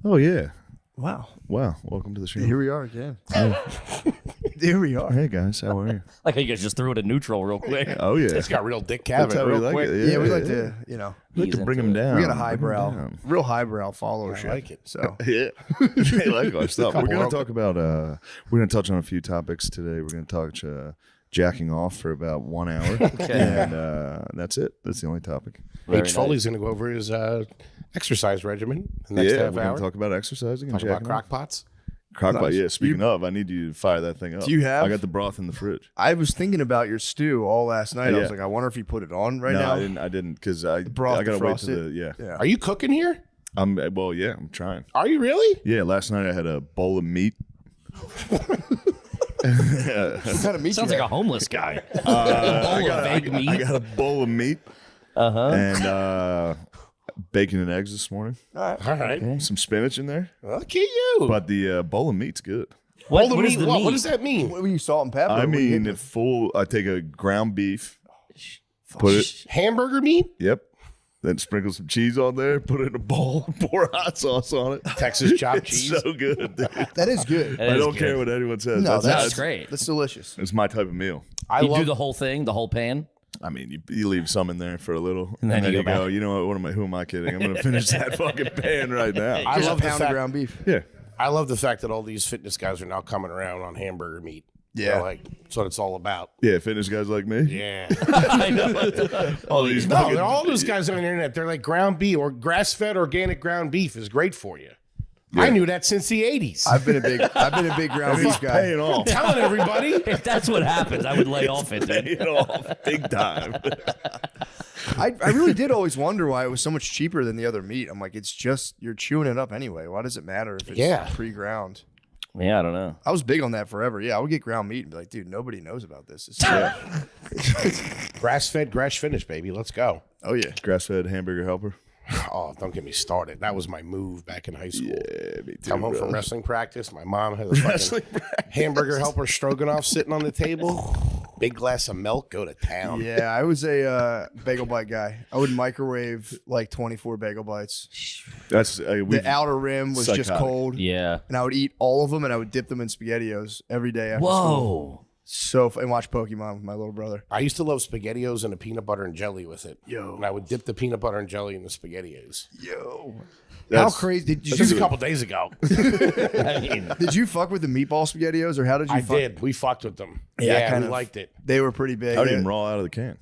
Oh, yeah. Wow. Wow. Welcome to the show. Here we are again. Here we are. Hey, guys. How are you? Like how you guys just threw it in neutral real quick. Oh, yeah. It's got real dick That's Kevin how we real like quick. it. Yeah, we like to, you know, We like to Ease bring into them it. down. we got a Bring 'em highbrow, down. real highbrow followership. I like it. So Yeah. They like our stuff. We're Couple going world- to talk about, we're going to touch on a few topics today. We're going to touch jacking off for about 1 hour. And that's it. That's the only topic. Paytch Foley's going to go over his exercise regimen the next Yeah, half we're hour. going to talk about exercising and Talk about jacking crock off. pots. Crockpot, Nice. yeah. Speaking of, I need you to fire that thing up. Do you have? I got the broth in the fridge. I was thinking about your stew all last night. I Yeah. was like, I wonder if you put it on right No, now. I didn't because I broth got to wait defrosted? till the, yeah. Yeah. Are you cooking here? I'm trying. Are you really? Yeah, last night I had a bowl of meat. What kind of meat Sounds you like a have? homeless guy. A bowl of vague meat. I got a bowl of meat and bacon and eggs this morning. All right. Some spinach in there, Look at you. but the bowl of meat's good. What, Hold what on, is the what meat? does that mean? What were you, salt and pepper? I What are you mean, hitting I take a ground beef, put it, Hamburger meat? yep, then sprinkle some cheese on there, put it in a bowl, pour hot sauce on it. Texas chopped It's cheese. so good, dude. with? That is good. That I is don't good. care what anyone says. No, That's great. That's delicious. It's my type of meal. I You love do the whole thing, the whole pan? I mean, you leave some in there for a little, and then then you you go go, back. you know what? Who am I kidding? I'm going to finish that fucking pan right now. I Just love a the pound of fact, ground beef. Yeah. I love the fact that all these fitness guys are now coming around on hamburger meat. Yeah. You know, like that's what it's all about. Yeah, fitness guys like me. Yeah. I know. All these No, fucking- they're all those guys on the internet. They're like ground beef or grass-fed organic ground beef is great for you. I knew that since the 80s. I've been a big ground beef guy. paying off. telling everybody. If that's what happens, I would lay off it. Dude. Paying off big time. I really did always wonder why it was so much cheaper than the other meat. I'm like, it's just you're chewing it up anyway. Why does it matter if it's pre-ground? Yeah, I don't know. I was big on that forever. Yeah, I would get ground meat and be like, dude, nobody knows about this. It's Grass-fed, grass-finished, baby. Let's go. oh yeah. Grass-fed hamburger helper. Oh, don't get me started. That was my move back in high school. Yeah, me too. Come home bro. from wrestling practice. My mom had a fucking hamburger helper stroganoff sitting on the table. Big glass of milk. Go to town. Yeah, I was a bagel bite guy. I would microwave like 24 bagel bites. That's The outer rim was just Psychotic. cold, Yeah. and I would eat all of them, and I would dip them in SpaghettiOs every day after school. Whoa. And watch Pokemon with my little brother. I used to love SpaghettiOs and a peanut butter and jelly with it. Yo. And I would dip the peanut butter and jelly in the SpaghettiOs. Yo, how That's- crazy This is a couple days ago. I mean, did you fuck with the meatball SpaghettiOs, or how did you? I fuck? did. We fucked with them. Yeah, I Yeah, kind we of liked it. They were pretty big. I would eat They- them raw out of the can.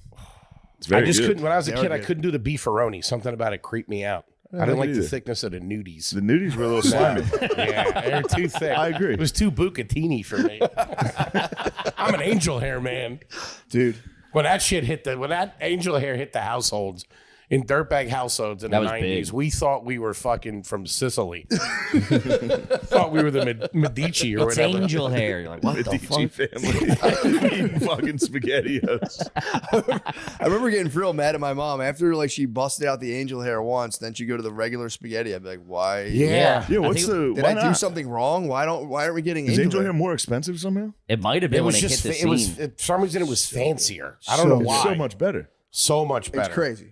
It's very I just good. couldn't. When I was a They are kid, I good. couldn't do the beefaroni. Something about it creeped me out. I didn't I like could the either. thickness of the nudies. The nudies were a little slimy. Yeah, they're too thick. I agree. It was too bucatini for me. I'm an angel hair man. dude. When that angel hair hit the households, in dirtbag households in That the was 90s, big. we thought we were fucking from Sicily. Thought we were the Medici or it's whatever. angel hair. You're like, what the Medici fuck? family eating fucking SpaghettiOs. I remember getting real mad at my mom after like she busted out the angel hair once. Then she'd go to the regular spaghetti. I'd be like, why? Yeah. Yeah, I what's think the? Did why I do not? something wrong? Why aren't we getting Is angel, angel hair? hair more expensive somehow? It might have It been was when it hit just, the it scene. was, for some reason, it was fancier. I don't know So- why. It's so much better. So much better. It's crazy.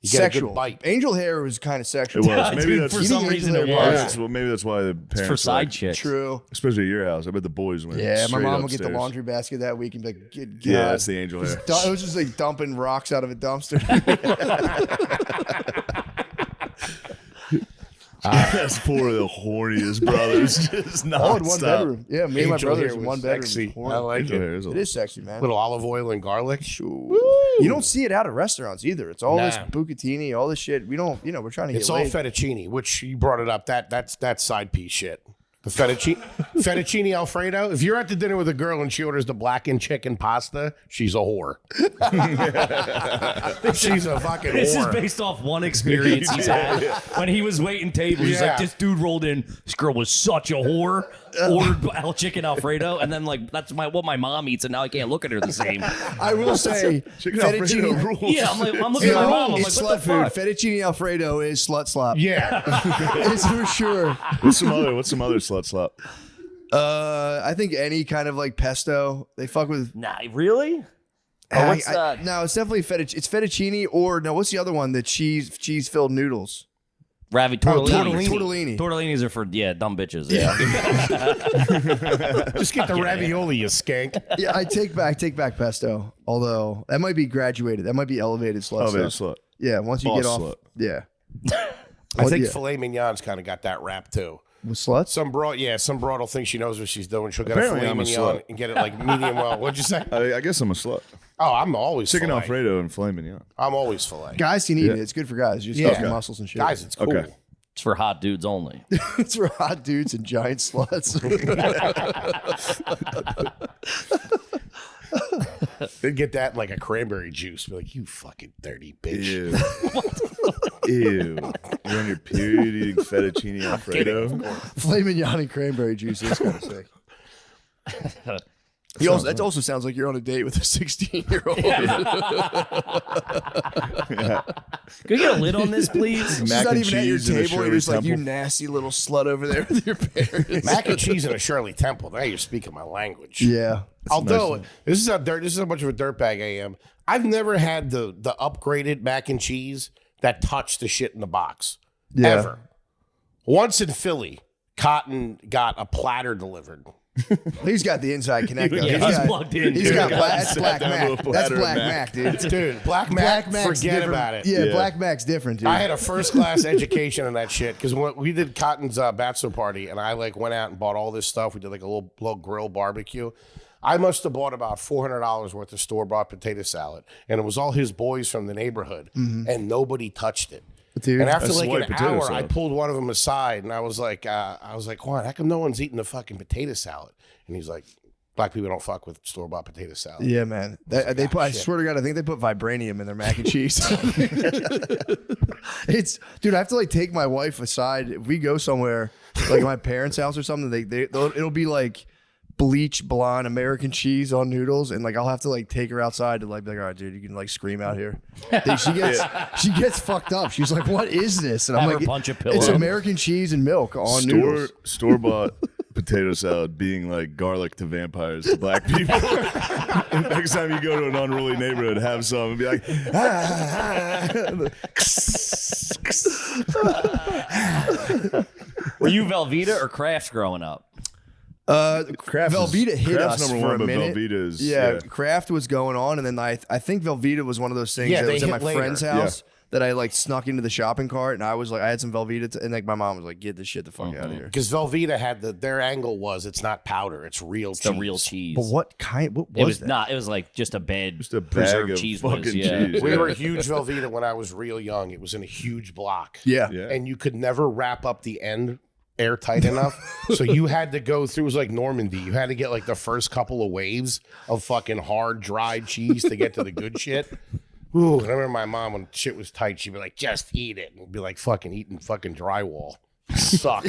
You get a good Sexual. bite. Angel hair was kind of sexual. It was. Maybe Dude, that's for some Eating reason angel it hair was. bars. maybe that's why the parents It's for were side like, chicks. True. especially at your house. I bet the boys went. Yeah, my straight mom would get the upstairs. laundry basket that week and be like, "Good God." Yeah, that's the angel hair. It was just like dumping rocks out of a dumpster. That's four of the horniest brothers. Just All in one nonstop. bedroom. Yeah, me and my Angel brothers hair in was one bedroom. sexy. Horny. I like Angel it. hair is a It is sexy, man. Little olive oil and garlic. You don't see it out at restaurants either. It's all this Nah. bucatini, all this shit. We don't, we're trying to get It's all laid. fettuccine, which you brought it up. That's side piece shit. The fettuccine Alfredo. If you're at the dinner with a girl and she orders the blackened chicken pasta, she's a whore. She's a fucking This is whore. based off one experience he's had when he was waiting tables. He's Yeah. like, this dude rolled in. This girl was such a whore. Ordered chicken Alfredo, and then like that's what my mom eats, and now I can't look at her the same. I will say, Chicken Alfredo rules. Yeah, I'm looking at my mom. I'm like, it's what slut the fuck? food. Fettuccine Alfredo is slut slop. Yeah. It's for sure. What's some other slut slop? I think any kind of like pesto, they fuck with. Nah, really? Or what's that? No, it's definitely fettuccine. It's fettuccine or no, what's the other one? The cheese filled noodles. Tortellini. Tortellinis are for dumb bitches. Yeah. Just get the ravioli, you skank. Yeah, I take back pesto. Although that might be graduated. That might be elevated slut. Elevated stuff. slut. Yeah, once you Boss get off. slut. Yeah. I think filet mignon's kind of got that rap too. With sluts? Some broad will think she knows what she's doing. She'll get Apparently a filet I'm a mignon slut. and get it like medium well. What'd you say? I guess I'm a slut. Oh, I'm always Chicken filet. Alfredo and filet mignon. I'm always filet. Guys can eat it. It's good for guys. You just got your muscles and shit. Guys, it's cool. Okay. It's for hot dudes only. It's for hot dudes and giant sluts. They'd get that in like a cranberry juice. Be like, you fucking dirty bitch. Ew. Ew. You're on your period eating fettuccine Alfredo. Filet mignon and cranberry juice is kind of sick. That also sounds like you're on a date with a 16-year-old. Can you get a lid on this, please? She's Mac not and even at your cheese and a table. You're Shirley just like, you Temple. nasty little slut over there with your parents. Mac and cheese and a Shirley Temple. Now you're speaking my language. Yeah. Although this is how much of a dirtbag I am. I've never had the upgraded mac and cheese that touched the shit in the box. Yeah. Ever. Once in Philly, Cotton got a platter delivered. He's got the inside connect. though. Yeah, he's plugged in, He's dude. got that's Sat Black down to a Mac. That's platter of Black Mac. Mac, dude. Dude, Black Mac's forget different. about it. Yeah, Yeah. Black Mac's different, dude. I had a first class education in that shit because we did Cotton's bachelor party and I like went out and bought all this stuff. We did like a little grill barbecue. I must have bought about $400 worth of store-bought potato salad, and it was all his boys from the neighborhood, and nobody touched it. Dude, and after that's like white an potato hour, salad. I pulled one of them aside, and I was like, "Juan, how come no one's eating the fucking potato salad?" And he's like, "Black people don't fuck with store-bought potato salad." Yeah, man. They put. I swear to God, I think they put vibranium in their mac and cheese. Dude. I have to like take my wife aside if we go somewhere, like my parents' house or something. It'll be like bleach blonde American cheese on noodles, and like I'll have to like take her outside to like be like, all right, dude, you can like scream out here. She gets fucked up. She's like, what is this? And I'm Have like, her punch a pillow. it's American cheese and milk on noodles. Store-bought potato salad being like garlic to vampires to black people. Next time you go to an unruly neighborhood, have some and be like, Were you Velveeta or Kraft growing up? Kraft Velveeta hit Kraft's us number for one, a but minute. Velveeta is Kraft was going on, and then I think Velveeta was one of those things that they was at my hit later. friend's house that I like snuck into the shopping cart, and I was like, I had some Velveeta, and like my mom was like, get this shit the fuck out of here. Because Velveeta had their angle was it's not powder, it's real cheese. The real cheese. But what kind? What It was that? not. It was like just a bag a bag preserved of cheese fucking whiz. Yeah. cheese. We were a huge Velveeta when I was real young. It was in a huge block. Yeah. And you could never wrap up the end airtight enough. So you had to go through, it was like Normandy. You had to get like the first couple of waves of fucking hard, dried cheese to get to the good shit. Ooh, I remember my mom, when shit was tight, she'd be like, just eat it. And it'd be like fucking eating fucking drywall. Suck.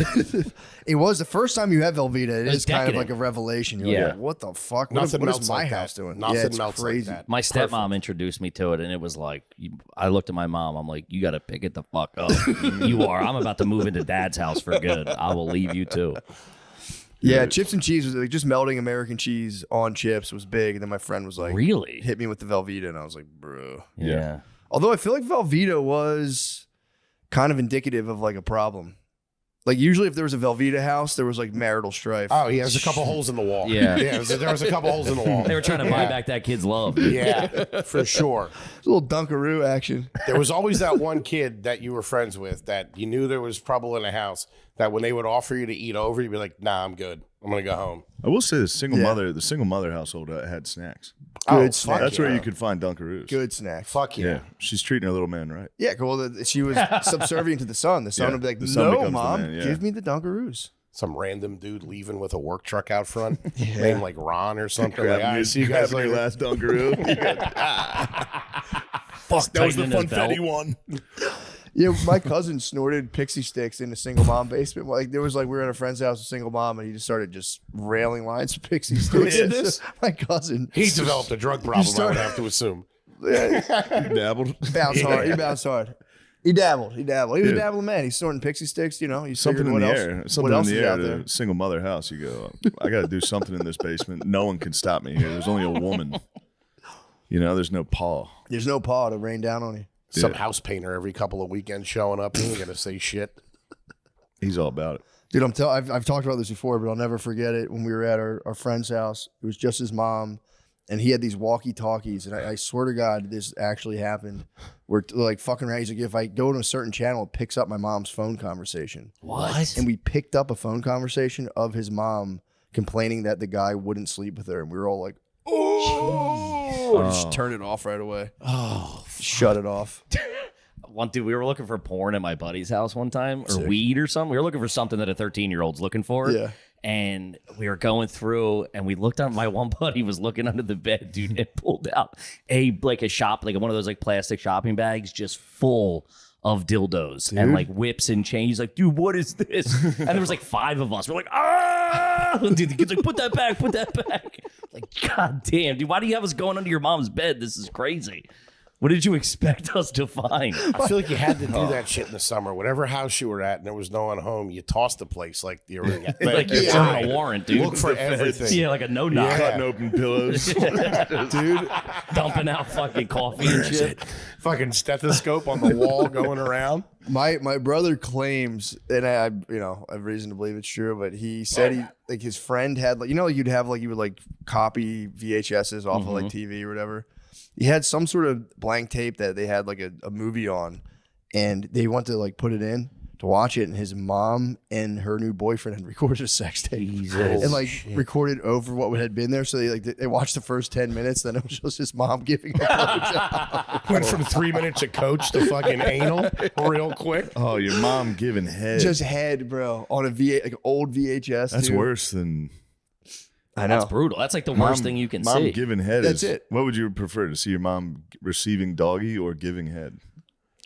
It was the first time you had Velveeta. It is kind of decadent. like a revelation. You're Yeah. like, what the fuck? Nothing what melts is my like house that. doing? Nothing It's melts crazy. like that. My stepmom introduced me to it, and it was like, I looked at my mom. I'm like, you got to pick it the fuck up. You are. I'm about to move into Dad's house for good. I will leave you too. Yeah, chips and cheese was like just melting American cheese on chips was big, and then my friend was like, Really? hit me with the Velveeta, and I was like, bro. Yeah. Although I feel like Velveeta was kind of indicative of like a problem. Like usually if there was a Velveeta house, there was like marital strife. Oh, yeah, there's a couple holes in the wall. Yeah. There was a couple holes in the wall. They were trying to buy back that kid's love. Yeah, for sure. It's a little Dunkaroo action. There was always that one kid that you were friends with that you knew there was trouble in the house, that when they would offer you to eat over, you'd be like, nah, I'm good. I'm going to go home. I will say the single mother household had snacks. Good fuck snack. That's where yeah. you could find Dunkaroos. Good snack. Fuck yeah. Yeah, she's treating her little man right. Yeah, cool. She was subservient to the son. The son Yeah, would be like, the son no, becomes the mom, man, yeah. give me the Dunkaroos. Some random dude leaving with a work truck out front, named like Ron or something. Like, Grabbing I your, see you guys grabbing your later. last Dunkaroo. Fuck, that was the Tightening his funfetti belt. one. Yeah, my cousin snorted pixie sticks in a single mom basement. Like there was like we were at a friend's house, a single mom, and he just started just railing lines of pixie sticks. did this? My cousin. He developed a drug problem, I would have to assume. Dabbled. Bounced hard. He bounced hard. He dabbled. He was a Yeah. dabbling man. He's snorting pixie sticks. You know, he's Something in what the else, air. what Something in else the is air out at there? a single mother house. You go, I got to do something in this basement. No one can stop me here. There's only a woman. You know, there's no paw. There's no paw to rain down on you. Some house painter every couple of weekends showing up. He ain't gonna say shit. He's all about it. Dude, I've talked about this before, but I'll never forget it. When we were at our friend's house, it was just his mom, and he had these walkie-talkies. And I swear to God, this actually happened. We're like fucking around. He's like, if I go to a certain channel, it picks up my mom's phone conversation. What? And we picked up a phone conversation of his mom complaining that the guy wouldn't sleep with her. And we were all like, oh, just turn it off right away. Oh, shut it off. Dude, we were looking for porn at my buddy's house one time, or weed or something. We were looking for something that a 13-year-old's looking for. Yeah. And we were going through, and we looked on. My one buddy was looking under the bed, dude, and pulled out a one of those like plastic shopping bags, just full of dildos and like whips and chains. He's like, dude, what is this? And there was like 5 of us. We're like, ah! Dude, the kid's like, put that back. Like, god damn, dude, why do you have us going under your mom's bed? This is crazy. What did you expect us to find? I feel like you had to do that shit in the summer. Whatever house you were at and there was no one home, you tossed the place like you're like you're serving a warrant, dude. Look for everything. Yeah, like a no-knock. Cutting open pillows. Dude, Dumping out fucking coffee and shit. Fucking stethoscope on the wall going around. my brother claims, and I have reason to believe it's true, but he said his friend had like, you'd have like, you would like copy VHSs off of like TV or whatever. He had some sort of blank tape that they had like a movie on, and they went to like put it in to watch it, and his mom and her new boyfriend had recorded a sex tape and like recorded over what had been there. So they watched the first 10 minutes, then it was just his mom giving a blowjob. Went from 3 minutes of coach to fucking anal real quick. Oh, your mom giving head. Just head, bro, on like old VHS. That's dude. worse than I know. That's brutal. That's like the worst thing you can mom see. giving head. That's is, it. What would you prefer, to see your mom receiving doggy or giving head?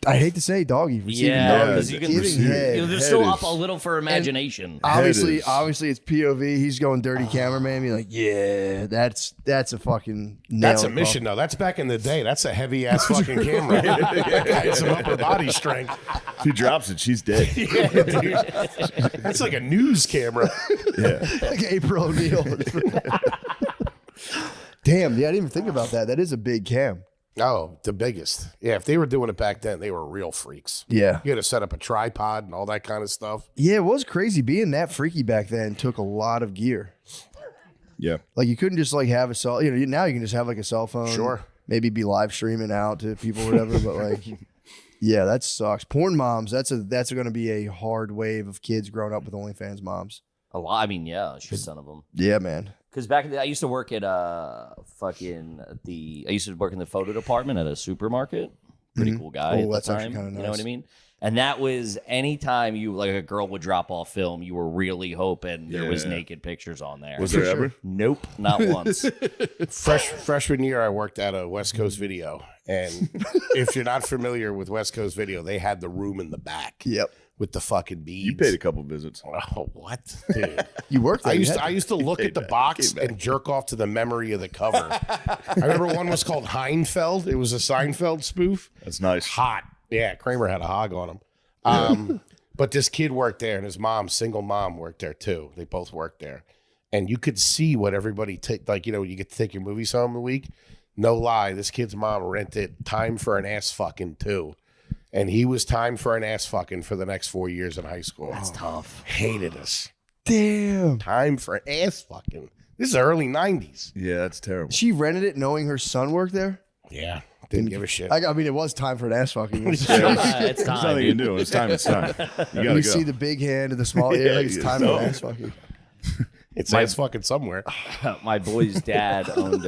I hate to say doggy. Yeah, because because you can giving head. They're Head still is- up a little for imagination. Obviously, is- it's POV. He's going dirty cameraman. Be like, yeah, that's a fucking nail. That's a in the mission, though. That's back in the day. That's a heavy ass fucking camera. That guy has some upper body strength. If he drops it, she's dead. Yeah, dude. That's like a news camera. Yeah. coffin. Like April O'Neil. Damn, yeah, I didn't even think about that. That is a big cam. Oh, the biggest. Yeah, if they were doing it back then, they were real freaks. Yeah. You had to set up a tripod and all that kind of stuff. Yeah, it was crazy. Being that freaky back then took a lot of gear. Yeah. Like, you couldn't just like have a cell, now you can just have like a cell phone. Sure. Maybe be live streaming out to people or whatever, but like, yeah, that sucks. Porn moms, that's going to be a hard wave of kids growing up with OnlyFans moms. A lot. I mean, yeah, a shit ton of them. Yeah, man. Because back in the, I used to work at I used to work in the photo department at a supermarket. Pretty cool guy. Oh, at that's the actually time. kinda You know what nice. I mean? And that was anytime you like a girl would drop off film, you were really hoping there was Yeah. naked pictures on there. Was there ever? Nope, not once. Freshman year, I worked at a West Coast Video. And if you're not familiar with West Coast Video, they had the room in the back. Yep. With the fucking beads. You paid a couple visits. Oh, what? Dude. You worked there. I used to look at the box and jerk off to the memory of the cover. I remember one was called Heinfeld. It was a Seinfeld spoof. That's nice. Hot. Yeah, Kramer had a hog on him. But this kid worked there, and his mom, single mom, worked there too. They both worked there. And you could see what everybody you get to take your movies home a week. No lie, this kid's mom rented Time for an Ass Fucking too. And he was time for an ass fucking for the next 4 years in high school. That's tough. Hated us. Damn. Time for an ass fucking. This is early 90s. Yeah, that's terrible. She rented it knowing her son worked there? Yeah. Didn't give a shit. I mean, it was time for an ass fucking. It's There's time. nothing you Dude. can do. It's time. It's time. You gotta You go. see the big hand and the small ear. Like, it's time for an ass fucking. It's ass fucking somewhere. My boy's dad owned.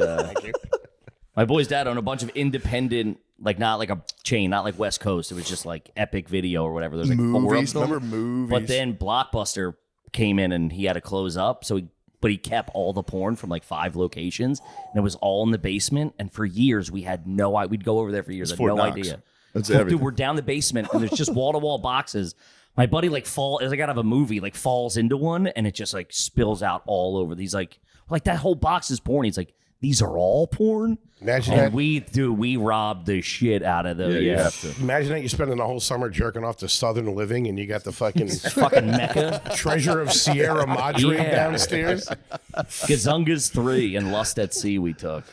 My boy's dad owned a bunch of independent, like not like a chain, not like West Coast. It was just like Epic Video or whatever. There's like 4 Movies. of them. Remember movies? But then Blockbuster came in and he had to close up. But he kept all the porn from like 5 locations, and it was all in the basement. And for years, we had no idea. We'd go over there for years, had Fort no Knox. idea. That's Dude, everything. we're down the basement, and there's just wall to wall boxes. My buddy like as I got out of a movie, like falls into one, and it just like spills out all over. He's like that whole box is porn. He's like, these are all porn. Imagine And that. we robbed the shit out of them. Yeah, you have to. Imagine that you're spending the whole summer jerking off to Southern Living and you got the fucking Fucking Mecca. treasure of Sierra Madre Yeah. downstairs. Gazungas 3 and Lust at Sea we took.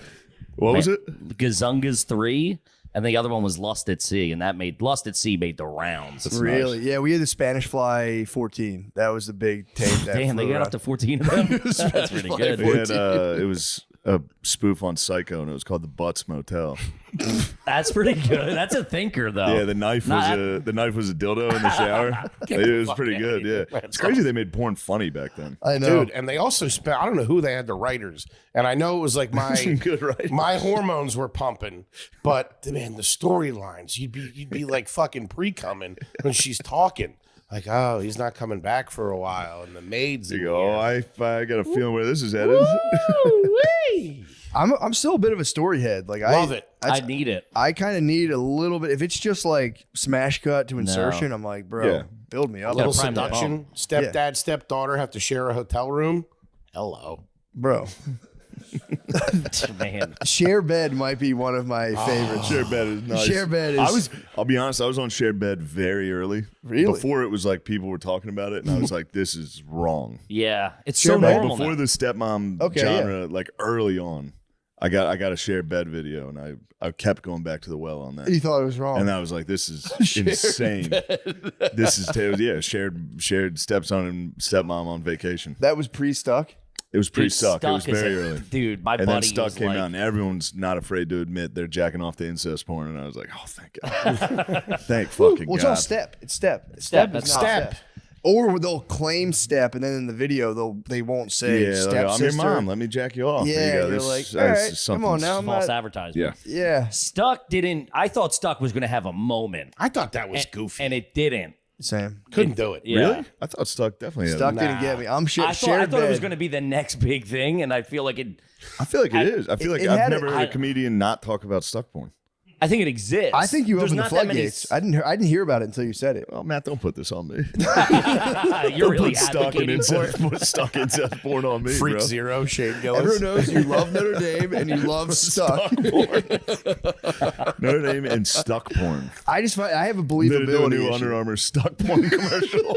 What was it? Gazungas 3 and the other one was Lust at Sea, and Lust at Sea made the rounds. Really? Yeah, we had the Spanish Fly 14. That was the big tape. That Damn, they flew got around. up to 14 of them. That's pretty good. We had, it was a spoof on Psycho, and it was called the Butts Motel. That's pretty good. That's a thinker, though. Yeah, the knife was a dildo in the shower. It was pretty good. Yeah, it's crazy they made porn funny back then. I know. Dude, and they also spent, I don't know who they had the writers, and I know it was like Good writers. my hormones were pumping, but man, the storylines, you'd be like fucking pre-coming when she's talking. Like, oh, he's not coming back for a while, and the maids. You go, oh, I got a feeling where this is headed. I'm still a bit of a story head. Like Love it. I need it. I kind of need a little bit. If it's just like smash cut to insertion, I'm like, bro, Yeah. build me up, Little prime that seduction. Stepdad, stepdaughter have to share a hotel room. Hello. bro. Man. Share bed might be one of my favorites. Shared bed is nice. Share bed is. I'll be honest, I was on shared bed very early. Really? Before it was like people were talking about it, and I was like, this is wrong. Yeah, it's Sure, so man. normal. Before now. the stepmom Okay, genre, like early on, I got a shared bed video, and I kept going back to the well on that. You thought it was wrong. And I was like, this is insane. This is shared stepson and stepmom on vacation. That was pre-stuck. It was Dude, pre-stuck. It was Stuck is very a- early. Dude, my And then buddy Stuck was came like, out, and everyone's not afraid to admit they're jacking off the incest porn. And I was like, oh, thank God. Thank fucking Well, it's God. all step. It's step. Step, is that's not step. Or they'll claim step, and then in the video they won't say Yeah, like, step I'm your sister. mom. Let me jack you off. Yeah, There you go. you're This like, is- all this right, is come on now. I'm false not, advertisement. Yeah. yeah, Stuck didn't. I thought Stuck was going to have a moment, I thought that was and, goofy. and it didn't. same. Couldn't do it. Yeah. Really? I thought Stuck definitely had Stuck it. didn't get me. I'm I shared thought it was bed. going to be the next big thing, and I feel like it. I feel like it is. I feel like it I've had never it- heard a comedian not talk about Stuck porn. I think it exists. I think you There's opened the not that many floodgates. I didn't hear about it until you said it. Well, Matt, don't put this on me. You're really Put Stuck and advocating for it. incest, put Stuck incest porn on me, Freak bro. Zero, Shane Gillis. Everyone knows you love Notre Dame and you love Stuck. Notre Dame and Stuck porn. I just find I have a They're doing a believability new issue. Under Armour Stuck porn commercial.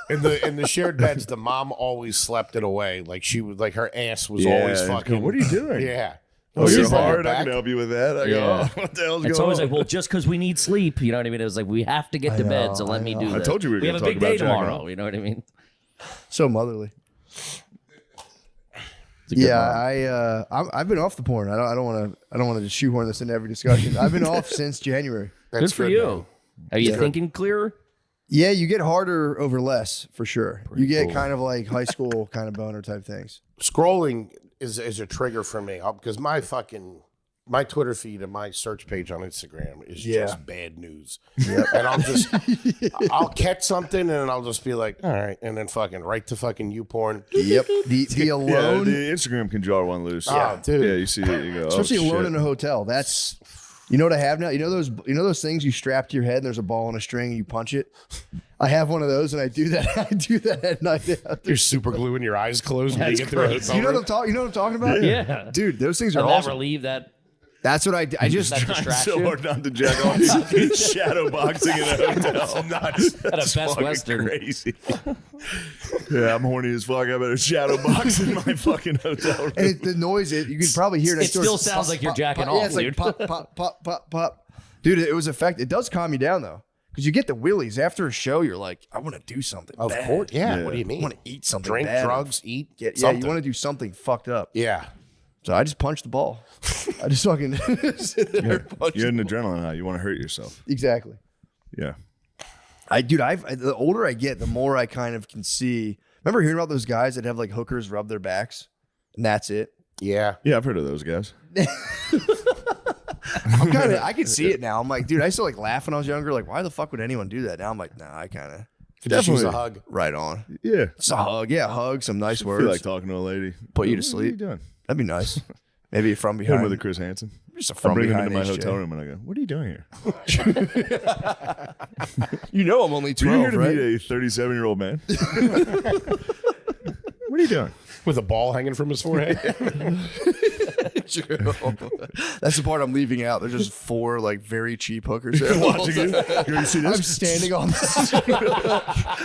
In the shared beds, the mom always slept it away. Like she was like her ass was always Yeah, fucking. what are you doing? Yeah. Oh, She's you're on her hard. I back. can help you with that. I go, Yeah. oh, what the hell's It's going always on? like, well, just because we need sleep, you know what I mean? It was like, we have to get to bed, so let me do I that. told you we were have gonna a big talk day about jacking tomorrow, off. you know what I mean? So motherly. It's a good Yeah, mom. I've been off the porn. I don't want to just shoehorn this into every discussion. I've been off since January. That's Good for good, you. man. Are you thinking clearer? Yeah, you get harder over less for sure. You get kind of like high school kind of boner type things. Scrolling is a trigger for me because my Twitter feed and my search page on Instagram is just bad news. And I'll catch something and I'll just be like, all right, and then fucking right to fucking YouPorn. Yep. The Yeah, alone, the Instagram can jar one loose. Oh, dude. Yeah, you see it, you go, especially oh, alone shit. in a hotel. That's you know what I have now. You know those things you strap to your head. And there's a ball and a string, and you punch it. I have one of those, and I do that. I do that at night. You're super gluing your eyes closed when you That's get through a crazy. hotel You know room. what I'm talking about? Yeah. Dude, those things are Does that awesome. relieve that? That's what I just That Trying distraction? so hard not to jack off. He's shadow boxing in a hotel. Nuts. At a That's Best fucking Western. crazy. Yeah, I'm horny as fuck. I better shadow box in my fucking hotel room. and the noise you can probably hear It next door. still sounds like you're jacking Yeah, off, it's dude. like pop, pop, pop, pop, pop. Dude, it was effective. It does calm you down though, because you get the willies after a show. You're like, I want to do something. Of bad. course. Yeah. Yeah. What do you I mean? want to eat something. Drink, bad. drugs, eat. Yeah, something. you want to do something fucked up. Yeah. So I just punched the ball. I just fucking sit there and punch You're the an ball. adrenaline high. You want to hurt yourself. Exactly. Yeah. The older I get, the more I kind of can see. Remember hearing about those guys that have like hookers rub their backs, and that's it. Yeah. Yeah, I've heard of those guys. I can see it now. I'm like, dude, I used to like laugh when I was younger. Like, why the fuck would anyone do that? Now I'm like, nah, I kind of Could just use a Definitely. hug. right on. Yeah. It's a hug, yeah, hug, some nice I words. feel like talking to a lady. Put you to What are sleep. you doing? That'd be nice. Maybe from Hit him behind. with a Chris Hansen. Just a I from bring him behind into my HJ. hotel room and I go, what are you doing here? You know I'm only Were you here 12, to right? meet a 37-year-old man? What are you doing? With a ball hanging from his forehead. That's the part I'm leaving out. There's just 4 like very cheap hookers there. Watching you. You see I'm this? standing on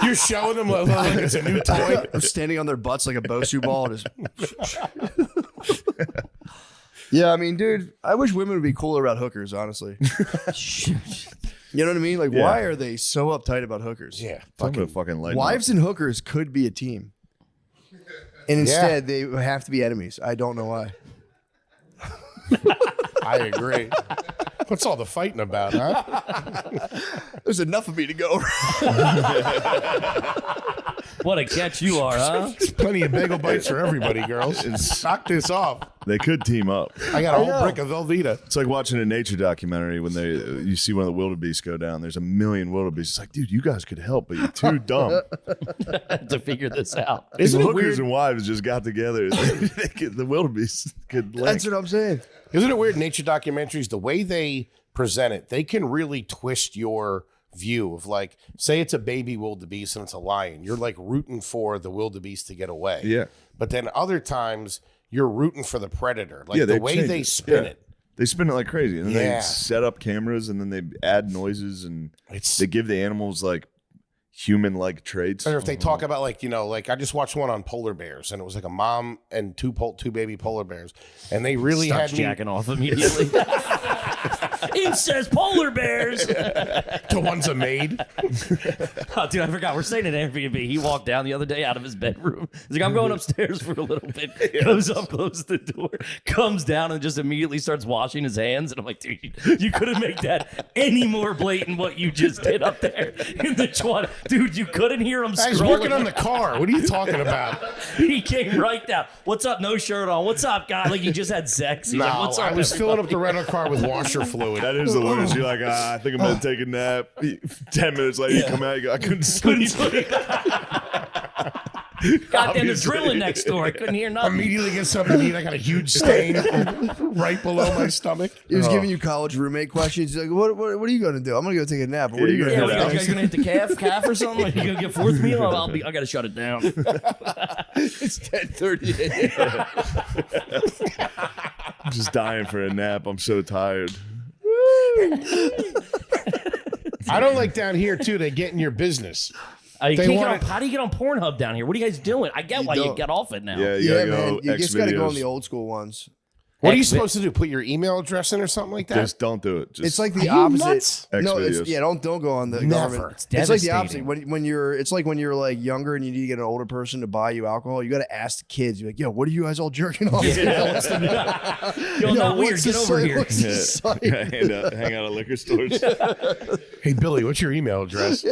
You're showing them like it's a new toy. I'm standing on their butts like a Bosu ball. Just Yeah, I mean, dude, I wish women would be cooler about hookers, honestly. You know what I mean? Like, why are they so uptight about hookers? Yeah. Fucking lighten Wives and hookers could be a team. And instead, they have to be enemies. I don't know why. I agree. What's all the fighting about, huh? There's enough of me to go. What a catch you are, huh? There's plenty of bagel bites for everybody, girls. Knock this off. They could team up. I got a whole brick of Velveeta. It's like watching a nature documentary when you see one of the wildebeest go down. There's a million wildebeest. It's like, dude, you guys could help, but you're too dumb. To figure this out. Isn't it Hookers weird? and wives just got together. The wildebeest could link. That's what I'm saying. Isn't it weird? Nature documentaries, the way they present it, they can really twist your view of, like, say it's a baby wildebeest and it's a lion. You're like rooting for the wildebeest to get away. Yeah. But then other times you're rooting for the predator. Like Yeah, the they way change they it. spin Yeah. it. They spin it like crazy. And then Yeah. they set up cameras and then they add noises and they give the animals like human-like traits. Or if they talk about, like, you know, like I just watched one on polar bears and it was like a mom and two baby polar bears. And they really Starts had me jacking off immediately. It says polar bears. the one's a maid. Oh, dude, I forgot. We're staying at Airbnb. He walked down the other day out of his bedroom. He's like, I'm going upstairs for a little bit. Goes up, closes the door, comes down, and just immediately starts washing his hands. And I'm like, dude, you couldn't make that any more blatant what you just did up there in the 20. Dude, you couldn't hear him I was scrolling. working on the car. What are you talking about? He came right down. What's up? No shirt on. What's up, guy? Like, you just had sex. He's No, like, what's up? I was filling up the rental car with washer fluid. That is the worst. You're like, I think I'm going to take a nap. 10 minutes later, you come out, you go, I couldn't sleep. Goddamn, there's drilling next door. I couldn't hear nothing. Immediately get something to eat. I got a huge stain right below my stomach. He was giving you college roommate questions. He's like, what are you going to do? I'm going to go take a nap. What are you going Yeah, to what, do? you guys gonna hit the calf or something? Like, you gonna get fourth meal? I gotta shut it down. It's 10:30. I'm just dying for a nap. I'm so tired. I don't like down here, too. They get in your business. You They can't wanna- get on, how do you get on Pornhub down here? What are you guys doing? I get why you don't. get off it now. Yeah, you Yeah, gotta man. go You just got to go on X the videos. old school ones. What are you X- supposed to do? Put your email address in or something like that? Just don't do it. Just, It's like Are the you opposite. nuts? No, X-videos. it's don't go on the Never. government. It's It's like the opposite. devastating. When you're, it's like when you're like younger and you need to get an older person to buy you alcohol. You got to ask the kids. You're like, yo, what are you guys all jerking off? to? Yo, not weird. what's Get the over site? here. What's the site? hang out at liquor stores. Hey, Billy, what's your email address?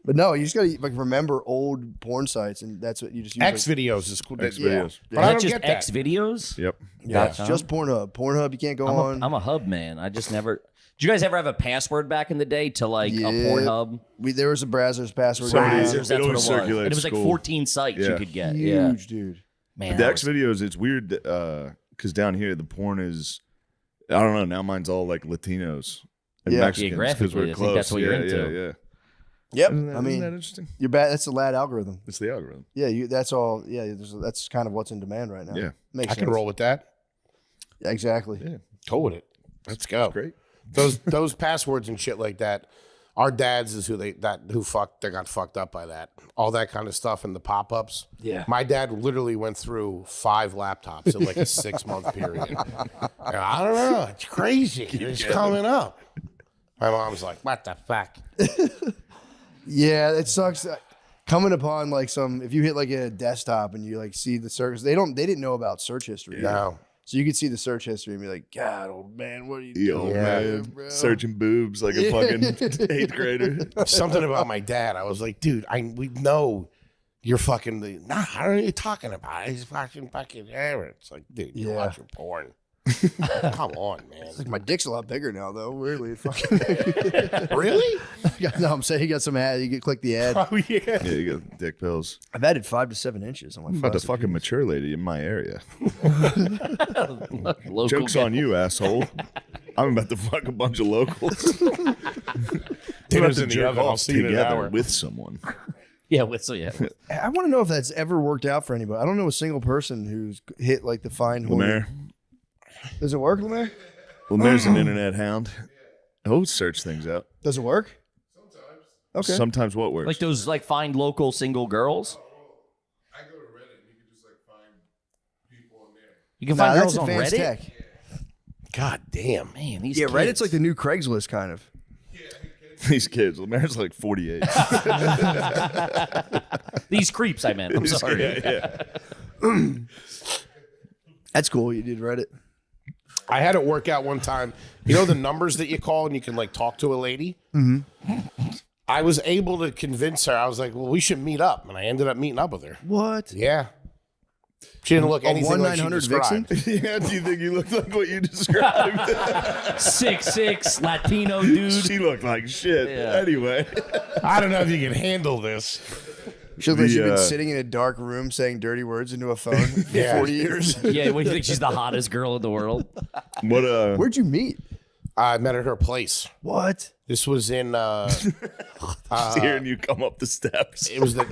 But no, you just got to like remember old porn sites, and that's what you just use. X videos is cool. X Yeah. videos. But I Is that don't just get that. X videos? Yep. Yeah, .com? just Pornhub. Pornhub, you can't go on. I'm a hub man. I just never. Did you guys ever have a password back in the day to like a Yeah. Pornhub? There was a Brazzers password. Brazzers. That's It what it always was. circulates And it was like school. 14 sites you Yeah. could get. Yeah, Huge, dude. man. The that X was- videos, it's weird because down here the porn is, I don't know. Now mine's all like Latinos and Yeah. Mexicans Geographically, because we're I think close. that's what you're yeah, into. Yeah, yeah. Yep. Isn't that, I isn't that mean, interesting? you're bad. That's the lad algorithm. It's the algorithm. Yeah, that's all. Yeah, that's kind of what's in demand right now. Yeah. Makes I can sense. roll with that. Yeah, exactly. Yeah. Go with it. Let's go. Great. Those passwords and shit like that. Our dads is they got fucked up by that. All that kind of stuff and the pop-ups. Yeah. My dad literally went through 5 laptops in like a 6-month period. I don't know. It's crazy. It's coming up. My mom's like, what the fuck? Yeah, it sucks. Coming upon like if you hit like a desktop and you like see the search, they didn't know about search history. No. So you could see the search history and be like, God, old man, what are you Yo, doing, man, bro? searching boobs like a fucking 8th grader. Something about my dad. I was like, dude, we know you're fucking nah, I don't know what you're talking about. He's watching fucking hair. It's like, dude, you're Yeah. watching porn. Come on, man. Like my dick's a lot bigger now, though. Weirdly, fucking. Really? No, I'm saying he got some ad. You can click the ad. Oh, yeah. Yeah, you got dick pills. I've added 5 to 7 inches on my. I'm about to faucet. fuck a mature lady in my area. Local Joke's on you, asshole. I'm about to fuck a bunch of locals. We're about Dinner's to in the jerk oven. I'll off see you in an together hour. with someone. Yeah, I want to know if that's ever worked out for anybody. I don't know a single person who's hit like the fine horn. Lemaire. Does it work, Lemaire? Lemaire's an internet hound. He'll search things out. Does it work? Okay. Sometimes what works? like those like find local single girls. I go to Reddit and you can just like find people on there. You can find that's girls on advanced Reddit. tech. God damn. Man, these Yeah, kids. Reddit's like the new Craigslist kind of. These kids. Lemaire's like 48. These creeps. I meant. I'm sorry. Yeah. That's cool. You did Reddit. I had it work out one time. You know the numbers that you call and you can like talk to a lady? Mm-hmm. I was able to convince her. I was like, well, we should meet up. And I ended up meeting up with her. What? Yeah. She didn't look anything like she 1-900 described. Vixen? Yeah, do you think you look like what you described? 6'6" Latino dude. She looked like shit. Yeah. Anyway. I don't know if you can handle this. She looked like she'd been The, sitting in a dark room saying dirty words into a phone for Yeah. 40 years. Yeah, what do you think? She's the hottest girl in the world. What Where'd you meet? I met at her place. What? This was in, hearing you come up the steps. it was the,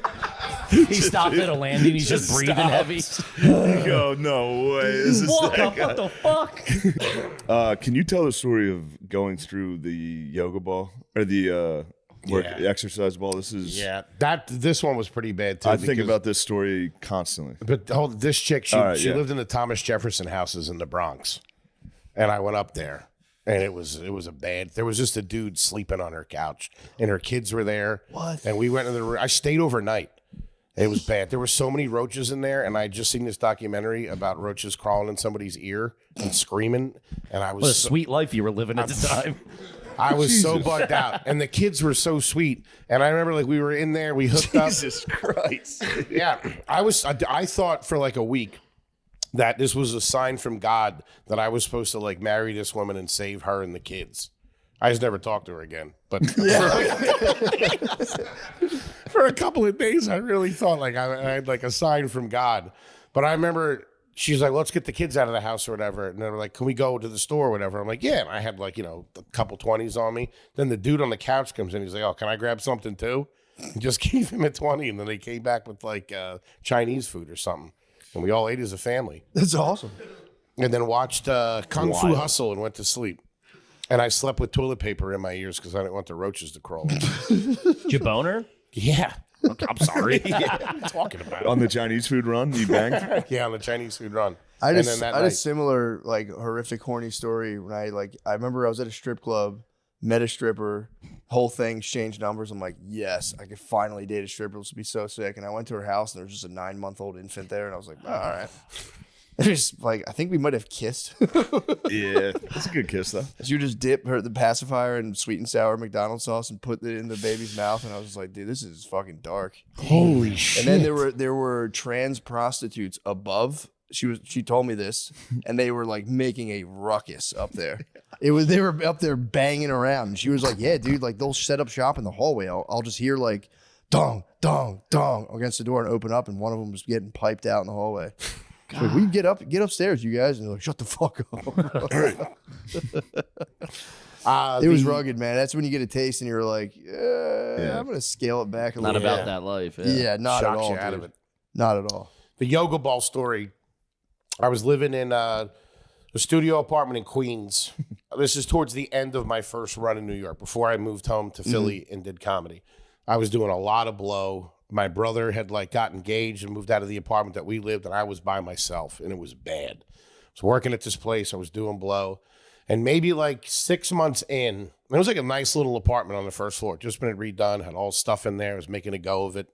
He stopped at a landing. He's just breathing heavy. You go, no way. Is this Walk that up. guy? What the fuck? Can you tell the story of going through the yoga ball or the exercise ball? This is this one was pretty bad too. I think because- about this story constantly. But this chick, she All right, she yeah. lived in the Thomas Jefferson houses in the Bronx, and I went up there, and it was a bad. There was just a dude sleeping on her couch, and her kids were there. What? And we went in the room. I stayed overnight. It was bad. There were so many roaches in there, and I had just seen this documentary about roaches crawling in somebody's ear and screaming, and I was What a so- sweet life you were living at the time. I was so bugged out, and the kids were so sweet. And I remember, like, we were in there, we hooked up. Jesus Christ. Yeah, I thought for like a week that this was a sign from God that I was supposed to like marry this woman and save her and the kids. I just never talked to her again. But for a couple of days, I really thought like I had like a sign from God. But I remember she's like, let's get the kids out of the house or whatever. And they were like, can we go to the store or whatever? I'm like, yeah. And I had like, a couple 20s on me. Then the dude on the couch comes in. He's like, oh, can I grab something too? And just gave him a 20. And then they came back with like Chinese food or something. And we all ate as a family. That's awesome. And then watched Kung Fu Hustle and went to sleep. And I slept with toilet paper in my ears because I didn't want the roaches to crawl in. Did you bone her? Yeah. I'm sorry. What are you talking about? On the Chinese food run, you banged? Yeah, on the Chinese food run. I And just then that I had a night- similar like horrific horny story when I remember I was at a strip club, met a stripper, whole thing, exchanged numbers. I'm like, yes, I could finally date a stripper. This would be so sick. And I went to her house and there was just a 9-month-old infant there, and I was like, all right. It was like I think we might have kissed. Yeah. That's a good kiss, though. She would just dip the pacifier in sweet and sour McDonald's sauce and put it in the baby's mouth, and I was just like, dude, this is fucking dark. Holy shit. And then there were trans prostitutes above. She told me this, and they were like making a ruckus up there. They were up there banging around. And she was like, yeah, dude, like they'll set up shop in the hallway. I'll just hear like dong, dong, dong against the door and open up, and one of them was getting piped out in the hallway. Like, we get upstairs, you guys, and they're like, shut the fuck up. It was rugged, man. That's when you get a taste and you're like, I'm gonna scale it back a Not little. about that life. Yeah, not Shocks at all. you out Dude. of it. Not at all. The yoga ball story. I was living in a studio apartment in Queens. This is towards the end of my first run in New York before I moved home to Philly and did comedy. I was doing a lot of blow. My brother had like got engaged and moved out of the apartment that we lived, and I was by myself, and it was bad. I was working at this place. I was doing blow. And maybe like 6 months in, it was like a nice little apartment on the first floor. Just been redone, had all stuff in there. I was making a go of it.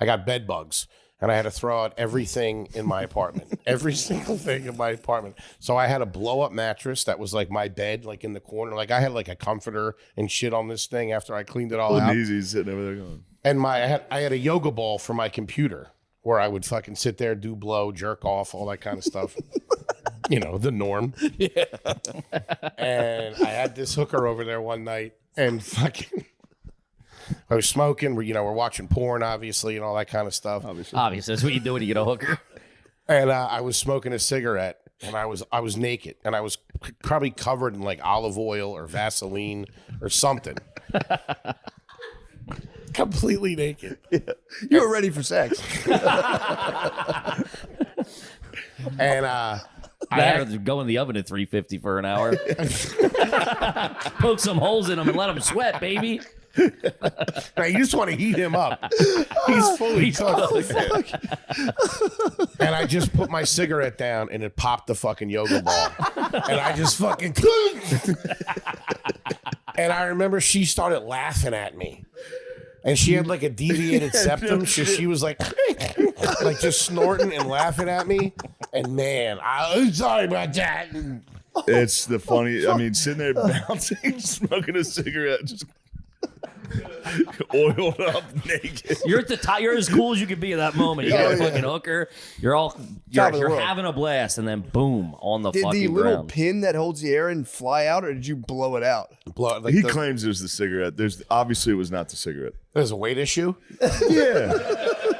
I got bed bugs, and I had to throw out everything in my apartment, every single thing in my apartment. So I had a blow-up mattress that was like my bed, like in the corner. Like I had like a comforter and shit on this thing after I cleaned it all out. Easy sitting over there going. And I had a yoga ball for my computer where I would fucking sit there, do blow, jerk off, all that kind of stuff. The norm. Yeah. And I had this hooker over there one night, and fucking, I was smoking. We're watching porn, obviously, and all that kind of stuff. Obviously, that's what you do when you get a hooker. And I was smoking a cigarette, and I was naked, and I was probably covered in like olive oil or Vaseline or something. Completely naked. You were ready for sex. And Go in the oven at 350 for an hour. Poke some holes in them and let them sweat, baby. Now, you just want to heat him up. He's fully cooked. And I just put my cigarette down and it popped the fucking yoga ball. And I just fucking. And I remember she started laughing at me. And she had like a deviated septum. So she was like just snorting and laughing at me. And man, I'm sorry about that. It's the funny. I mean, sitting there bouncing, smoking a cigarette, just oiled up, naked. You're at the top. You're as cool as you could be at that moment. You got a fucking hooker. You're having a blast, and then boom on the Did fucking the little ground. pin that holds the air in fly out, or did you blow it out? He claims it was the cigarette. Obviously it was not the cigarette. There's a weight issue. Yeah,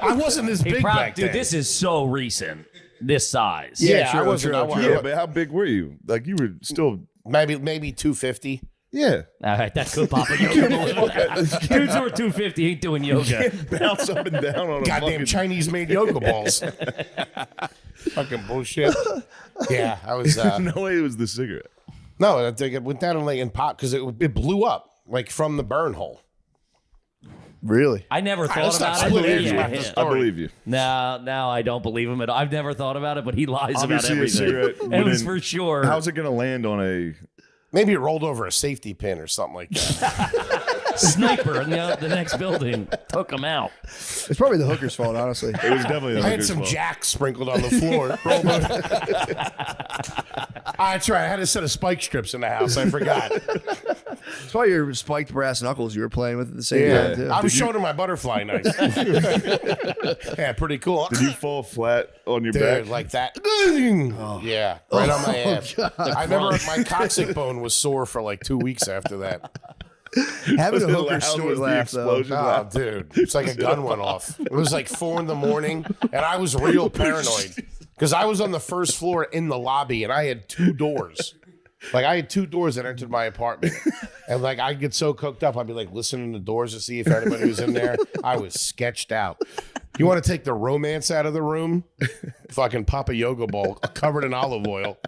I wasn't this big back dude, then. this is so recent. This size. Yeah, true, I wasn't. true, I wasn't yeah. But how big were you? Like you were still. maybe 250. Yeah. All right, that could pop a yoga ball. Dudes who are 250 ain't doing yoga. Bounce up and down on a Goddamn fucking... Chinese made yoga balls. Fucking bullshit. Yeah, I was. No way it was the cigarette. No, I think it went down and popped because it blew up like from the burn hole. Really? I never thought let's not about split it. hairs about this I story. believe you. Now I don't believe him at all. I've never thought about it, but he lies Obviously, a about everything. cigarette It was wouldn't- for sure. How's it going to land on a... Maybe it rolled over a safety pin or something like that. Sniper in the next building took him out. It's probably the hooker's fault, honestly. It was definitely the I had hooker's some fault. jack sprinkled on the floor. That's right. I had a set of spike strips in the house. I forgot. It's probably your spiked brass knuckles you were playing with at the same time, too. I was showing her my butterfly knife. Yeah, pretty cool. Did you fall flat on your Dude, back? like that. Yeah, right on my ass. I remember my coccyx bone was sore for like 2 weeks after that. Having a Was it hooker loud? snort Was the laugh, though. explosion Oh, loud? dude. It's like a gun went off. It was like 4 a.m, and I was real paranoid because I was on the first floor in the lobby, and I had 2 doors. Like, I had 2 doors that entered my apartment. And, like, I'd get so cooked up, I'd be, like, listening to the doors to see if anybody was in there. I was sketched out. You want to take the romance out of the room? Fucking pop a yoga ball covered in olive oil.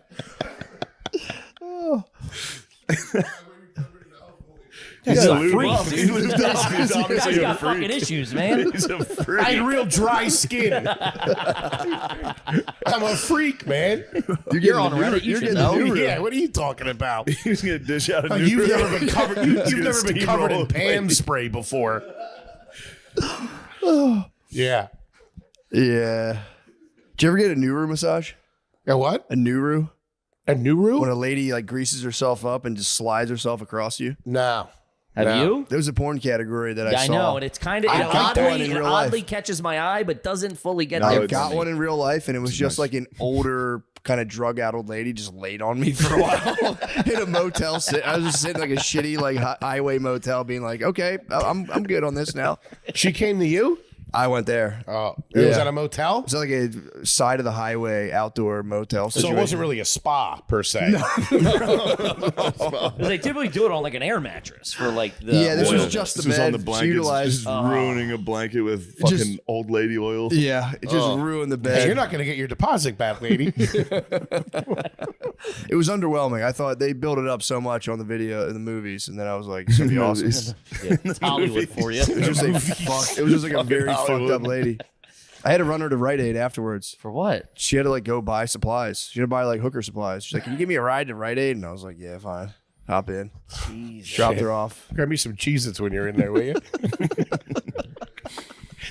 He's a Lube freak, up. dude. He lubed up. He's This obviously guy's a got fucking freak. issues, man. He's a I freak. had real dry skin. I'm a freak, man. You're on Reddit. You should know. Yeah, what are you talking about? He's going to dish out a new You've room. never been covered. You've gonna never been covered in steamroll Pam lady. spray before. Yeah. Yeah. Did you ever get a Nuru massage? A what? A Nuru? A new When room? a lady like greases herself up and just slides herself across you? No. Have No. you? There was a porn category that I I saw. know, and it's kind of I got one in it real oddly life. catches my eye, but doesn't fully get No, there. I it's- got one in real life, and it was just like an older, kind of drug-addled lady just laid on me for a while in a motel. I was just sitting like a shitty like highway motel, being like, "Okay, I'm good on this now." She came to you? I went there. Oh. It was Yeah. at a motel? It's like a side of the highway outdoor motel So situation. it wasn't really a spa, per se. They typically do it on like an air mattress for like the Yeah, this was oil. just the This was on bed. the She blankets, utilized. just ruining a blanket with fucking Just- old lady oil. Yeah, it just ruined the bed. Hey, you're not going to get your deposit back, lady. It was underwhelming. I thought they built it up so much on the video in the movies, and then I was like, "It's gonna be awesome." Movies. It's Hollywood for you. It was just like it was just like a very fucked Hollywood. up lady. I had to run her to Rite Aid afterwards. For what? She had to like go buy supplies. She had to buy like hooker supplies. She's like, "Can you give me a ride to Rite Aid?" And I was like, "Yeah, fine." Hop in. Dropped her off. Grab me some Cheez-Its when you're in there, will you?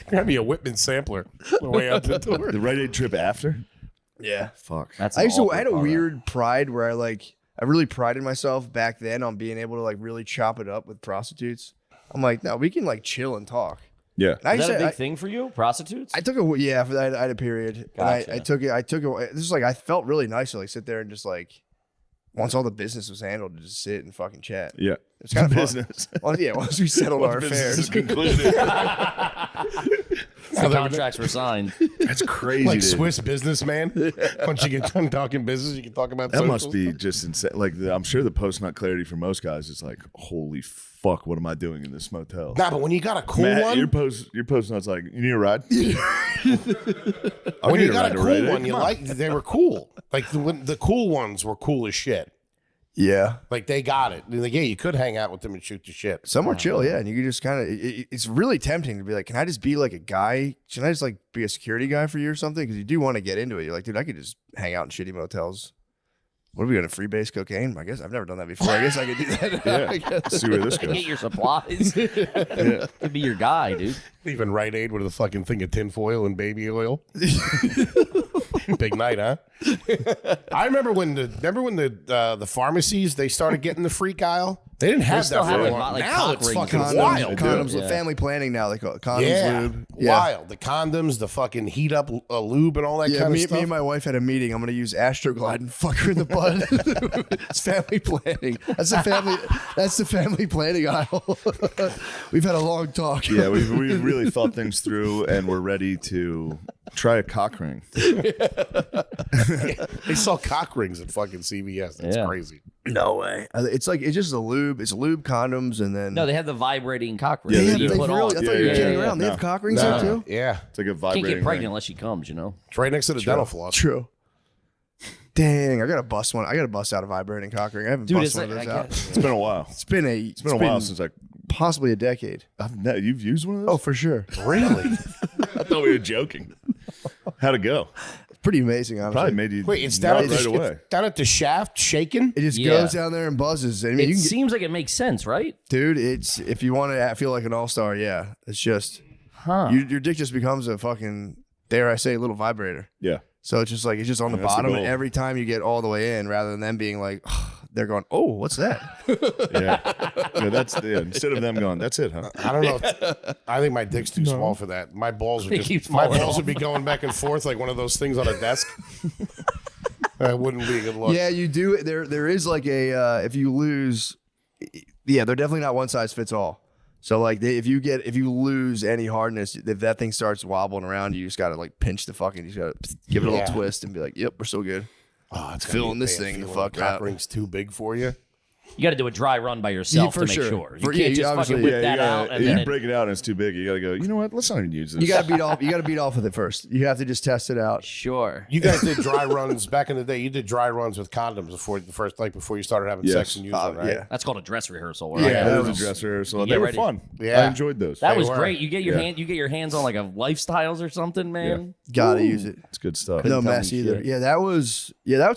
Grab me a Whitman sampler on the way out the door. The Rite Aid trip after? Yeah. Fuck. That's I an had a awful part. weird pride where I really prided myself back then on being able to like really chop it up with prostitutes. I'm like, no, we can like chill and talk. Yeah. And I Is that a said, big I- thing for you? Prostitutes? I took a for that. I had a period, Gotcha. and I took it. This is like I felt really nice to like sit there and just like once all the business was handled, to just sit and fucking chat. Yeah. It's kind of business. Well, yeah, once we settled our Business is affairs, concluded. The contracts were signed. That's crazy. Like dude. Swiss businessman. Once you get done talking business, you can talk about That must socials. be just insane. Like, I'm sure the post nut clarity for most guys is like, holy fuck, what am I doing in this motel? Nah, but when you got a cool Matt, one, your post nut's like, you need a ride? when you got a cool one, you like they were cool. Like the cool ones were cool as shit. Yeah. Like they got it. They're like, yeah, you could hang out with them and shoot the shit. Some are chill, yeah. And you can just kind of, it's really tempting to be like, can I just be like a guy? Can I just like be a security guy for you or something? Because you do want to get into it. You're like, dude, I could just hang out in shitty motels. What are we going to freebase cocaine? I guess I've never done that before. I guess I could do that. Yeah. See where this goes. Get your supplies. Could be your guy, dude. Even Rite Aid with a fucking thing of tinfoil and baby oil. Big night, huh? I remember when the pharmacies, they started getting the freak aisle. They didn't have still that have for a it, while. like, Now cock it's rings fucking and wild. Condoms, Yeah. family planning now. They call it condoms, Yeah, lube. wild. The condoms, the fucking heat up lube and all that Yeah, kind of me stuff. and my wife had a meeting. I'm going to use Astroglide and fuck her in the butt. It's family planning. That's the family planning aisle. We've had a long talk. Yeah, we really thought things through, and we're ready to try a cock ring. They sell cock rings at fucking CVS. That's Yeah. crazy. No way. It's just a lube. It's lube, condoms, and then No, they have the vibrating cock ring. Yeah, that they you do. put really, I on. thought Yeah, you were yeah, kidding yeah. around. They have No. cock rings there too. Yeah. It's like a Can't vibrating get pregnant ring. unless she comes, you know. It's right next to the dental floss. True. Dang, I gotta bust one. I gotta bust out a vibrating cock ring. I haven't Dude, bust it's one like, of those I out. guess, It's been a while. It's been It's been a while since possibly a decade. you've used one of those? Oh, for sure. Really? I thought we were joking. How'd it go? Pretty amazing, honestly. Probably made you Wait, it's nut down, right away. it's down at the shaft shaking? It just Yeah. goes down there and buzzes. I mean, It you can seems like it makes sense, right? dude, it's if you want to feel like an all-star, yeah. It's just Huh. your dick just becomes a fucking, dare I say, little vibrator. Yeah. So it's just on the That's the bottom, and goal. every time you get all the way in, rather than them being like, they're going, oh, what's that? Yeah. Instead of them going, that's it, huh? I don't know. I think my dick's too small for that. My balls would It keeps my falling balls off. would be going back and forth like one of those things on a desk. That wouldn't be a good look. Yeah, you do. There is like a if you lose, yeah, they're definitely not one size fits all. So like if you lose any hardness, if that thing starts wobbling around, you just gotta like pinch the fucking, you just gotta give it a little Yeah. twist and be like, yep, we're still good. Oh, it's Filling this thing the fuck cock out. ring's too big for you. You got to do a dry run by yourself for to make sure. sure. You For- can't yeah, just obviously, fucking whip you that out gotta, and you then it, break it out and it's too big. You gotta go, you know what? Let's not even use this. You gotta beat off. You gotta beat off with it first. You have to just test it out. sure. You guys did dry runs back in the day. You did dry runs with condoms before you started having Yes. sex and using them, right? Yeah. That's called a dress rehearsal. Yeah, Right? that that was a was- dress rehearsal. You They get were ready. fun. Yeah. I enjoyed those. That They was were. great. You get your Yeah. hand. You get your hands on like a lifestyles or something, man. Gotta use it. It's good stuff. No tell me mess either. shit. Yeah, that was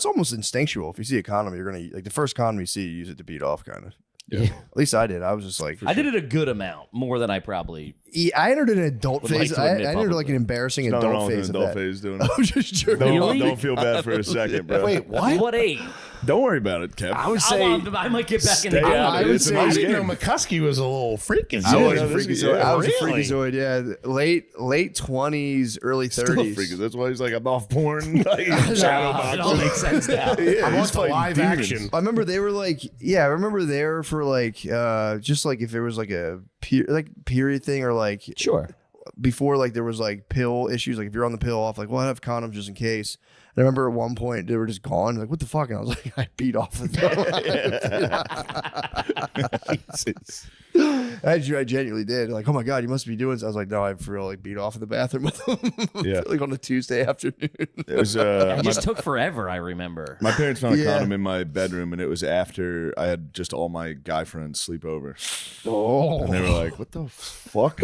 almost instinctual. If you see a condom, you're gonna like the first condom you see, you use it to beat off, kind of. Yeah. At least I did. I was just like, I did it a good amount, more than I probably. I entered an adult Would like phase. to I admit entered like publicly. an embarrassing Nothing adult wrong with phase an of adult that. phase doing I it. was just joking. Really? Don't feel bad for a second, bro. Wait, what? What age? Don't worry about it, Kev. I would say I might get back in the Stay game. out of I it. would It's a say- I nice didn't know game. McCuskey was a little freaking. I Yeah, was a no, this is- freakazoid. I was a really? freakazoid. Yeah, late 20s, early 30s. Still a freak. That's why he's like, I'm off porn. Like, shadow It all boxing. makes sense now. Yeah, I he's want the fighting live demons. action. I remember they were like, yeah, I remember they were for like, just like if there was like a period thing or like Sure. before like there was like pill issues, like if you're on the pill off, like, well, I have condoms just in case. And I remember at one point they were just gone. Like, what the fuck? And I was like, I beat off with them. I genuinely did. Like, oh my God, you must be doing this. I was like, no, I for real like beat off in the bathroom with them. Yeah. Like on a Tuesday afternoon. It was It just took forever, I remember. my parents found a Yeah. condom in my bedroom, and it was after I had just all my guy friends sleep over, Oh. and they were like, "What the fuck?"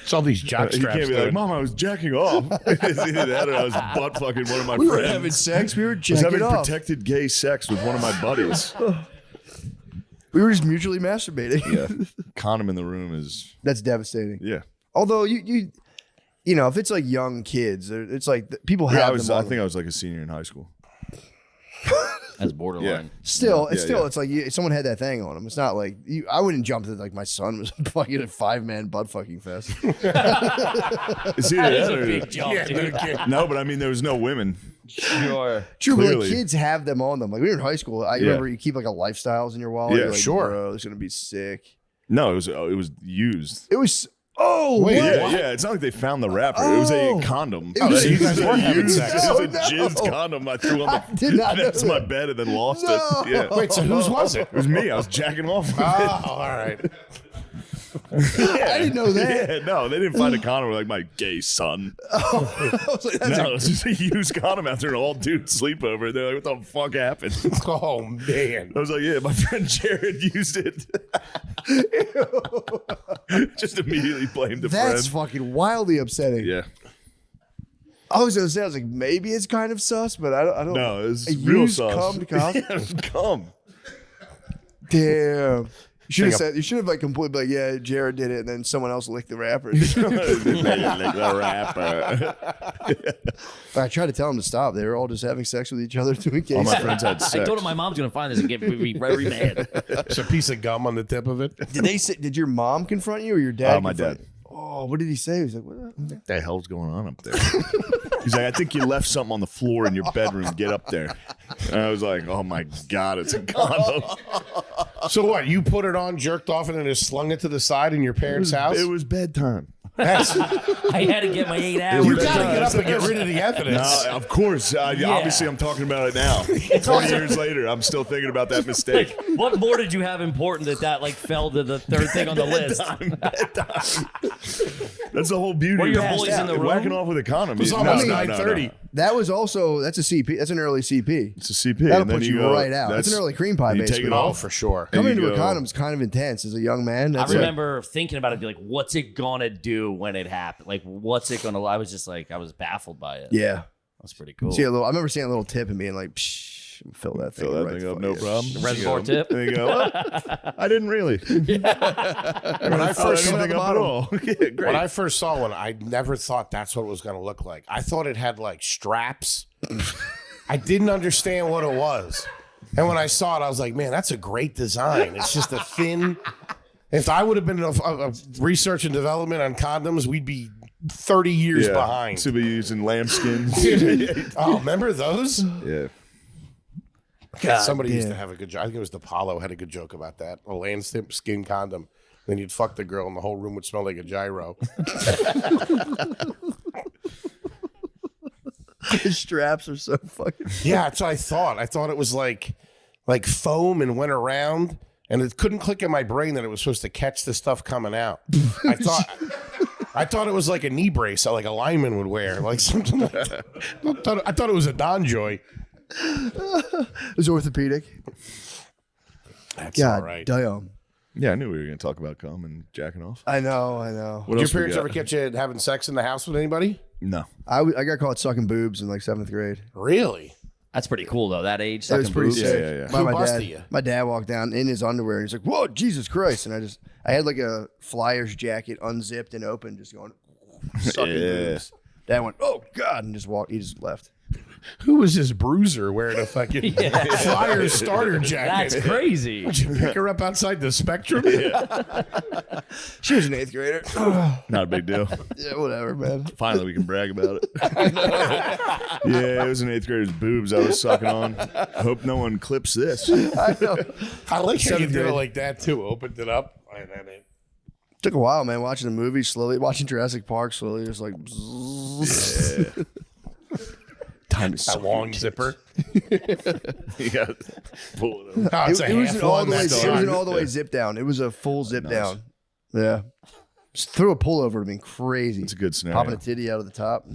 It's all these jock You straps. can't be like, dude. "Mom, I was jacking off." It's either that or I was butt fucking one of my We were friends. having sex. We were I was jacking having off. protected gay sex with one of my buddies. We were just mutually masturbating. Yeah, condom in the room is That's devastating. yeah. Although you know, if it's like young kids, it's like people have Yeah, them I on think them. I was like a senior in high school. That's borderline. Still, Yeah, yeah. it's like someone had that thing on them. It's not like I wouldn't jump to like my son was fucking a 5-man butt fucking fest. It's either That is that a or- big jump, Yeah, dude. no kidding. No, but I mean, there was no women. Sure. True, but like Clearly. kids have them on them. Like we were in high school. I Yeah. remember you keep like a lifestyles in your wallet. Yeah, You're like, sure. Bro, it's gonna be sick. No, it was used. It was. Oh Wait, what? Yeah, yeah. It's not like they found the wrapper. It was Oh. a condom. It was- so you guys weren't having used- sex. It was a No, jizzed no. condom I threw on I did not know next to my that. bed and then lost No. it. Yeah. Wait, so whose was it? It was me. I was jacking off with Oh, it. all right. I didn't know that. Yeah, no, they didn't find a condom. We're like, my gay son. I was like, that's No, it's just a used condom after an all dude sleepover. They're like, what the fuck happened? Oh man. I was like, yeah, my friend Jared used it. Just immediately blamed a that's friend. fucking wildly upsetting. Yeah. I was gonna say, I was like, maybe it's kind of sus, but I don't. No, it's a real used sauce. cum to cop? Yeah, it was cum. Damn. You should have Like said. You should have like completely like, yeah, Jared did it, and then someone else licked the wrapper. Like the rapper. I tried to tell them to stop. They were all just having sex with each other doing All my case. friends had sex. I told him my mom's gonna find this and get me very mad. There's a piece of gum on the tip of it. Did they say? Did your mom confront you or your dad? Oh, my confront dad. you? Oh, what did he say? He was like, what? What the hell's going on up there? He's like, I think you left something on the floor in your bedroom. Get up there. And I was like, oh my God, it's a condom. So what? You put it on, jerked off, and then just slung it to the side in your parents' house? It was bedtime. That's, I had to get my 8 hours. you gotta get up and get rid of the evidence. No, of course. Obviously, I'm talking about it now. 20 years later, I'm still thinking about that mistake. What more did you have important that like fell to the third thing on the list? Bedtime. That's the whole beauty. Were your of boys in the room? whacking off with a condom. It's No, almost no, 9:30. That was also that's a CP. That's an early CP. It's a CP. That'll and then put you go, right out. That's an early cream pie, you take basically. it Oh, off. for sure. Coming you into a go- condom is kind of intense as a young man. I That's it. remember thinking about it, be like, what's it gonna do when it happened? Like, what's it gonna? I was just like, I was baffled by it. Yeah. That's pretty cool. I remember seeing a little tip and being like, psh, fill that thing, Fill that right thing up, fuck no yeah. problem. Reservoir tip. There you go. Well, I didn't really. When I first Fill anything up at all. Yeah, great. When I first saw one, I never thought that's what it was going to look like. I thought it had like straps. I didn't understand what it was. And when I saw it, I was like, man, that's a great design. It's just a thin. If I would have been a research and development on condoms, we'd be 30 years behind. To be using lambskins. Oh, remember those? Yeah. Somebody used to damn. have a good joke. I think it was the Apollo had a good joke about that. A lambskin condom. Then you'd fuck the girl and the whole room would smell like a gyro. His straps are so fucking. Yeah, that's what I thought. I thought it was like foam and went around, and it couldn't click in my brain that it was supposed to catch the stuff coming out. I thought it was like a knee brace, like a lineman would wear, like something like that. I thought it was a Donjoy. It was orthopedic. That's God all right. damn. Yeah, I knew we were going to talk about cum and jacking off. I know. What Did your else we parents got? ever catch you having sex in the house with anybody? No. I got caught sucking boobs in like 7th grade. Really? That's pretty cool though. That age, That was sucking pretty boobs. sick. Yeah. By Who my busted dad. you? My dad walked down in his underwear and he's like, "Whoa, Jesus Christ!" And I had like a Flyers jacket unzipped and open, just going sucking boobs. Dad went, "Oh God!" and just walked. He just left. Who was this bruiser wearing a fucking Flyers starter jacket? That's crazy. Did you pick her up outside the Spectrum? She was an 8th grader. Not a big deal. Yeah, whatever, man. Finally, we can brag about it. Yeah, it was an 8th grader's boobs I was sucking on. I hope no one clips this. I know. I like how you 7th did it grade. like that too. Opened it up. And then it, Took a while, man. Watching the movie slowly, watching Jurassic Park slowly, just like. Time to that suck long your zipper. You got to pull it up. Oh, it's It a was half an all one. the way. That's It was an on. all the way zip down. It was a full zip down. Yeah. Just threw a pullover to being crazy. It's a good scenario. Popping a titty out of the top.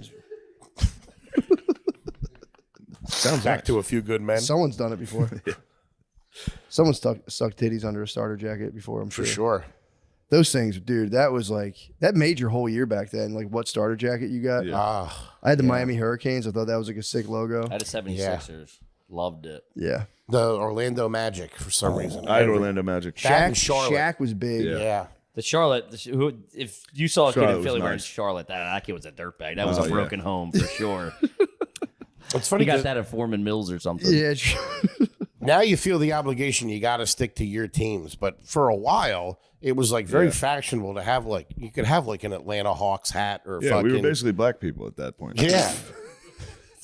Sounds Back nice. to a few good men. Someone's done it before. Someone sucked titties under a starter jacket before, I'm For sure. sure. Those things, dude, that was like, that made your whole year back then. Like what starter jacket you got. Yeah. Ah, I had the Miami Hurricanes. I thought that was like a sick logo. I had a 76ers. Loved it. Yeah. the Orlando Magic for some reason. I had Orlando Magic. That and Charlotte. Shaq was big. Yeah. Yeah. The Charlotte, who if you saw a kid Charlotte in was Philly wearing nice. Charlotte, that kid was a dirtbag. That was Oh, a yeah. broken home for sure. It's funny He got 'cause that at Foreman Mills or something. Yeah. now you feel the obligation. You got to stick to your teams. But for a while, it was like very fashionable to have like you could have like an Atlanta Hawks hat or Yeah, fucking. we were basically black people at that point. yeah.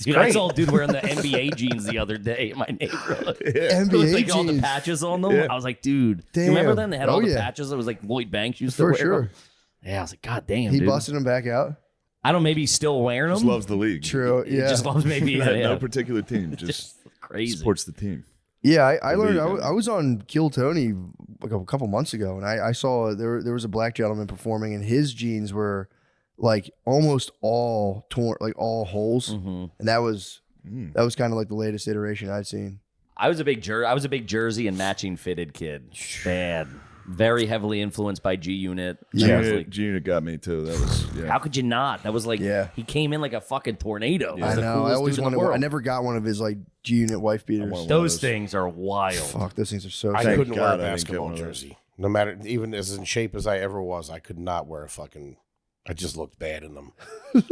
Dude, I saw a dude wearing the NBA jeans the other day in my neighborhood. NBA Like all the jeans. patches on them. Yeah. I was like, dude, you Damn. remember them? They had Oh, all the yeah. patches. It was like Lloyd Banks used to For wear sure. them. Yeah, I was like, God damn, He dude. busted him back out. I don't know, maybe he's still wearing them. Just loves the league. True. He Yeah. just loves maybe No yeah. particular team. Just Crazy. supports the team. Yeah, I learned. I was on Kill Tony like a couple months ago, and I saw there was a black gentleman performing, and his jeans were like almost all torn, like all holes, and that was kind of like the latest iteration I'd seen. I was a big jersey and matching fitted kid. Bad. Very heavily influenced by G Unit. G Unit got me too. That was How could you not? That was like he came in like a fucking tornado. I know. I always wanted. I never got one of his like G Unit wife beaters. Those things are wild. Fuck, those things are so. I sick. couldn't wear a God I didn't get basketball one of those. jersey. No matter, even as in shape as I ever was, I could not wear a fucking. I just looked bad in them.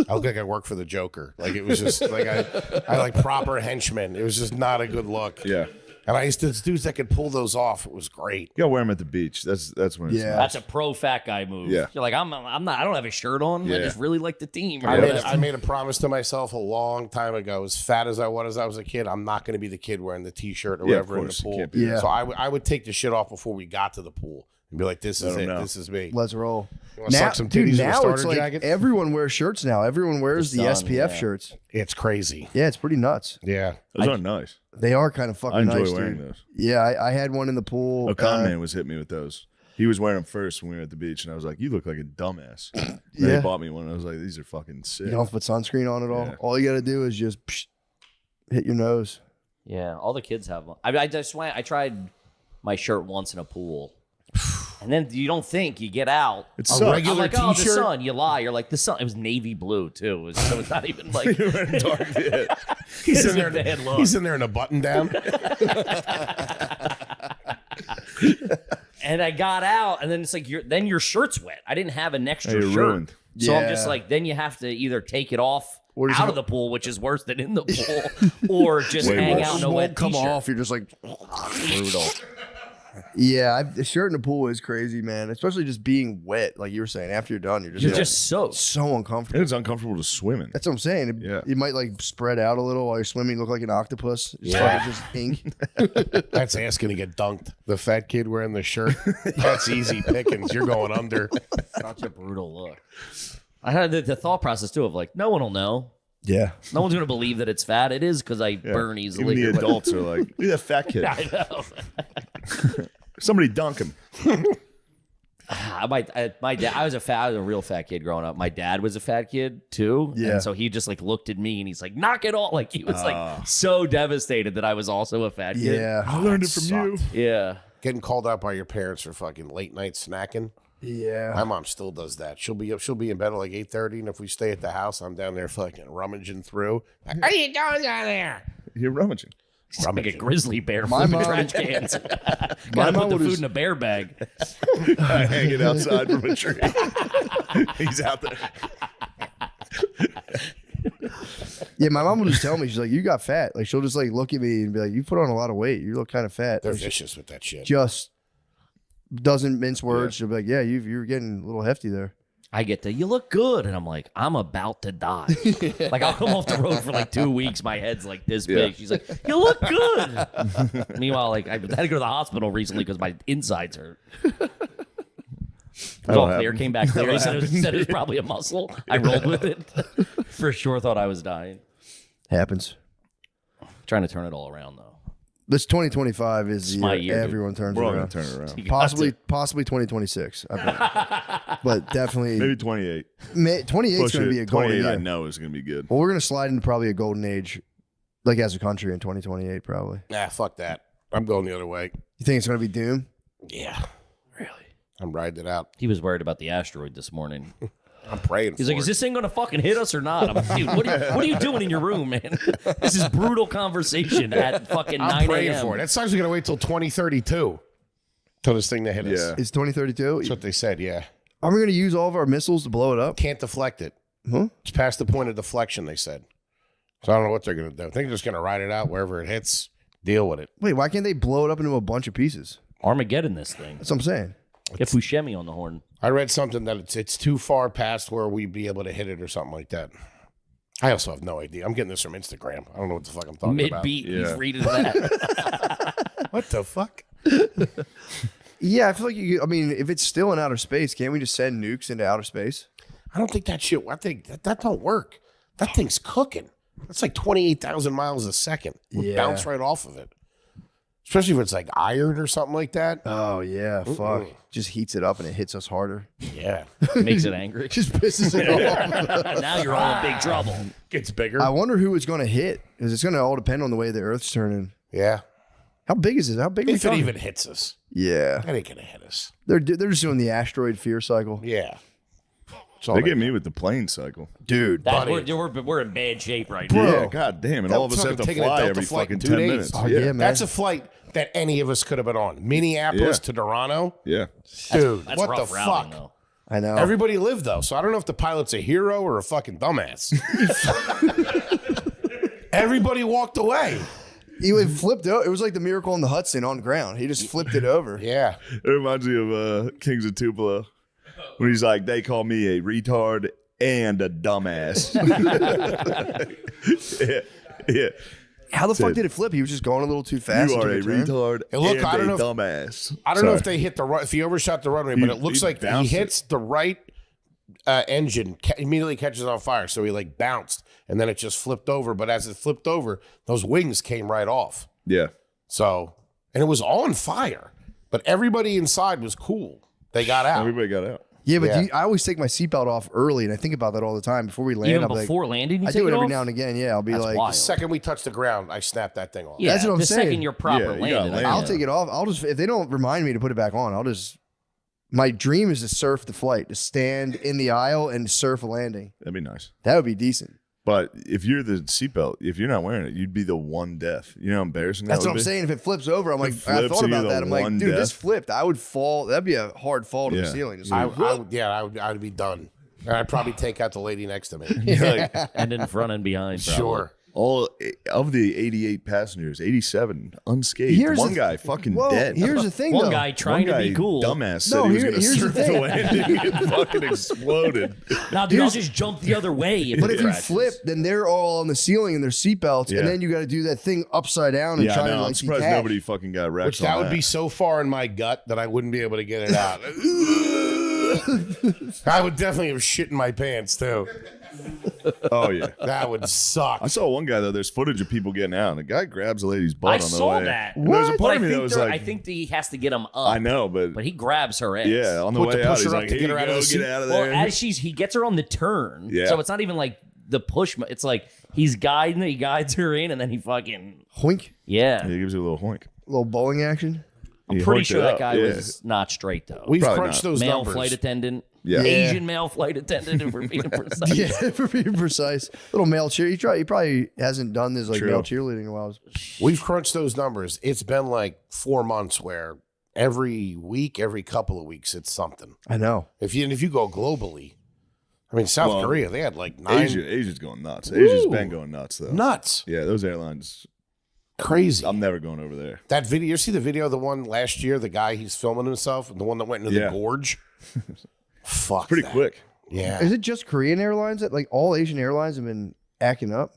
I looked like I worked for the Joker. Like it was just like I like proper henchmen. It was just not a good look. Yeah. And I used to dudes that could pull those off. It was great. You gotta wear them at the beach. That's when it's Yeah. That's a pro fat guy move. Yeah. You're like, I'm not, I don't have a shirt on. I Yeah. just really like the team. Or I whatever. made a promise to myself a long time ago. As fat as I was a kid, I'm not going to be the kid wearing the T-shirt or Yeah, of whatever in the course. You pool. can't be that. So I would take the shit off before we got to the pool and be like, "This is Let it. 'em know. This is me." Let's roll. You wanna suck some titties in a now starter it's like jacket? everyone wears shirts now. Everyone wears the, sun, SPF yeah. shirts. It's crazy. Yeah, it's pretty nuts. Yeah. Those are nice. They are kind of fucking I enjoy nice, wearing dude. those. Yeah, I had one in the pool. A con man was hitting me with those. He was wearing them first when we were at the beach, and I was like, "You look like a dumbass." And Yeah. he bought me one. And I was like, "These are fucking sick." You don't have to put sunscreen on at all. Yeah. All you got to do is just hit your nose. Yeah, all the kids have them. I just went. I tried my shirt once in a pool, and then you don't think you get out. It A sucks. I'm regular like, oh, the T-shirt? sun. You lie. You're like the sun. It was navy blue too. So it's not even like You were dark, yeah. He's It's in a there. bad look. He's in there in a button down. And I got out, and then it's like then your shirt's wet. I didn't have an extra You're shirt, ruined. so I'm Yeah. just like, then you have to either take it off Or just out have- of the pool, which is worse than in the pool, or just Way hang worse. out in a Won't wet come t-shirt. off. You're just like, Brutal. yeah. The shirt in the pool is crazy, man. Especially just being wet, like you were saying. After you're done, you're Just soaked. so uncomfortable. And it's uncomfortable to swim in. That's what I'm saying. It, Yeah. You might like spread out a little while you're swimming. Look like an octopus. Just fucking just ink. That's asking to get dunked. The fat kid wearing the shirt. That's easy pickings. You're going under. Such a brutal look. I had the thought process too of like, no one will know. Yeah. No one's gonna believe that it's fat. It is because I burn easily. Even or the whatever. adults are like, "Look at that fat kid. I know. Somebody dunk him." My dad. I was a real fat kid growing up. My dad was a fat kid too. Yeah. And so he just like looked at me and he's like, knock it off. Like he was like so devastated that I was also a fat kid. Yeah. I learned it from you. Sucked. Yeah. Getting called out by your parents for fucking late night snacking. Yeah. My mom still does that. She'll be in bed at like 8:30, and if we stay at the house, I'm down there fucking rummaging through. Like, what are you doing down there? You're rummaging. He's like a grizzly bear My flipping mom- trash cans. My Gotta mom put the would food just- in a bear bag. Hanging outside from a tree. He's out there. Yeah, my mom would just tell me, she's like, you got fat. Like, she'll just like look at me and be like, you put on a lot of weight. You look kind of fat. They're Like, she vicious with that shit. just doesn't mince words. She'll be like, yeah, you're getting a little hefty there. I get you look good. And I'm like, I'm about to die. Like, I'll come off the road for like 2 weeks. My head's like this big. She's like, you look good. Meanwhile, like, I had to go to the hospital recently because my insides hurt. It was all clear, came back clear. He said it was probably a muscle. I rolled with it. For sure thought I was dying. Happens. Trying to turn it all around, though. This 2025 is the my year year, dude. everyone turns We're all around. gonna turn it around. You got to. Possibly 2026. I bet. But definitely, Maybe 28. 28 is Push going to it. be a golden 28, I year. know is gonna be good. Well, we're going to slide into probably a golden age, like as a country in 2028, probably. Nah, fuck that. I'm going the other way. You think it's going to be doom? Yeah, Really? I'm riding it out. He was worried about the asteroid this morning. I'm praying. He's for like, is it. this thing going to fucking hit us or not? I'm like, dude, what are you doing in your room, man? This is brutal conversation at fucking I'm 9 praying a.m. for it. That sucks. We're gonna wait till 2032 till this thing to hit us. Yeah. It's 2032. That's what they said. Yeah, Are we going to use all of our missiles to blow it up? can't deflect it. Huh? It's past the point of deflection. They said. So I don't know what they're gonna do. I think they're just gonna ride it out wherever it hits. Deal with it. Wait, why can't they blow it up into a bunch of pieces? Armageddon this thing. That's what I'm saying. Get Buscemi on the horn. I read something that it's too far past where we'd be able to hit it or something like that. I also have no idea. I'm getting this from Instagram. I don't know what the fuck I'm talking about. Mid-beat, he's Yeah. reading that. What the fuck? Yeah, I feel like I mean, if it's still in outer space, can't we just send nukes into outer space? I don't think that shit. I think that don't work. That thing's cooking. That's like 28,000 miles a second. We'll Yeah. bounce right off of it. Especially if it's like iron or something like that. Oh yeah, fuck. Just heats it up and it hits us harder. Yeah. Makes it angry. Just pisses it off. Now you're all in big trouble. Gets bigger. I wonder who it's going to hit because it's going to all depend on the way the Earth's turning. Yeah. How big is it? How big? If it even hits us. Yeah, That ain't gonna hit us. they're just doing the asteroid fear cycle, Yeah. That's all They they get me with the plane cycle. dude. That, Buddy. we're in bad shape right Bro. now. Yeah, god damn, and all of us have to Taking a fly Delta every flight fucking in 2 10 days. minutes. Oh, yeah, man. That's a flight that any of us could have been on. Minneapolis Yeah. to Toronto. Yeah. Dude, That's what the rough routing, fuck? though. I know. Everybody lived though, so I don't know if the pilot's a hero or a fucking dumbass. Everybody walked away. He flipped out. It was like the Miracle on the Hudson on ground. He just flipped it over. Yeah. It reminds me of Kings of Tupelo when he's like, they call me a retard and a dumbass. yeah. How the fuck Said, did it flip? He was just going a little too fast. You are a into the turn. retard Hey, look, and I don't a know if- dumbass. I don't know if Sorry. they hit the right, if he overshot the runway, but it looks he like he bounced hits the right engine, immediately catches on fire. So he like bounced and then it just flipped over. But as it flipped over, those wings came right off. Yeah. So, and it was on fire, but everybody inside was cool. They got out. Everybody got out. Yeah, but Yeah. I always take my seatbelt off early, and I think about that all the time before we land. Even I'll be before landing, you I take do it every off? now and again. Yeah, I'll be That's like, wild. The second we touched the ground, I snapped that thing off. Yeah, That's what I'm the saying. second you're proper Yeah, you gotta landed. land. I'll yeah. take it off. I'll just if they don't remind me to put it back on, I'll just. My dream is to surf the flight, to stand in the aisle and surf a landing. That'd be nice. That would be decent. But if you're the seatbelt, if you're not wearing it, you'd be the one death. You know how embarrassing That's that what would I'm be? saying. If it flips over, I'm like, I flips thought and you're about the that. I'm like, one dude, if this death. flipped, I would fall. That'd be a hard fall to the Yeah. ceiling. Just I like, would be done. And I'd probably take out the lady next to me. Like, And in front and behind. Probably. Sure. all of the 88 passengers, 87 unscathed. Here's One the- guy fucking Well, dead. here's the thing, One though. guy trying One to be guy, cool. dumbass, said No, he was here- going to here's the surf the thing. landing and fucking exploded. Now, dude, I'll just jump the other way. If But it if you crashes. flip, then they're all on the ceiling in their seatbelts, Yeah. and then you got to do that thing upside down and Yeah, try I to know. like I'm surprised detach. nobody fucking got wrecked Which on that would be so far in my gut that I wouldn't be able to get it out. I would definitely have shit in my pants too. Oh, yeah. That would suck. I saw one guy, though. There's footage of people getting out, and a guy grabs a lady's butt I on the saw way. that. And there's a But part I of me that think was there- like, I think that he has to get him up. I know, but But he grabs her ass. yeah, on the What, to way out, push he's her up like, to "Here get her you out of go, the seat?" get out of Well, there. as he gets her on the turn. Yeah. So it's not even like the push. It's like he guides her in, and then he fucking Hoink, yeah. He gives you a little hoink. little bowling action. I'm He pretty hoiked sure it that up, guy yeah. was not straight though. We've Probably crunched not. those Male numbers. flight attendant. Yeah. Asian male flight attendant, if we're being precise. Yeah, for being precise. Little male cheer. He probably hasn't done this like True. male cheerleading in a while. We've crunched those numbers. It's been like 4 months where every week, every couple of weeks, it's something. I know. If you go globally, I mean South Well, Korea, they had like 9 Asia's going nuts. Asia's Woo. been going nuts, though. nuts, Yeah, those airlines. crazy. I'm never going over there. That video, you see the video, the one last year, the guy he's filming himself, the one that went into Yeah. the gorge. Fuck, Pretty that. quick. Yeah, Is it just Korean airlines that like all Asian airlines have been acting up?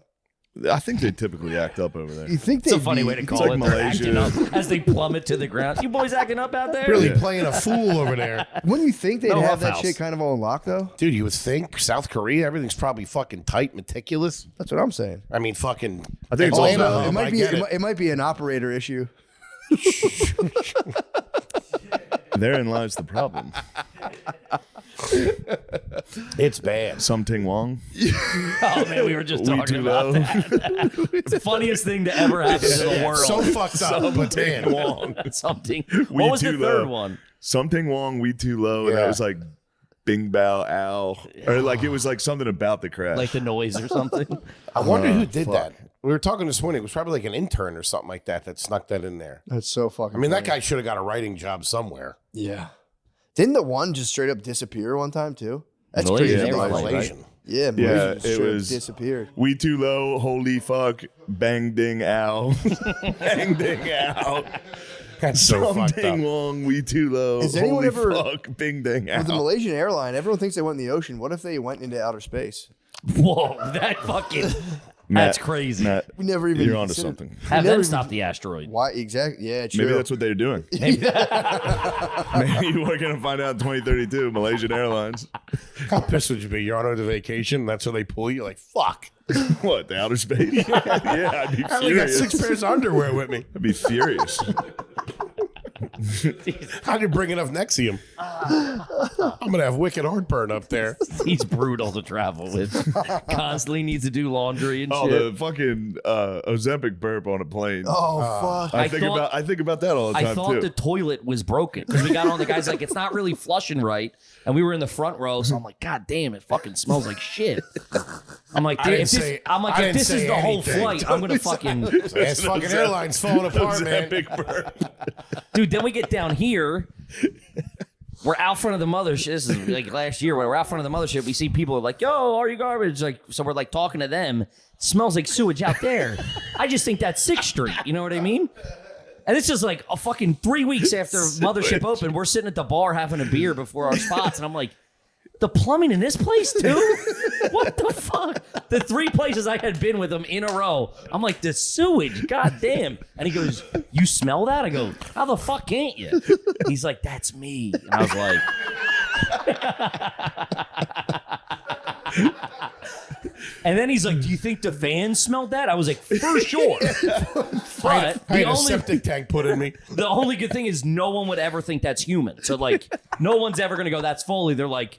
I think they typically act up over there. You think It's a they'd funny be- way to call like it. They're Malaysia. acting up as they plummet to the ground. You boys acting up out there? really Yeah. playing a fool over there, Wouldn't you think they'd No have Rough that House. shit kind of on lock though? dude. You would think South Korea, everything's probably fucking tight, meticulous. That's what I'm saying. I mean, fucking. I think it's Atlanta, also- it might I be get it might be an operator issue. Therein lies the problem. It's bad. Something Wong. Oh man, we were just We talking too about low. that. It's the funniest thing to ever happen in the world. So fucked up, but damn. Wong. Something. We What was the too third low. one? Something Wong, we too low. And Yeah. that was like Bing Bao Ow. Or like it was like something about the crash. Like the noise or something. I wonder who did that. We were talking this morning. It was probably like an intern or something like that snuck that in there. That's so fucking. I mean, that funny. guy should have got a writing job somewhere. Yeah. Didn't the one just straight up disappear one time too? That's Malaysian crazy. Airlines, Malaysian. Malaysian. Yeah, Yeah, Malaysian just it straight up was- disappeared. We too low, holy fuck, bang ding ow. Bang ding ow. That's so fucked Something up. Wong, we too low. Has anyone holy ever- fuck, bing ding With the ow. Malaysian airline, everyone thinks they went in the ocean. What if they went into outer space? Whoa, that fucking. That's crazy. Matt, We never even. you're onto considered- something. Have never them even- stop the asteroid. Why exactly? Yeah, true. Maybe that's what they're doing. Maybe we're gonna find out in 2032. Malaysian Airlines. How pissed would you be? You're on a vacation. That's where they pull you. You're like, fuck. What, the outer space? Yeah, I'd be I only got furious. 6 pairs of underwear with me. I'd be furious. How'd you bring enough Nexium? I'm gonna have wicked heartburn up there. He's brutal to travel with. Constantly needs to do laundry and Oh, shit. the fucking Ozempic burp on a plane. Oh fuck! I think about that all the I time thought too. the toilet was broken because we got on. The guy's like, it's not really flushing right, and we were in the front row. So I'm like, God damn, it fucking smells like shit. I'm like, I didn't if this, say- I'm like, I if didn't this is say the whole anything. flight, I'm gonna fucking, This fucking airline's falling apart, man. Ozempic burp. dude. Then we get down here. We're out front of the mothership. This is like last year. We're out front of the mothership. We see people like, "Yo, are you garbage?" Like, so we're like talking to them. It smells like sewage out there. I just think that's 6th Street. You know what I mean? And it's just like a fucking 3 weeks after mothership opened. We're sitting at the bar having a beer before our spots, and I'm like, the plumbing in this place too? What the fuck? The 3 places I had been with him in a row. I'm like, the sewage, goddamn. And he goes, you smell that? I go, how the fuck can't you? He's like, that's me. And I was like, and then he's like, do you think the fans smelled that? I was like, for sure. But I had a septic tank put in me. the only good thing is no one would ever think that's human. So like, no one's ever gonna go, that's Foley. They're like,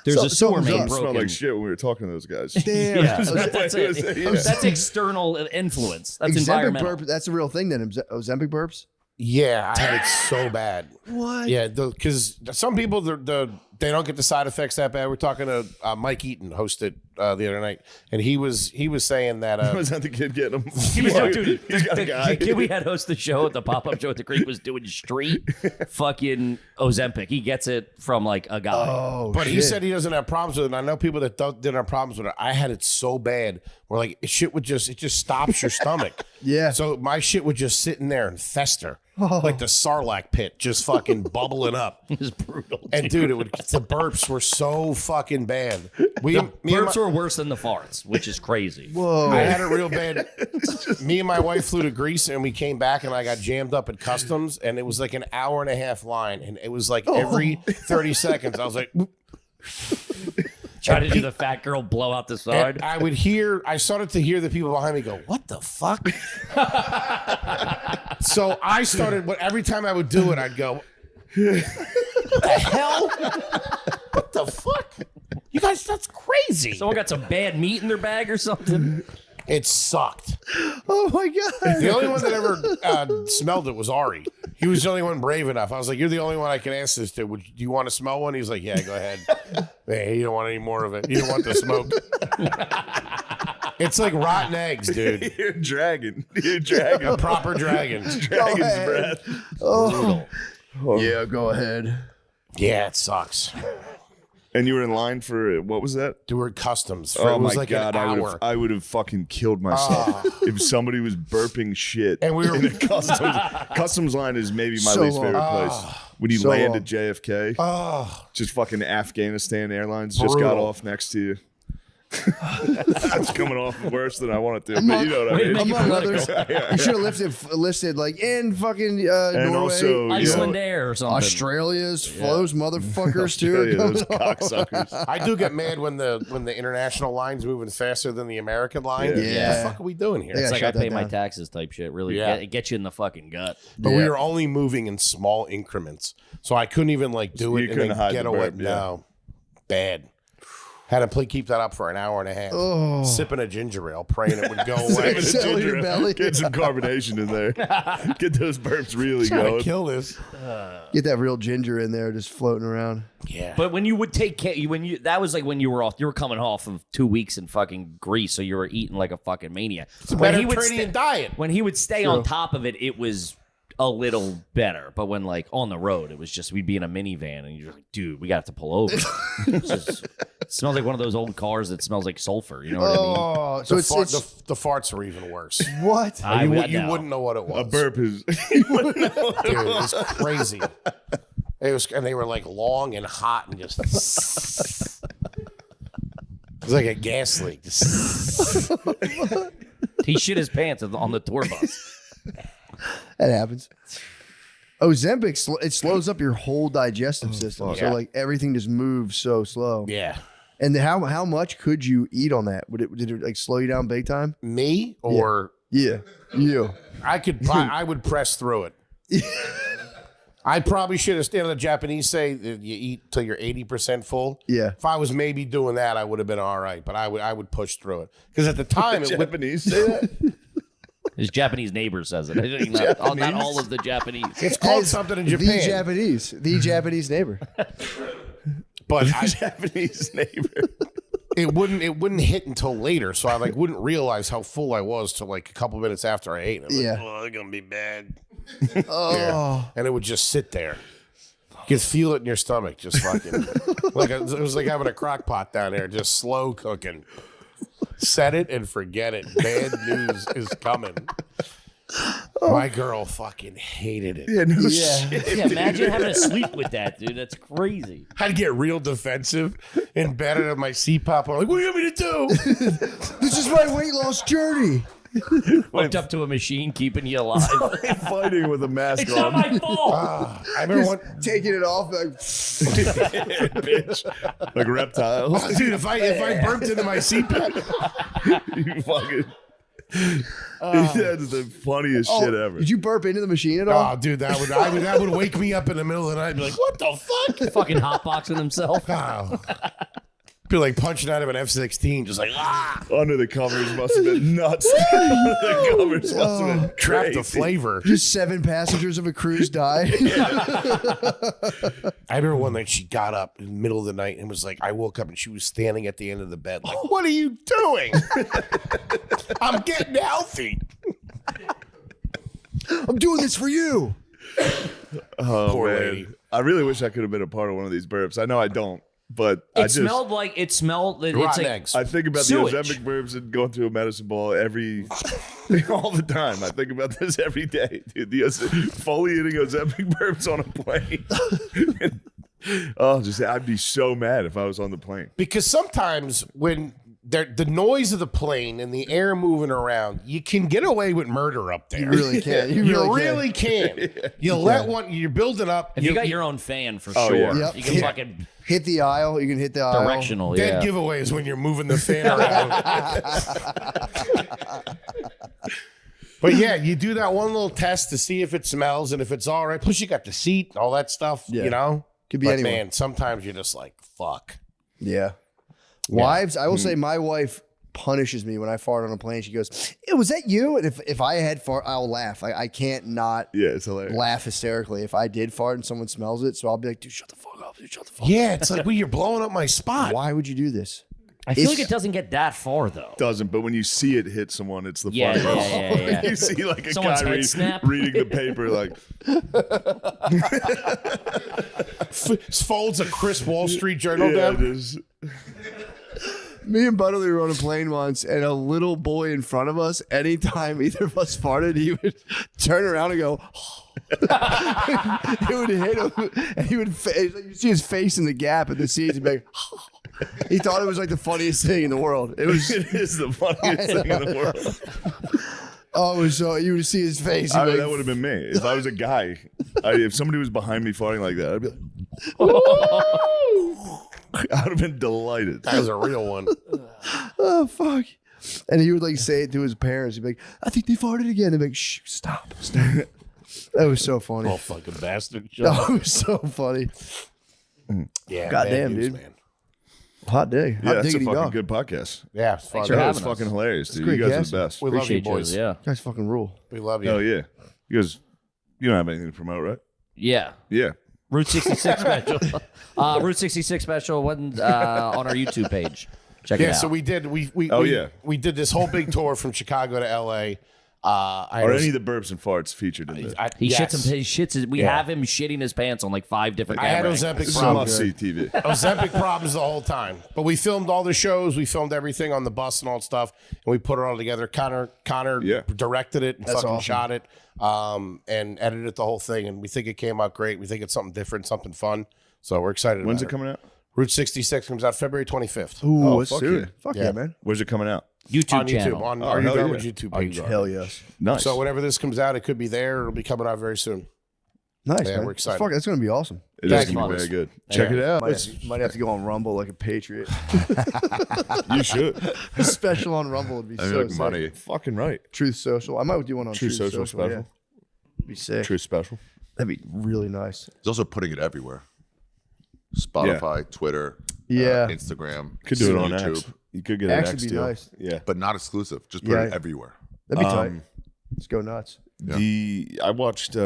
there's a sewer main It smelled broken. like shit when we were talking to those guys. Damn. Yeah, that's it. Yeah. That's external influence. That's Ozempic environmental. burp. That's a real thing. Then Ozempic burps. Yeah, I had it so bad. What? Yeah, because some people they don't get the side effects that bad. We're talking to Mike Eaton, hosted the other night, and he was saying that Was that the kid getting him? He was dude, He's got a guy. the kid we had host the show at the pop-up show at the Creek was doing street fucking Ozempic. He gets it from like a guy. Oh, But he shit. said he doesn't have problems with it. And I know people that didn't have problems with it. I had it so bad where like shit would just stops your stomach. Yeah. So my shit would just sit in there and fester. Like the Sarlacc pit, just fucking bubbling up. It was brutal. And dude, the burps were so fucking bad. Burps were worse than the farts, which is crazy. Whoa. I had it real bad. Me and my wife flew to Greece and we came back and I got jammed up at customs and it was like an hour and a half line and it was like every 30 seconds I was like, Try to do the fat girl blow out the side. and I started to hear the people behind me go, what the fuck? So I started, every time I would do it, I'd go, what the hell? What the fuck? You guys, that's crazy. Someone got some bad meat in their bag or something. It sucked. Oh my god. The only one that ever smelled it was Ari. He was the only one brave enough. I was like, you're the only one I can ask this to. Do you want to smell one? He was like, yeah, go ahead. Hey, you don't want any more of it. You don't want the smoke. It's like rotten eggs, dude. You're a dragon. You're a A dragon. proper dragon. Dragon's ahead. breath. Oh. Yeah, go ahead. Yeah, it sucks. And you were in line for what was that? Doing customs. Oh it was my like god, an I would hour. have I would have fucking killed myself if somebody was burping shit. And we were- in a customs line is maybe my So least favorite long. place. When you So land long. at JFK, Oh, just fucking Afghanistan Airlines just got Brutal. off next to you. It's coming off worse than I want it to, but you know what I Wait, mean. make it Among political. others, you should have listed like in fucking And Norway, also, Iceland Air or something. Australia's flows motherfuckers too. Australia, those coming off. cocksuckers. I do get mad when the international line's moving faster than the American line. Yeah. What Yeah. the fuck are we doing here? Yeah. It's like I shut that pay my down. taxes type shit. Really, Yeah. it gets you in the fucking gut. But Yeah. we were only moving in small increments, so I couldn't even like do So it you and couldn't then hide get the away. burp, yeah. No, bad. Had to keep that up for an hour and a half. Oh. Sipping a ginger ale, praying it would go away. Settle your belly. Get some carbonation in there. Get those burps really Trying going. to kill this. Get that real ginger in there, just floating around. Yeah. But when you would take care, that was like when you were coming off of 2 weeks in fucking Greece, so you were eating like a fucking maniac. When he would Mediterranean diet. when he would stay on top of it, it was a little better. But when like on the road, it was just we'd be in a minivan and you're like, dude, we got to pull over. It smells like one of those old cars that smells like sulfur. You know what I mean? Oh, so The, it's the farts are even worse. what? you know. wouldn't know what it was. A burp is. Dude, it was crazy. And they were like long and hot and just. It was like a gas leak. Just He shit his pants on the tour bus. That happens. Ozempic, it slows up your whole digestive system. So Yeah. like everything just moves so slow. Yeah. And how much could you eat on that? Did it like slow you down big time? Me or Yeah, you. I would press through it. I probably should have stayed on the Japanese say that you eat till you're 80% full. Yeah. If I was maybe doing that, I would have been all right. But I would push through it because at the time it would. Japanese say that? His Japanese neighbor says it. I think not all of the Japanese. It's called something in Japan. The Japanese neighbor. But Japanese neighbor. it wouldn't hit until later, so I like wouldn't realize how full I was till like a couple minutes after I ate. I'm like, Yeah. oh, it's gonna be bad. Oh, Yeah. And it would just sit there. You could feel it in your stomach, just fucking like it was like having a crock pot down there, just slow cooking. Set it and forget it. Bad news is coming. My girl fucking hated it. Yeah, no Yeah. shit. Yeah, imagine having to sleep with that, dude. That's crazy. I'd get real defensive in bed at my CPAP. I'm like, what do you want me to do? this is my weight loss journey. Hooked up to a machine keeping you alive. Fighting with a mask It's not on. my fault. I remember one. Taking it off, like, Bitch. Like reptiles. Dude, if I burped into my CPAP, You fucking. That's the funniest shit ever. Did you burp into the machine at all? oh, dude, that would wake me up in the middle of the night and be like, what the fuck? Fucking hotboxing himself. Oh. Be like punching out of an F-16, just like, Under the covers must have been nuts. Under the covers must have been trap crazy. the flavor. Just 7 passengers of a cruise died. I remember one night she got up in the middle of the night and was like, I woke up and she was standing at the end of the bed like, what are you doing? I'm getting healthy. I'm doing this for you. Oh, Poor man. lady. I really wish I could have been a part of one of these burps. I know I don't, but I It just smelled like it's Rotten like eggs. I think about Sewage. the Ozempic burps and going through a medicine ball all the time. I think about this every day, dude. Foley eating Ozempic burps on a plane. I'd be so mad if I was on the plane. Because sometimes when the noise of the plane and the air moving around, you can get away with murder up there. You really can. You really can. You let one. You're building up. if you got your own fan for Oh, sure. yeah. Yep. You can Yeah. fucking Hit the aisle. You can hit the aisle. directional, Dead yeah. giveaways when you're moving the fan around. But yeah, you do that one little test to see if it smells and if it's all right. Plus, you got the seat, all that stuff. Yeah. You know, Could be but anyone. man, sometimes you're just like, fuck. Yeah. Wives, I will say my wife punishes me when I fart on a plane. She goes, was that you? And if I had fart, I'll laugh. I can't not Yeah, it's hilarious. laugh hysterically if I did fart and someone smells it. So I'll be like, dude, shut the fuck up. Dude, shut the fuck up. Yeah, it's like, well, you're blowing up my spot. Why would you do this? I feel like It's- it doesn't get that far though. Doesn't, but when you see it hit someone, it's the Yeah, funniest. yeah. You see like a Someone's guy head snap. reading the paper, like Folds a Chris Wall Street Journal yeah, down. just, Me and Butterly were on a plane once, and a little boy in front of us, anytime either of us farted, he would turn around and go, it would hit him, and he would, you see his face in the gap in the seats, and be like, he thought it was like the funniest thing in the world. It was, it is the funniest thing in the world. oh, it was so, you would see his face. I he'd mean, be that like, would have been me if I was a guy. If somebody was behind me farting like that, I'd be like, I would have been delighted. That was a real one. oh, fuck. And he would like say it to his parents. He'd be like, I think they farted again. They'd be like, shh, stop. That was so funny. Oh, fucking bastard. That was so funny. Yeah, Goddamn, bad news, dude. man. Hot day. Yeah, Hot that's a diggity fucking dog. good podcast. Yeah, it's fun. for That having was us. fucking hilarious, dude. great You guys are guest. the best. We love you, Appreciate boys. Yeah. You guys fucking rule. We love you. Hell yeah. You guys, you don't have anything to promote, right? Yeah. Yeah. Route 66 special. Route 66 special on our YouTube page. Check it Yeah, out. so we did. We did this whole big tour from Chicago to LA. Are any of the burps and farts featured in this? He yes. shits. We Yeah. have him shitting his pants on like 5 different I had cameras. Ozempic This is a problems. must-see TV. Ozempic problems the whole time. But we filmed all the shows. We filmed everything on the bus and all that stuff, and we put it all together. Connor Yeah. directed it and That's fucking awesome. shot it, and edited the whole thing. And we think it came out great. We think it's something different, something fun. So we're excited. When's it about coming out? Route 66 comes out February 25th. Ooh, Oh, it's fuck soon. yeah. Fuck Yeah. yeah, man. Where's it coming out? YouTube On channel. YouTube, on Oh, Are You hell Garbage yeah. YouTube Are you page. hell yes. Nice. So whenever this comes out, it could be there. It'll be coming out very soon. Nice, Yeah, man. we're excited. Fuck, that's gonna be awesome. It Thank is you, gonna be boys. very good. Check it out. Might have to go on Rumble like a patriot. You should. A special on Rumble would be I mean, so like sick. money. Fucking right. Truth Social. I might do one on True Truth Social special. Yeah. Be sick. True special. That'd be really nice. He's also putting it everywhere. Spotify, Twitter, Yeah. Instagram, Could do it on YouTube, X. You could get an X X would be deal. nice. Yeah. but not exclusive. Just put Yeah. it everywhere. That'd be tight. Let's go nuts. I watched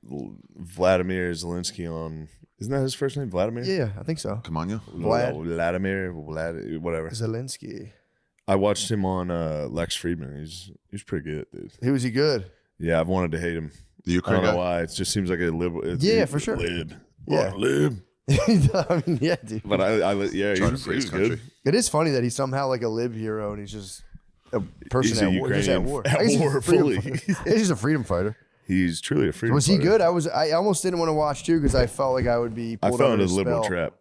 Vladimir Zelensky on. Isn't that his first name? Vladimir. Yeah, I think so. Come on, you. Vladimir, whatever. Zelensky. I watched him on Lex Friedman. He's pretty good, dude. Who was he good? Yeah, I've wanted to hate him. The I Ukraine don't know guy. why. It just seems like a liberal. Yeah, for sure. Lib. Yeah. Lib. I mean, yeah, dude. But yeah, Trying he to was free his good. country. It is funny that he's somehow like a lib hero and he's just a person He's a at war. He's at Ukrainian war. at I guess he's war a freedom fully. fighter. He's just a freedom fighter. He's truly a freedom Was he fighter. good? I almost didn't want to watch too because I felt like I would be I pulled fell under into the liberal spell. trap.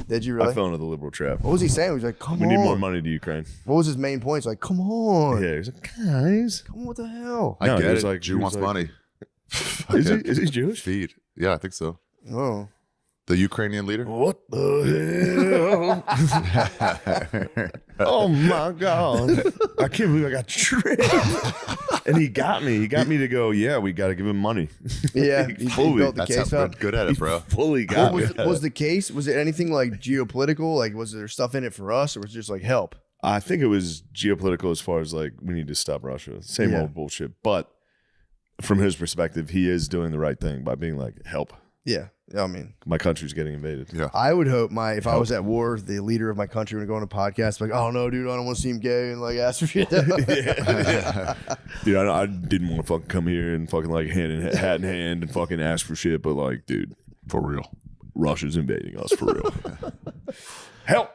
Did you really? I fell into the liberal trap. What was he saying? He was like, "Come We on." need more money to Ukraine. What was his main point? He's like, "Come on, Yeah, he's like, guys. come on, what the hell?" I No, he get was it. like- Jew he wants was like- money. Is he Jewish? Feed. Yeah, I think so. Oh, The Ukrainian leader. What the hell? Oh my god! I can't believe I got tricked. And he got me. He got me to go. Yeah, we got to give him money. yeah. He He fully- built the That's case how up. good at it, bro. Fully What got me. was the case? Was it anything like geopolitical? Like, was there stuff in it for us, or was it just like help? I think it was geopolitical as far as like we need to stop Russia. Same Yeah. old bullshit. But from his perspective, he is doing the right thing by being like, help. Yeah, I mean, My country's getting invaded. Yeah. I would hope if I was at war, the leader of my country would go on a podcast like, "Oh no, dude, I don't want to seem gay," and like ask for shit. Dude, I didn't want to fucking come here and fucking like hat in hand and fucking ask for shit. But like, dude, For real. Russia's invading us for real. Help.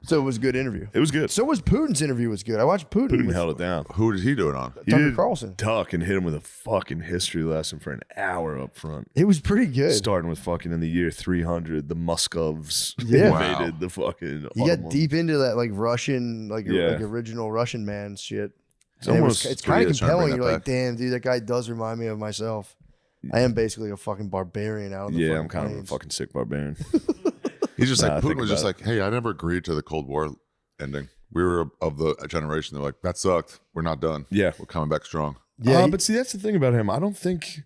So it was a good interview. It was good. So was Putin's interview was good. I watched Putin. Putin with held it down. Who did he do it on? He Tucker did Carlson. duck and hit him with a fucking history lesson for an hour up front. It was pretty good. Starting with fucking in the year 300, the Muskovs Yeah. invaded Wow. the fucking. He got deep into that like Russian, like Yeah. original Russian man shit. It's And almost it's kind of is trying to compelling. bring You're that like, back. damn, dude, that guy does remind me of myself. I am basically a fucking barbarian out of the yeah, fucking I'm kind of a plains. fucking sick barbarian. He's just Nah, like, think Putin was just about like, hey, I never agreed to the Cold War ending. We were of the generation that were like, that sucked. We're not done. Yeah. We're coming back strong. Yeah, But see, that's the thing about him. I don't think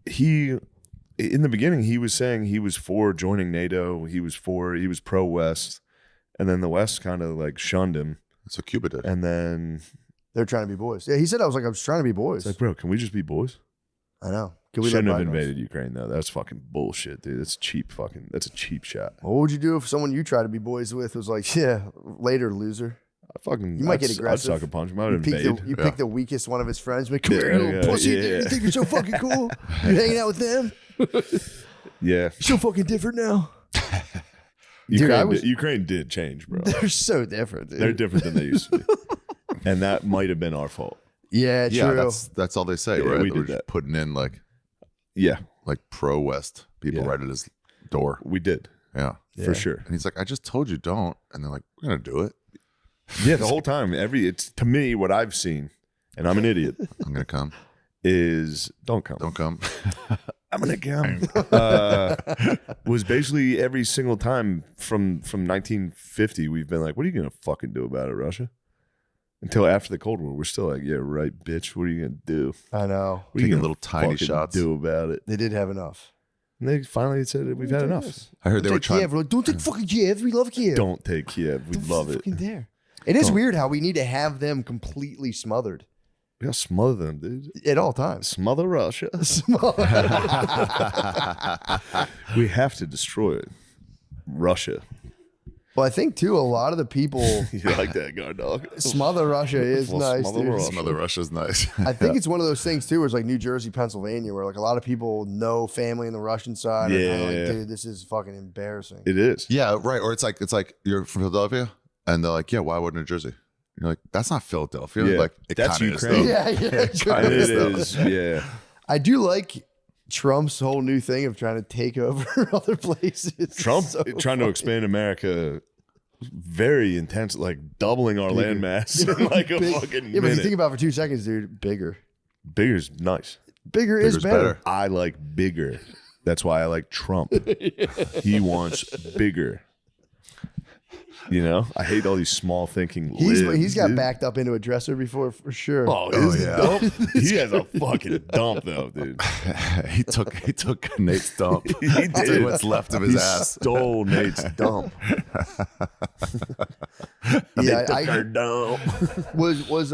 in the beginning, he was saying he was for joining NATO. He was pro West. And then the West kind of like shunned him. That's what Cuba did. And then they're trying to be boys. Yeah, he said I was trying to be boys. it's like, bro, can we just be boys? I know. Can we Shouldn't let have bygones? invaded Ukraine though. That's fucking bullshit, dude. That's cheap fucking. That's a cheap shot. What would you do if someone you try to be boys with was like, yeah, later, loser? I fucking. You might get I'd aggressive. suck a punch. I might You pick, invade. you pick the weakest one of his friends. Like, come Yeah, here, you little yeah, pussy. yeah. You think you're so fucking cool? You hanging out with them? Yeah, You're so fucking different now. Ukraine, I was- Ukraine did change, bro. They're so different, dude. They're different than they used to be, and that might have been our fault. Yeah, Yeah, true. that's all they say, Yeah, right? we We're did just that. putting in like Yeah, pro West people Yeah. right at his door. we did Yeah. for sure. And he's like, I just told you don't. And they're like, we're gonna do it. Yeah, the whole time. It's to me what I've seen, and I'm an idiot. I'm gonna come. Is don't come. Don't come. I'm gonna come. Was basically every single time from 1950 we've been like, what are you gonna fucking do about it, Russia? Until after the Cold War, we're still like, yeah, right, bitch. What are you gonna do? I know. What are you Taking gonna little tiny fucking shots. do about it? They did have enough. And they finally said we've had enough. I heard they were Take trying. Kiev. We're like, don't take fucking Kiev. We love Kiev. Don't take Kiev. We Don't love it. fucking dare. It is Don't. weird how we need to have them completely smothered We gotta smother them, dude. at all times. Smother Russia. We have to destroy Russia. Well, I think too, a lot of the people You like that, guard dog? smother Russia is Well, nice. smother Dude. Russia. Mother Russia's nice. I think it's one of those things too, where it's like New Jersey, Pennsylvania, where like a lot of people know family in the Russian side. And they're Yeah. like, dude, this is fucking embarrassing. It is. Yeah, right. Or it's like you're from Philadelphia, and they're like, yeah, why would New Jersey? You're like, that's not Philadelphia. Yeah, Like, it that's kinda is, Ukraine. though. Yeah, yeah. Kinda It is, though. is. Yeah. I do like Trump's whole new thing of trying to take over other places. Trump So trying to funny. expand America very intense, like doubling our land mass in like a Big- fucking Yeah, but if you minute. think about it for 2 seconds, dude, bigger. Bigger's nice. Bigger is Bigger's better. better. I like bigger. That's why I like Trump. He wants bigger. You know, I hate all these small thinking. He's got dude. backed up into a dresser before for sure. Oh, his yeah. dump. He has a fucking dump though, dude. he took Nate's dump. He Took did. what's left of his He ass. stole Nate's dump. Yeah, Took her dump. was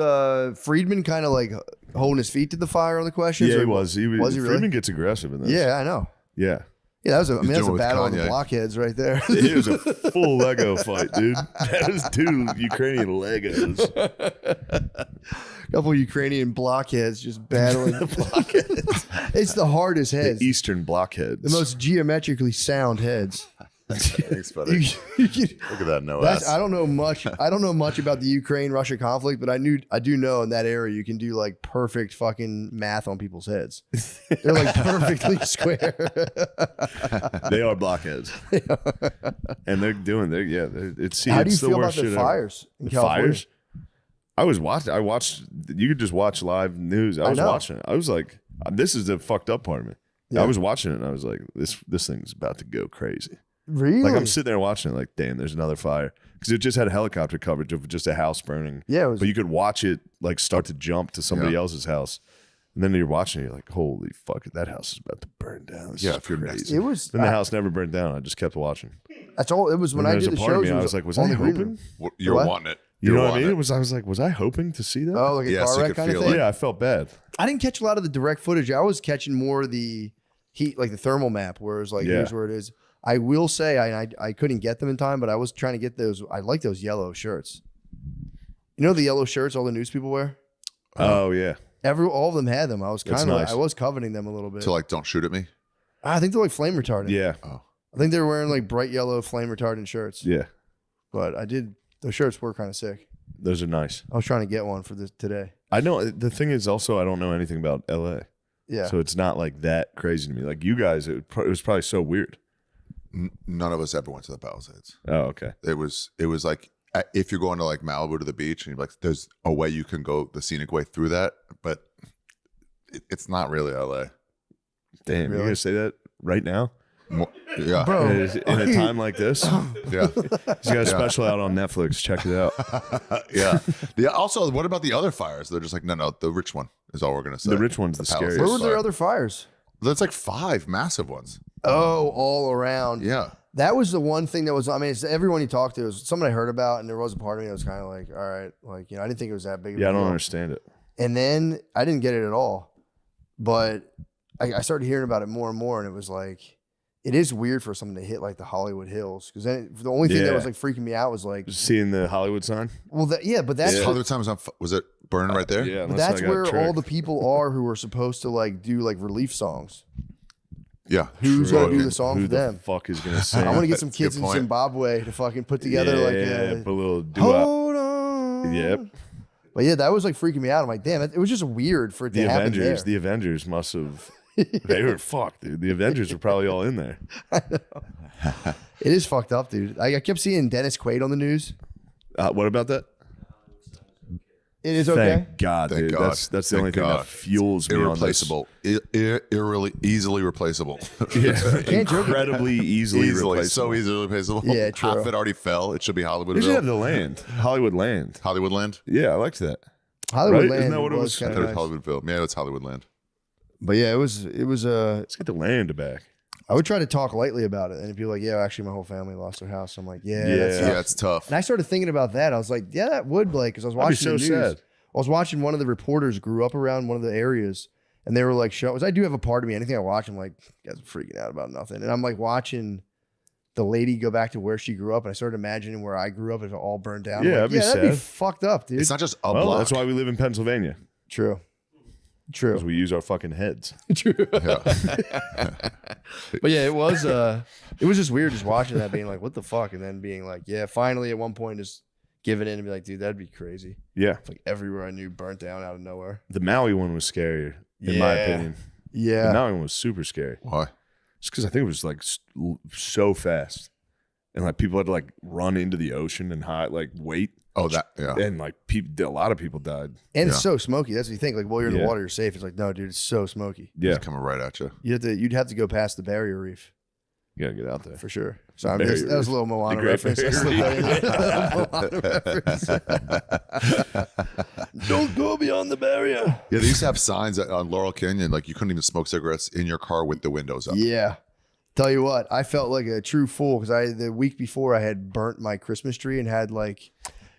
Friedman kind of like holding his feet to the fire on the questions? Yeah, or he was. He Was he really? Friedman gets aggressive in this. Yeah, I know. Yeah. Yeah, that was that's doing a with battle of the Kanye. blockheads right there. It was a full Lego fight, dude. That was 2 Ukrainian Legos. Couple Ukrainian blockheads just battling. It's the hardest heads, The Eastern blockheads. the most geometrically sound heads. Thanks, buddy. You can- Look at that, no That's, ass. I don't know much. I don't know much about the Ukraine-Russia conflict, but I do know in that area you can do like perfect fucking math on people's heads. They're like perfectly square. They are blockheads. And it's How do you it's the feel about worst the shit ever. fires in The California? fires? I watched you could just watch live news. I was know. watching it. I was like, this is the fucked up part of me. Yeah. I was watching it and I was like, this thing's about to go crazy. Really? Like I'm sitting there watching it like, damn, there's another fire. Because it just had helicopter coverage of just a house burning. Yeah, it was. But you could watch it like start to jump to somebody else's house. And then you're watching it, you're like, holy fuck, that house is about to burn down. This Yeah, is if you're crazy. next- It was. Then the house never burned down. I just kept watching. That's all. It was when And I there's did a the part of shows. me, it I was like, was on I the green hoping? room. You're What? wanting it. You You're know what I wanting mean? it. I was like, was I hoping to see that? Oh, like a Yeah, car so you wreck could kind of feel thing. it. Yeah, I felt bad. I didn't catch a lot of the direct footage. I was catching more of the heat, like the thermal map, where it's like, Yeah. here's where it is. I will say, I couldn't get them in time, but I was trying to get those. I like those yellow shirts. You know the yellow shirts all the news people wear. Oh yeah. All of them had them. I was That's kind of, nice. I was coveting them a little bit. So like, don't shoot at me. I think they're like flame retardant. Yeah. I think they're wearing like bright yellow flame retardant shirts. Yeah. But those shirts were kind of sick. Those are nice. I was trying to get one for this today. I know the thing is also I don't know anything about LA. Yeah. So it's not like that crazy to me. Like you guys, it was probably so weird. None of us ever went to the Palisades. Oh, okay. It was like if you're going to like Malibu to the beach and you're like, there's a way you can go the scenic way through that, but it's not really LA. Damn, Really? you're gonna say that right now? Yeah, Bro. In a time like this? yeah, He's got a special out on Netflix. Check it out. yeah. Yeah. Also, what about the other fires? They're just like, no, the rich one is all we're gonna say. The rich one's the Palisades scariest. Where were there fire. other fires? That's like 5 massive ones. Oh, all around. Yeah. That was the one thing that was, I mean, it's everyone you talked to was something I heard about, and there was a part of me that was kind of like, all right, like, I didn't think it was that big of Yeah, a I don't deal. understand it. And then I didn't get it at all. But I started hearing about it more and more, and it was like, it is weird for something to hit like the Hollywood Hills. Because then the only thing that Yeah. was like freaking me out was like, Seeing the Hollywood sign? well, but that's Yeah. Other times, was it burning right there? Yeah, but unless that's I got where all tricked. the people are who are supposed to like do like relief songs. Yeah. Who's True. gonna do the song Who for them? the fuck is gonna sing? I want to get some That's a good kids in point. Zimbabwe to fucking put together like a put a little doo-wop. hold on. Yep. But yeah, that was like freaking me out. I'm like, damn, it was just weird for it to The happen Avengers. there. The Avengers must have. They were fucked, dude. The Avengers were probably all in there. It is fucked up, dude. I kept seeing Dennis Quaid on the news. What about that? It is okay. Thank God, Thank dude. God. That's the Thank only thing God. that fuels me on this. Irreplaceable. Easily replaceable. Yeah, Can't joke. incredibly easily replaceable. So easily replaceable. Yeah, true. Half it already fell. It should be They should have Hollywoodville. the land, Hollywood land. Hollywoodland. Yeah, I liked that. Hollywood Right? Land Isn't that what it was was? I kind thought of it nice. was Hollywoodville. Yeah, it's Hollywoodland. But yeah, it was Let's get the land back. I would try to talk lightly about it, and if you're like, yeah, actually, my whole family lost their house. I'm like, yeah, Yeah. that's Yeah, it's tough. And I started thinking about that. I was like, yeah, that would, Blake, because I was That'd be watching so the news. sad. I was watching one of the reporters grew up around one of the areas, and they were like, shows. I do have a part of me. Anything I watch, I'm like, you guys are freaking out about nothing. And I'm like watching the lady go back to where she grew up, and I started imagining where I grew up if it all burned down. I'm Yeah, like, that'd be sad. fucked up, dude. It's not just a Well, block. that's why we live in Pennsylvania, True. because we use our fucking heads. True. Yeah. But yeah, it was just weird just watching that, being like, what the fuck? And then being like, yeah, finally at one point just giving in and be like, dude, that'd be crazy. Yeah, It's like everywhere I knew burnt down out of nowhere. the Maui one was scarier, in my Yeah. opinion. Yeah. And that one was super scary. Why? Just because I think it was like so fast, and like people had to like run into the ocean and wait, Oh, that yeah. and like a lot of people died. And Yeah. it's so smoky. That's what you think. Like while you're in the Yeah. water, you're safe. It's like, no, dude, it's so smoky. Yeah, It's coming right at you. You'd have to go past the barrier reef you gotta get out there. for sure. So Barrier that was a little The Moana Great reference. I slipped that in. Moana reference. Don't go beyond the barrier. Yeah, they used to have signs on Laurel Canyon, like you couldn't even smoke cigarettes in your car with the windows up. Yeah. Tell you what, I felt like a true fool because the week before I had burnt my Christmas tree and had like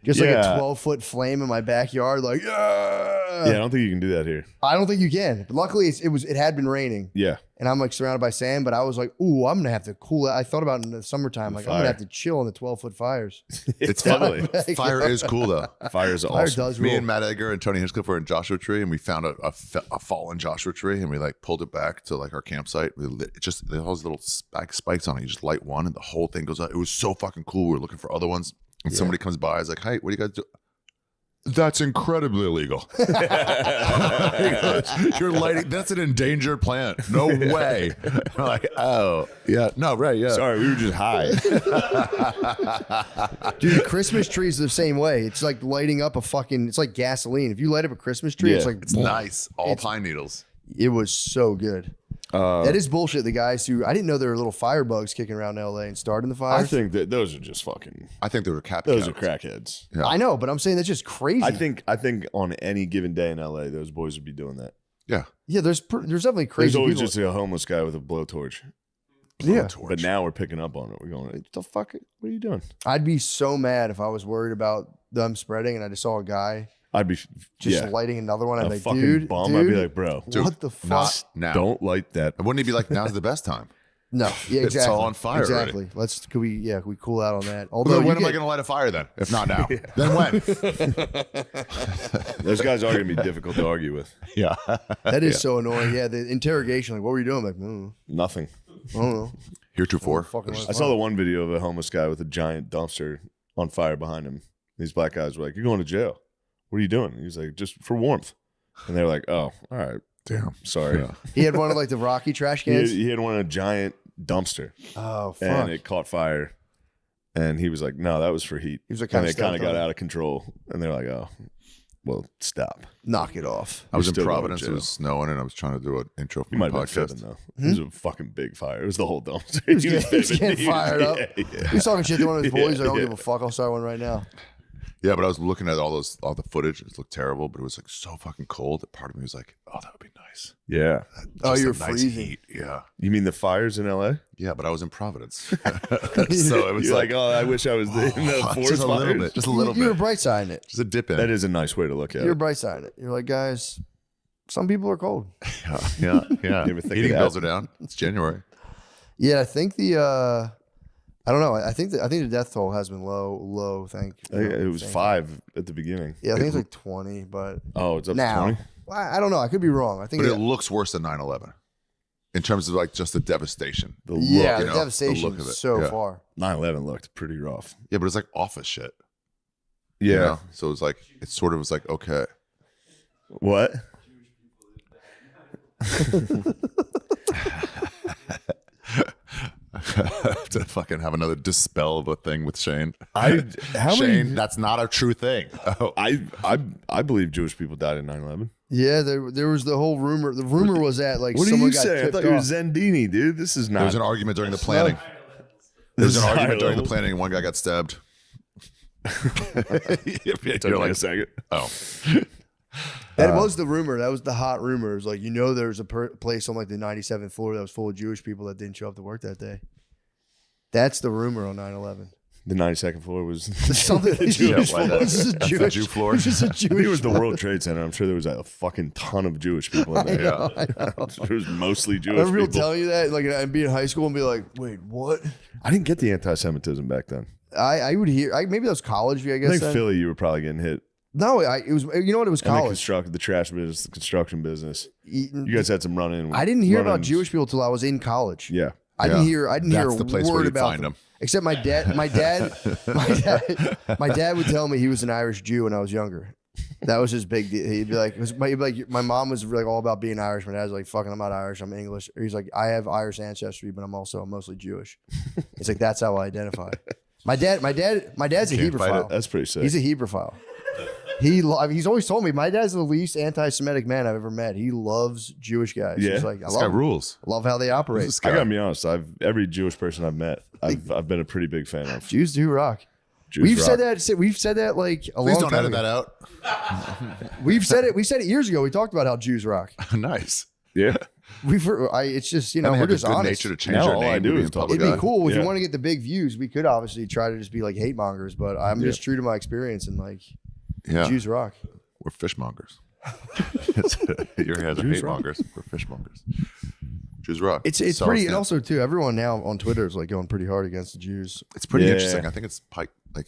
just like a Yeah. 12-foot flame in my backyard. Like, yeah. Yeah, I don't think you can do that here. I don't think you can. But luckily, it had been raining, Yeah, and I'm like surrounded by sand. But I was like, ooh, I'm gonna have to cool it. I thought about it in the summertime, like I'm Fire. gonna have to chill in the 12-foot fires. It's totally. fun. Fire is cool though. Fire's Fire awesome. does Me rule. and Matt Edgar and Tony Hinchcliffe were in Joshua Tree, and we found a fallen Joshua Tree, and we like pulled it back to like our campsite. We lit, it just there's all those little spikes on it. You just light one, and the whole thing goes out. It was so fucking cool. We were looking for other ones, and somebody comes by. Is like, "Hey, what do you guys do?" That's incredibly illegal. He goes, you're lighting. That's an endangered plant. No way. We're like, oh yeah, no, right, yeah. Sorry, we were just high. Dude, Christmas trees are the same way. It's like lighting up it's like gasoline. If you light up a Christmas tree, it's Yeah. like, It's nice. All pine needles. it was so good. That is bullshit. The guys I didn't know there were little firebugs kicking around LA and starting the I fires. think that those are just fucking. I think they were cap. Those are cows. crackheads. Yeah. I know, but I'm saying that's just crazy. I think on any given day in LA, those boys would be doing that. Yeah. yeah, there's definitely There's crazy always people. just a homeless guy with a blowtorch. Yeah. But now we're picking up on it. We're going, what the fuck? What are you doing? I'd be so mad if I was worried about them spreading and I just saw a guy I'd be just lighting another one. I'd a be like, fucking dude, bum. dude, I'd be like, bro, what the fuck? Not now. don't light that. Wouldn't he be like, now's the best time? No, yeah, It's exactly. all on fire already. Exactly. Could we cool out on that? Well, Although then when you am I get- going to light a fire then? If not now, then when? Those guys are going to be difficult to argue with. Yeah. that is so annoying. Yeah, the interrogation. Like, what were you doing? I'm like, Nothing. I don't know. Heretofore. Fucking I saw the one video of a homeless guy with a giant dumpster on fire behind him. These black guys were like, "You're going to jail. What are you doing?" He's like, "Just for warmth." And they're like, "Oh, all right. Damn. Sorry." Yeah. He had one of like the Rocky trash cans. He had one in a giant dumpster, Oh fuck! and it caught fire. And he was like, "No, that was for heat." He was like, and kinda it kind of stepped got on it. out of control. And they're like, "Oh, well, stop." Knock it off. I was You're in still going to Providence. It jail. was snowing, and I was trying to do an intro for You my might have been podcast. fibbing though. It was a fucking big fire. It was the whole dumpster. He was getting fibbing. fired up. Yeah. He's talking shit to one of his boys. I don't Yeah. give a fuck. I'll start one right now. Yeah, but I was looking at all the footage. It looked terrible, but it was like so fucking cold that part of me was like, "Oh, that would be nice." Yeah. Oh, Just you're a nice freezing. heat. Yeah, You mean the fires in LA? yeah, but I was in Providence, so it was You're like, like, oh, I wish I was in the forest just a little fires. bit, just a little You were bit, bright siding it. just a dip in. That is a nice way to look at You're it. bright siding it. You're like, guys, some people are cold. yeah. You ever think Heating of that? bills are down. It's January. Yeah, I think I don't know. I think the death toll has been low. It was 5 at the beginning. Yeah, I think it's like 20, but Oh, it's up now to 20? I don't know. I could be wrong. I think But it looks worse than 9/11 in terms of like just the devastation. The look. yeah, you the know, devastation the look of is it, so yeah. far. 9/11 looked pretty rough. Yeah, but it's like office shit. Yeah. You know? So it's like it sort of was like okay. What? To fucking have another dispel of a thing with Shane. How Shane, many? that's not a true thing. Oh, I believe Jewish people died in 9/11. Yeah, there was the whole rumor. The rumor was that like What are someone you got saying? I tipped thought you were off. Zendini, dude. This is there was not. an argument during the planning. There was This an is high argument during the level. planning, and one guy got stabbed. Took You're me a like, second. oh, That was the rumor. That was the hot rumor. It was like, there's a place on like the 97th floor that was full of Jewish people that didn't show up to work that day. That's the rumor on 9/11. The 92nd floor was Something the Jewish why floor. that- This is a that's the Jewish Jew floor. This is a I think it Jewish was the floor. World Trade Center. I'm sure there was a fucking ton of Jewish people in there. Yeah. It was mostly I Jewish remember people people. telling you that, like, I'd be in high school and be like, "Wait, what?" I didn't get the anti-Semitism back then. I would hear. Maybe that was college. I I guess. think then. Philly, you were probably getting hit. No, it was. You know what? It was And college. the trash business, the construction business. You You guys had some run-in. I didn't hear about run-ins. Jewish people till I was in college. Yeah. I didn't Yeah. hear. I didn't That's hear the a place where word you about find them. Except my dad. My dad would tell me he was an Irish Jew when I was younger. That was his big deal. He'd be like, my mom was like all about being Irish. My dad's like, fucking, I'm not Irish, I'm English. Or he's like, I have Irish ancestry, but I'm mostly Jewish. It's like, that's how I identify. My dad's a Hebrewophile. That's pretty sick. He's a Hebrewophile. He's always told me my dad's the least anti-Semitic man I've ever met. He loves Jewish guys. Yeah. He's like, This guy rules. I love how they operate. I gotta be honest. Every Jewish person I've met, I've been a pretty big fan of. Jews do rock. We've said that like a Please long don't time edit ago. that out. We said it years ago. We talked about how Jews rock. Nice. Yeah. It's just, And they we're have the just good honest. nature to change No, their all name. I do to be is in talk public It'd be eye. cool if Yeah. you want to get the big views. We could obviously try to just be like hate mongers, but I'm just true to my experience and like Yeah. Jews rock. We're fishmongers. Your guys are hate mongers. We're fishmongers. Jews rock. It's So pretty, it's and not- also too, everyone now on Twitter is like going pretty hard against the Jews. it's pretty Yeah. interesting. I think it's like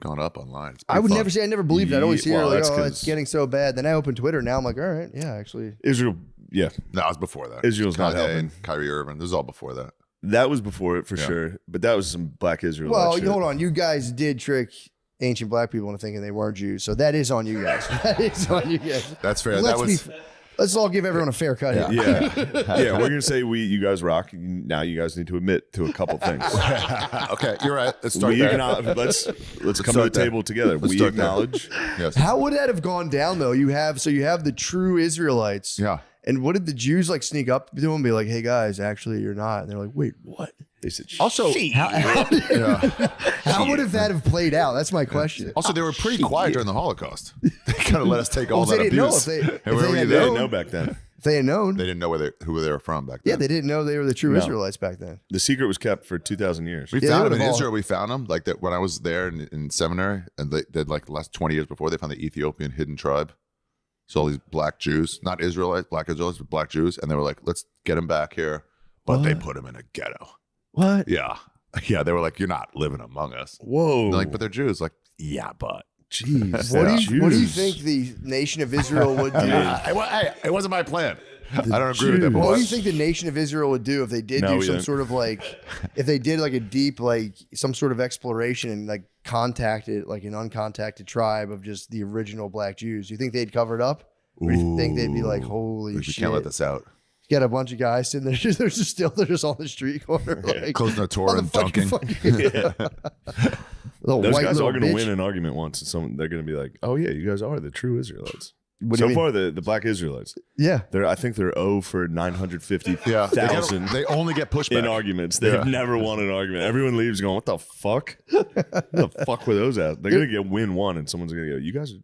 gone up online. It's I pretty would fun. never say I never believed it. I'd always hear Well, like, that's oh, 'cause- it's getting so bad. Then I open Twitter. Now I'm like, all right, yeah, actually. Israel. Yeah. No, it was before that. Israel's not Kanye helping. and Kyrie Irving. This is all before that. That was before it for Yeah. sure. But that was some black Israel. Well, shit. hold on. You guys did trick ancient black people into thinking they weren't Jews, so that is on you guys. That is on you guys. That's fair. Let's all give everyone a fair cut here. Yeah. We're gonna say you guys rock. Now you guys need to admit to a couple things. Okay, you're right. Let's start We there. let's come to the start there. table together. Let's We start there. acknowledge. Yes. How would that have gone down though? You have the true Israelites. Yeah. And what did the Jews like sneak up to them and be like, hey guys, actually you're not? And they're like, wait, what? They said, Also, how would have that have played out? That's my question. Also, they were pretty quiet during the Holocaust. They kind of let us take all Well, that they didn't know abuse. if they- And if where they were had you they then? didn't know back then. If they had known. They didn't know who they were from back Yeah, then. they didn't know they were the true No. Israelites back then. The secret was kept for 2,000 years. We Yeah, found they them in would've all- Israel. We found them like that when I was there in seminary, and they did like the last 20 years before. They found the Ethiopian hidden tribe. So all these black Jews, not Israelites, black Israelites, but black Jews, and they were like, "Let's get them back here," but they put them in a ghetto. What? Yeah, yeah. They were like, "You're not living among us." Whoa. They're like, but they're Jews. Like, yeah, but Jeez. What do you think the nation of Israel would do? hey, it wasn't my plan. I don't agree with that. But What do what? you think the nation of Israel would do if they did No, do we some didn't. sort of like, if they did like a deep, like some sort of exploration and like contacted like an uncontacted tribe of just the original black Jews? Do you think they'd cover it up? Or do you think they'd be like, holy We shit? can't let this out. You got a bunch of guys sitting there, they're just on the street corner, like, Closing their door and dunking. Little Those white guys little are going to bitch. win an argument once. And they're going to be like, oh, yeah, you guys are the true Israelites. What do you So mean? far, the black Israelites, Yeah. I think they're 0 for 950,000 Yeah, they only get pushback. in arguments. They've never won an argument. Everyone leaves going, what the fuck? What the fuck were those at? They're going to win one, and someone's going to go, you guys are.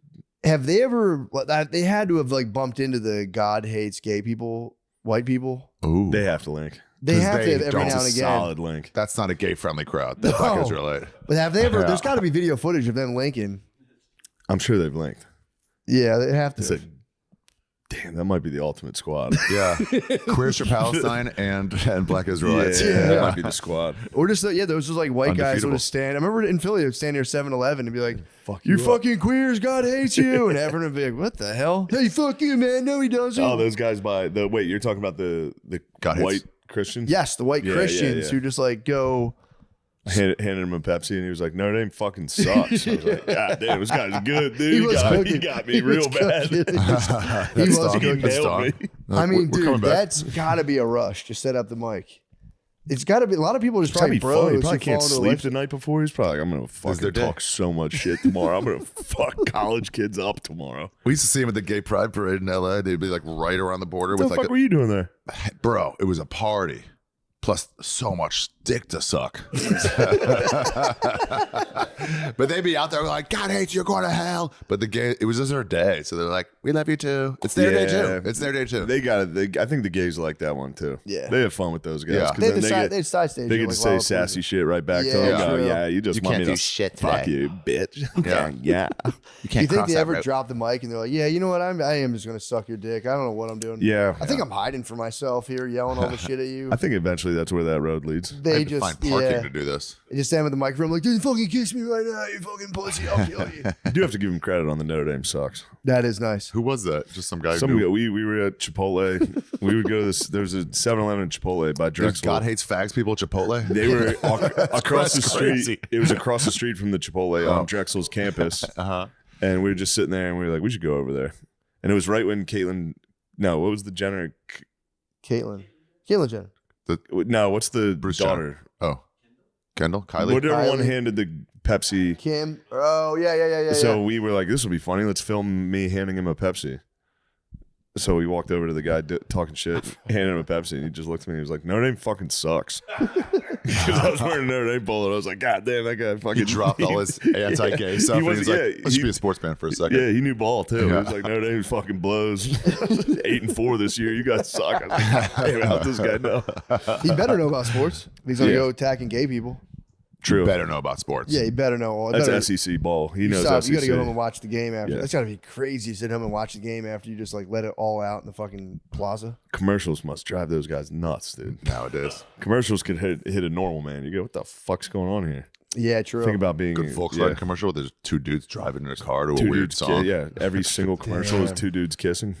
Have they ever, they had to have like bumped into the God hates gay people, white people? Ooh, They have to link. They 'Cause have they to every don't. now and It's a again. solid link. that's not a gay friendly crowd. The black No. Israelite. But have they ever, there's got to be video footage of them linking. I'm sure they've linked. Yeah, they have to. It's like, damn, that might be the ultimate squad. Yeah, Queers for Palestine and black Israelites. Yeah, that might be the squad. Or just, those just like white guys would Undefeatable. just stand. I remember in Philly, they would stand near 7-Eleven and be like, Fuck you you up." fucking queers, God hates you. And everyone would be like, what the hell? Hey, fuck you, man. No, he doesn't. Oh, those guys wait, you're talking about the God hates- white Christians? Yes, the white Yeah, Christians yeah. who just like go. Handed him a Pepsi, and he was like, Notre Dame fucking sucks. I was like, God damn, this guy's good, dude. He was He cooking. got me He real was bad. cooking. He was Dom. cooking. That's nailed Dom. me. I mean, We're coming dude, back. that's got to be a rush. Just set up the mic. It's got to be. A lot of people just It's gotta probably be fun. bros He who probably fall can't into a sleep life- the night before. He's probably like, I'm gonna their fucking day. talk so much shit tomorrow. I'm gonna fuck college kids up tomorrow. We used to see him at the gay pride parade in LA. They'd be like right around the border What with the like fuck were you doing there? bro, it was a party. Plus so much dick to suck. But they'd be out there like, God hates you, you're going to hell. But it was just their day. So they're like, we love you too. It's their day Yeah. too. It's their day too. They got it. I think the gays like that one too. Yeah. They have fun with those guys. Yeah. 'cause They then decide they side stage. They get like, to say wow, sassy shit right back to Yeah, them. true. Yeah, you just want me to shit fuck today. you, bitch. Yeah. yeah. You Do can't you think cross they that ever road. drop the mic and they're like, yeah, you know what? I am just gonna suck your dick. I don't know what I'm doing. Yeah. I think I'm hiding for myself here, yelling all the shit at you. I think eventually that's where that road leads. I They had to just find parking yeah. to do this. They just stand with the microphone like, dude, fucking kiss me right now, you fucking pussy. I'll kill you. You do have to give him credit on the Notre Dame socks. That is nice. Who was that? Just some guy Some who we were at Chipotle. We would go to this. There's a 7-Eleven in Chipotle by There's Drexel. God hates fags people at Chipotle. They were across the That's street. crazy. It was across the street from the Chipotle on Drexel's campus. Uh-huh. And we were just sitting there, and we were like, we should go over there. And it was right when Caitlyn. No, what was the Jenner? Caitlyn Jenner. No, what's the Bruce daughter? Oh, Kendall, Kylie. Whatever one Kylie. handed the Pepsi. Kim. Oh yeah. So we were like, this will be funny. Let's film me handing him a Pepsi. So we walked over to the guy talking shit, handed him a Pepsi, and he just looked at me and he was like, Notre Dame fucking sucks. Because I was wearing a Notre Dame polo, and I was like, God damn, that guy fucking... He dropped all his anti-gay stuff. He And he's like, yeah, let's be a sports fan for a second. Yeah, he knew ball, too. Yeah. He was like, Notre Dame fucking blows. 8-4 this year. You guys suck. I was like, God damn, how's this guy know? He better know about sports. He's gonna go attacking gay people. True. You better know about sports. Yeah, he better know. That's better, SEC ball. He knows stop. SEC. You gotta go home and watch the game after. Yeah. That's gotta be crazy to sit home and watch the game after you just like let it all out in the fucking plaza. Commercials must drive those guys nuts, dude. Nowadays. Commercials could hit a normal man. You go, what the fuck's going on here? Yeah, true. Think about being Good Volkswagen commercial. There's two dudes driving in a car to a two weird dudes. song. Yeah, every single commercial is two dudes kissing.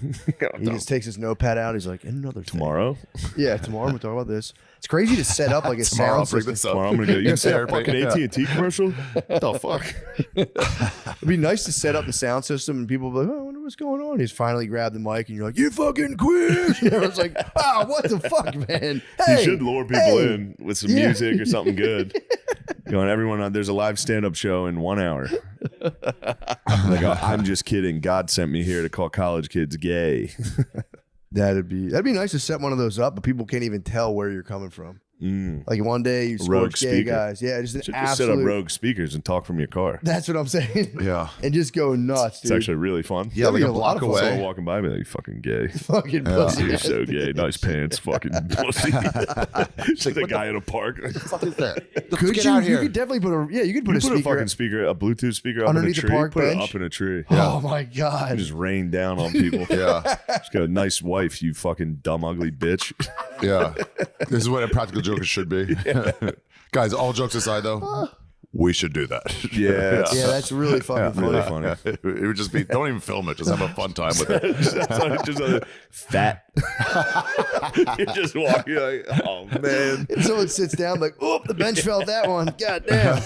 He just takes his notepad out. He's like, another thing. Tomorrow, Yeah, tomorrow we'll talk about this. It's crazy to set up like a Tomorrow I'll sound bring system. this up. tomorrow I'm gonna go. You can say a Therapy. fucking Yeah. AT&T commercial. What the fuck? It'd be nice to set up the sound system and people be like, oh, I wonder what's going on. He's finally grabbed the mic and you're like, you fucking quit. And everyone's like, oh, what the fuck, man? Hey, You should lure people hey. in with some music or something good. Going, everyone, there's a live stand-up show in 1 hour. Like, I'm just kidding. God sent me here to call college kids gay. That'd be nice to set one of those up, but people can't even tell where you're coming from. Like one day you Rogue sports gay speaker. guys. Yeah, just an Should just set absolute. up rogue speakers and talk from your car. That's what I'm saying. Yeah. And just go nuts, It's dude. actually really fun. Yeah, like be a a lot block of fun. Someone away. walking by me, like, you fucking gay. fucking pussy. You're so gay. Nice pants, fucking pussy. Just like a guy in a park. What is that? Could get you? out You here. could definitely put a You put a put a speaker. fucking speaker, a Bluetooth speaker up in a Underneath the tree. park Put it bench? up in a tree. Oh my god. Just rain down on people. Yeah. Just got a nice wife, you fucking dumb, ugly bitch. Yeah. This is what a practical joker should be. Guys, all jokes aside, though, we should do that. Yeah. Yeah, that's really fucking Really funny. funny. It would just be, don't even film it. Just have a fun time with it. just a fat. You're just walking like, oh man. And someone sits down like, oh, the bench felt that one. God damn.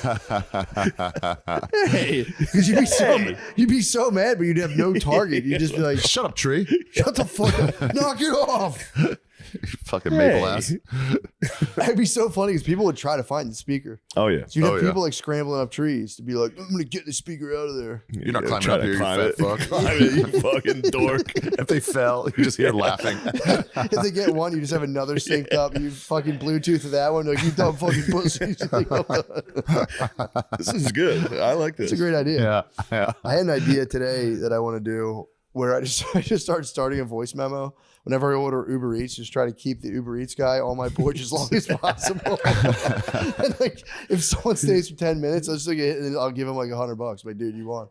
Hey, because you'd be so mad, but you'd have no target. You'd just be like, Shut up, tree. shut the fuck up, knock it off. Fucking maple ass. That'd be so funny because people would try to find the speaker. Oh yeah. So you'd have Oh, yeah. people like scrambling up trees to be like, I'm gonna get the speaker out of there. You're not climbing Try up to here, you climb fat it. fuck. Climb it, you fucking dork. If they fell, you just hear laughing. If they get one, you just have another synced up. You fucking Bluetooth to that one. Like, you dumb fucking pussies. Like, This is good. I like this. it's a great idea. Yeah. I had an idea today that I want to do where I just start starting a voice memo. Whenever I order Uber Eats, just try to keep the Uber Eats guy on my porch as long as possible. And like, if someone stays for 10 minutes, I'll just like, I'll give him like $100. Like, dude, you won.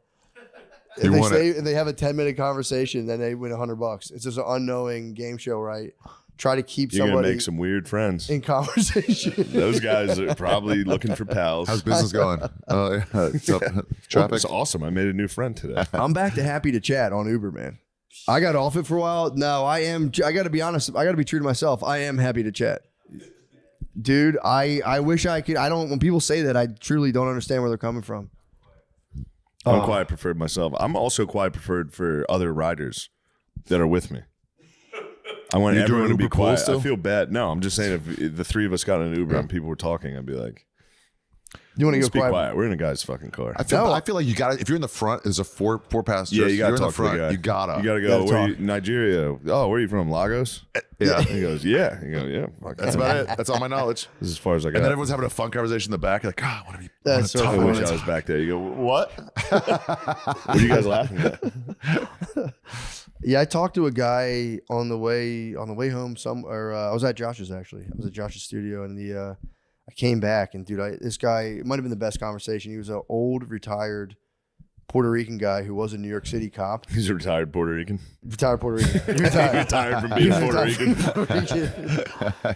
If You they won stay and they have a 10-minute conversation, then they win $100. It's just an unknowing game show, right? Try to keep You're gonna somebody make some weird friends. in conversation. Those guys are probably looking for pals. How's business going? Yeah. It's up. Traffic. It's awesome. I made a new friend today. I'm back to happy to chat on Uber, man. I got off it for a while. No, I am. I got to be honest. I got to be true to myself. I am happy to chat. Dude, I wish I could. I don't. When people say that, I truly don't understand where they're coming from. I'm quiet preferred myself. I'm also quiet preferred for other riders that are with me. I want You doing everyone to be Uber pool quiet. still? I feel bad. No, I'm just saying if the three of us got in an Uber and people were talking, I'd be like, You want to go "Just be quiet? quiet. We're in a guy's fucking car." I feel like you got to, if you're in the front, there's a four passenger. Yeah, you gotta you're in talk the front. to the guy. You gotta. You gotta go. Gotta Where talk. you, Nigeria. Oh, where are you from? Lagos. Yeah. He goes, yeah. You go, yeah. Fuck That's that. about it. That's all my knowledge. This is as far as I got. And then everyone's having a fun conversation in the back. You're like, God, what have you? That's so I funny. wish I was back there. You go, what? What are you guys laughing at? Yeah, I talked to a guy on the way home. I was at Josh's actually. I was at Josh's studio, and I came back, and dude, this guy, it might have been the best conversation. He was an old retired Puerto Rican guy who was a New York City cop. He's a retired Puerto Rican. Retired Puerto Rican. Retired Retired from being Puerto Rican.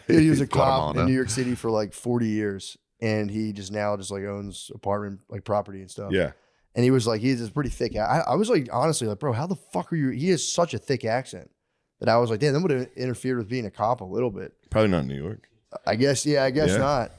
Dude, he was a Guatemala, cop in New York City for like 40 years, and he just like owns apartment like property and stuff. Yeah. And he was like, he has this pretty thick. I was like, honestly, like, bro, how the fuck are you? He has such a thick accent that I was like, damn, that would have interfered with being a cop a little bit. Probably not in New York. I guess Yeah. not,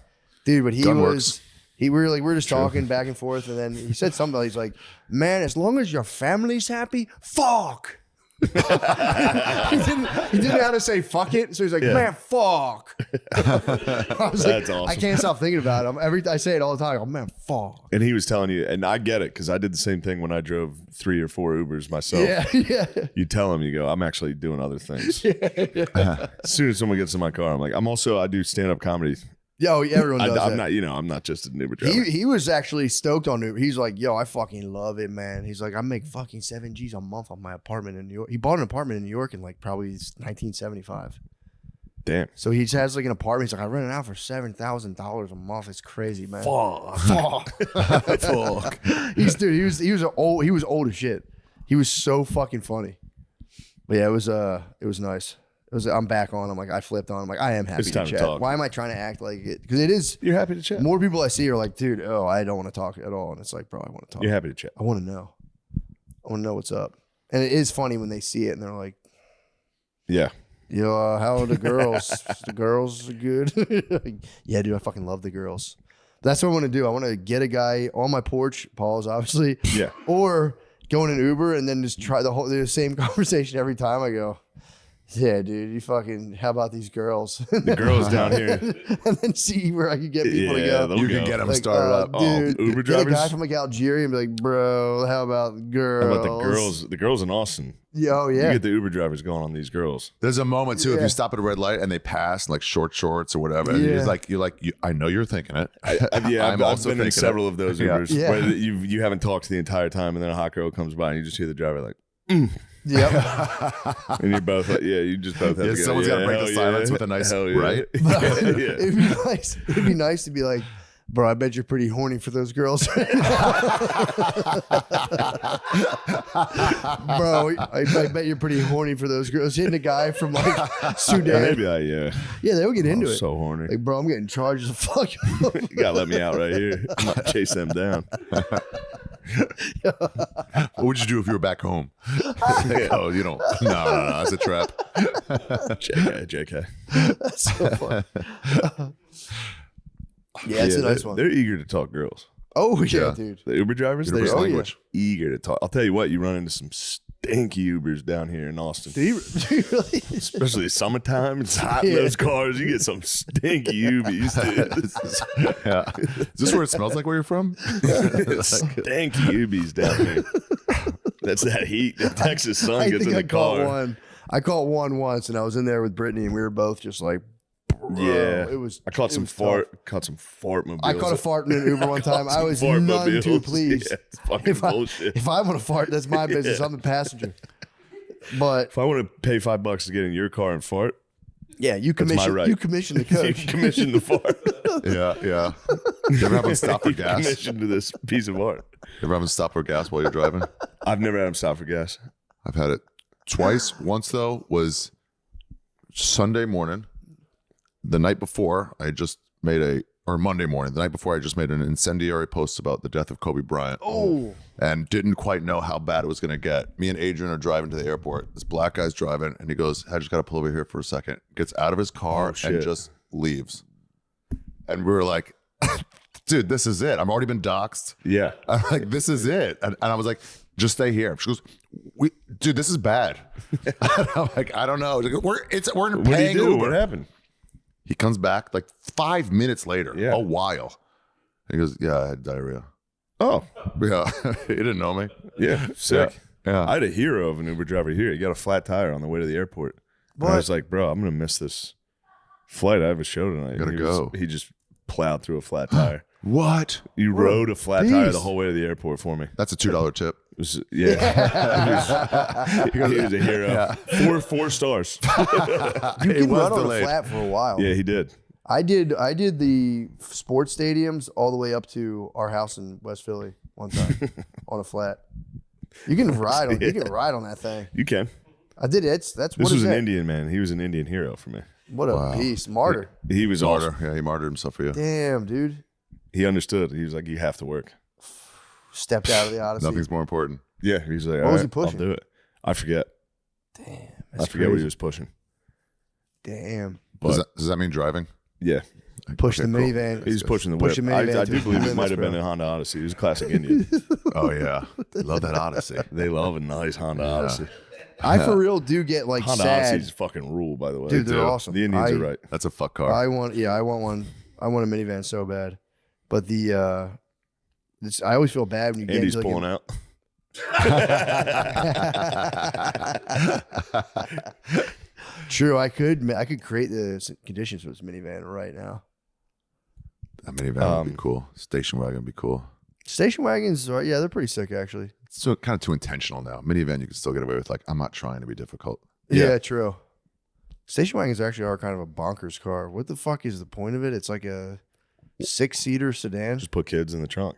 dude. But he Gun was. works. we're just talking back and forth, and then he said something. He's like, "Man, as long as your family's happy, fuck." he didn't know how to say fuck it, so he's like, "Man, fuck." I was That's like, awesome. I can't stop thinking about it. I say it all the time. Oh man, fuck. And he was telling you, and I get it because I did the same thing when I drove 3 or 4 Ubers myself. Yeah. You tell him, you go, I'm actually doing other things. As soon as someone gets in my car, I'm like, I do stand-up comedy. Yo, everyone does I'm that. not, I'm not just an Uber driver. He was actually stoked on Uber. He's like, yo, I fucking love it, man. He's like, I make fucking 7 G's a month on my apartment in New York. He bought an apartment in New York in like probably 1975. Damn. So he has like an apartment. He's like, I rent it out for $7,000 a month. It's crazy, man. Fuck. He was old as shit. He was so fucking funny. But yeah, it was nice. I'm back on. I'm like, I flipped on. I'm like, I am happy It's to time to chat. talk. Why am I trying to act like it? Because it is. You're happy to chat. More people I see are like, dude, I don't want to talk at all. And it's like, bro, I want to talk. You're happy to chat. I want to know. I want to know what's up. And it is funny when they see it and they're like, Yeah. yo, how are the girls? The girls are good. Like, yeah, dude, I fucking love the girls. That's what I want to do. I want to get a guy on my porch, Paul's obviously. Yeah. Or go in an Uber and then just try the same conversation every time. I go, yeah, dude, you fucking, how about these girls? The girls down here. And then see where I can get people to Yeah, go. You can get them Like, started up. dude, Uber get a guy drivers? from like Algeria and be like, bro, how about girls? How about the girls? The girls in Austin. Yo, You yeah. get the Uber drivers going on these girls. There's a moment too if Yeah. you stop at a red light and they pass in like short shorts or whatever. And you're like, I know you're thinking it. I've also been in thinking several of those Yeah. Ubers Yeah. where you haven't talked the entire time, and then a hot girl comes by and you just hear the driver like, Yep. and you're both like, yeah, you just both have to go. Someone's got to break hell the silence with a nice hell yeah. right. Yeah. It'd be nice. It'd be nice to be like, bro, I bet you're pretty horny for those girls. Bro, I bet you're pretty horny for those girls. Hitting a guy from like Sudan. Maybe Yeah, they'll get into I'm it. so horny. Like, bro, I'm getting charged as a fuck. You gotta let me out right here. I'm not chase them down. What would you do if you were back home? Oh, you don't. No, that's a trap. JK. That's so fun. Yeah, it's a nice one. They're eager to talk girls. Oh, yeah, Yeah. dude. The Uber drivers, Universal they're language. eager to talk. I'll tell you what, you run into some stinky Ubers down here in Austin. Do you really? Especially summertime, it's hot in those cars. You get some stinky Ubers, dude. Yeah. Is this where it smells like where you're from? Stinky Ubers down here. That's that heat. The Texas sun I gets think in I the caught car. one. I caught one once, and I was in there with Brittany, and we were both just like, bro, Yeah, it was. I caught it some was tough. fart mobiles. I caught a fart in an Uber one time. I was Fart none too mobiles. pleased. Yeah, it's fucking If I, bullshit. if I want to fart, that's my business. I'm the passenger. But If I want to pay $5 to get in your car and fart, yeah, you my commission. right. You commission the you coach. commission the fart. Yeah. You ever have them stop for You gas? commission to this piece of art. You ever have them stop for gas while you're driving? I've never had him stop for gas. I've had it twice. Once though was Sunday morning. The night before, I just made Monday morning. The night before, I just made an incendiary post about the death of Kobe Bryant. Oh, And didn't quite know how bad it was going to get. Me and Adrian are driving to the airport. This black guy's driving, and he goes, I just got to pull over here for a second. Gets out of his car Oh, shit. and just leaves. And we were like, dude, this is it. I've already been doxxed. Yeah. I'm like, this is it. And I was like, just stay here. She goes, dude, this is bad. And I'm like, I don't know. We're in What did he paying do? Uber. What happened? He comes back like 5 minutes later, Yeah. a while. He goes, yeah, I had diarrhea. Oh, Yeah, he didn't know me. yeah. Sick. Yeah. I had a hero of an Uber driver here. He got a flat tire on the way to the airport. And I was like, bro, I'm going to miss this flight. I have a show tonight. Gotta And go. He just plowed through a flat tire. What? You rode a flat tire the beast. whole way to the airport for me. That's a $2 tip. It was, yeah. he was a hero. 4 stars. you can was run on delayed. a flat for a while. Yeah, he did. I did the sports stadiums all the way up to our house in West Philly one time on a flat. You can ride on that thing. You can. I did it. That's This what was is an that? Indian man. He was an Indian hero for me. What a beast, martyr. He was Martyr. awesome. Yeah, he martyred himself for you. Damn, dude. He understood. He was like, you have to work. Stepped out of the Odyssey. Nothing's more important. Yeah, he's like, What all was he right, pushing? I'll do it. I forget. Damn, I that's forget what he crazy. was pushing. Damn. But Does that mean driving? yeah, Push the Okay, cool. minivan. He's pushing the whip. Push the minivan I to do believe it limits, might have bro. been a Honda Odyssey. It was a classic Indian. Oh yeah, love that Odyssey. They love a nice Honda Odyssey. I for real do get like Honda sad. Odysseys fucking rule, by the way. Dude, they're do. awesome. The Indians are right. That's a fuck car. I want one. I want a minivan so bad. But I always feel bad when you get Andy's into, like, pulling out. True, I could create the conditions for this minivan right now. That minivan would be cool. Station wagon would be cool. Station wagons, yeah, they're pretty sick actually. It's so kind of too intentional now. Minivan, you can still get away with like, I'm not trying to be difficult. Yeah, true. Station wagons actually are kind of a bonkers car. What the fuck is the point of it? It's like a 6-seater sedan. Just put kids in the trunk.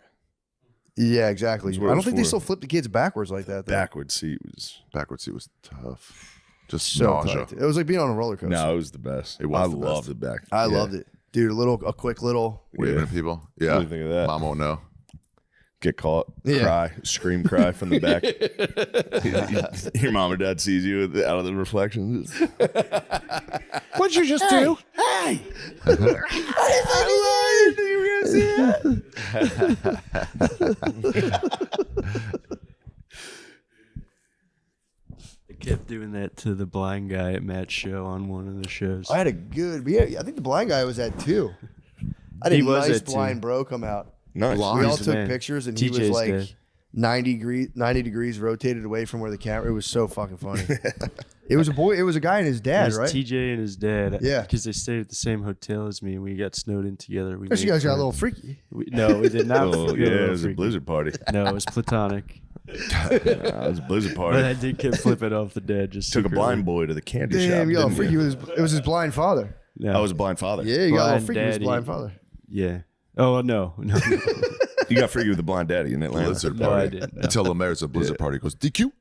Yeah, exactly. That's I what don't it's think they for. still flip the kids backwards like that. Though. Backward seat was. Backwards seat was tough. Just So nausea. tight. It was like being on a roller coaster. No, it was the best. It was I the loved best. it back. I loved it, dude. A quick little. Waving Yeah. at people. What Yeah. do you think of that? Mom won't know. Get caught, Yeah. cry, scream, cry from the back. Your mom or dad sees you out of the reflection. What'd you just do? I kept doing that to the blind guy at Matt's show on one of the shows. I had a good. I think the blind guy was at 2. I had He a was nice at 2. blind bro come out. Nice. We all He's the took man. pictures, and he was TJ's like dead. 90 degrees rotated away from where the camera. It was so fucking funny. It was a boy. It was a guy and his It dad, was right? TJ and his dad. Yeah. Because they stayed at the same hotel as me, and we got snowed in together. We Because you made guys got a friends. little freaky. No, we did not. Oh, feel yeah, a it little was a freaky. blizzard party. No, it was platonic. It was a blizzard But I party. did keep flipping off the dad. Just Took a secretly. blind boy to the candy shop. Damn, you got all didn't freaky you? with his. It was his blind father. No. I was a blind father. Yeah, you got all Blind freaky with his daddy. blind father. Yeah. Oh no, no, You got freaky with the blind daddy in Atlanta. Blizzard no, party. I didn't. No. Until Lemare's a blizzard party. He goes, DQ.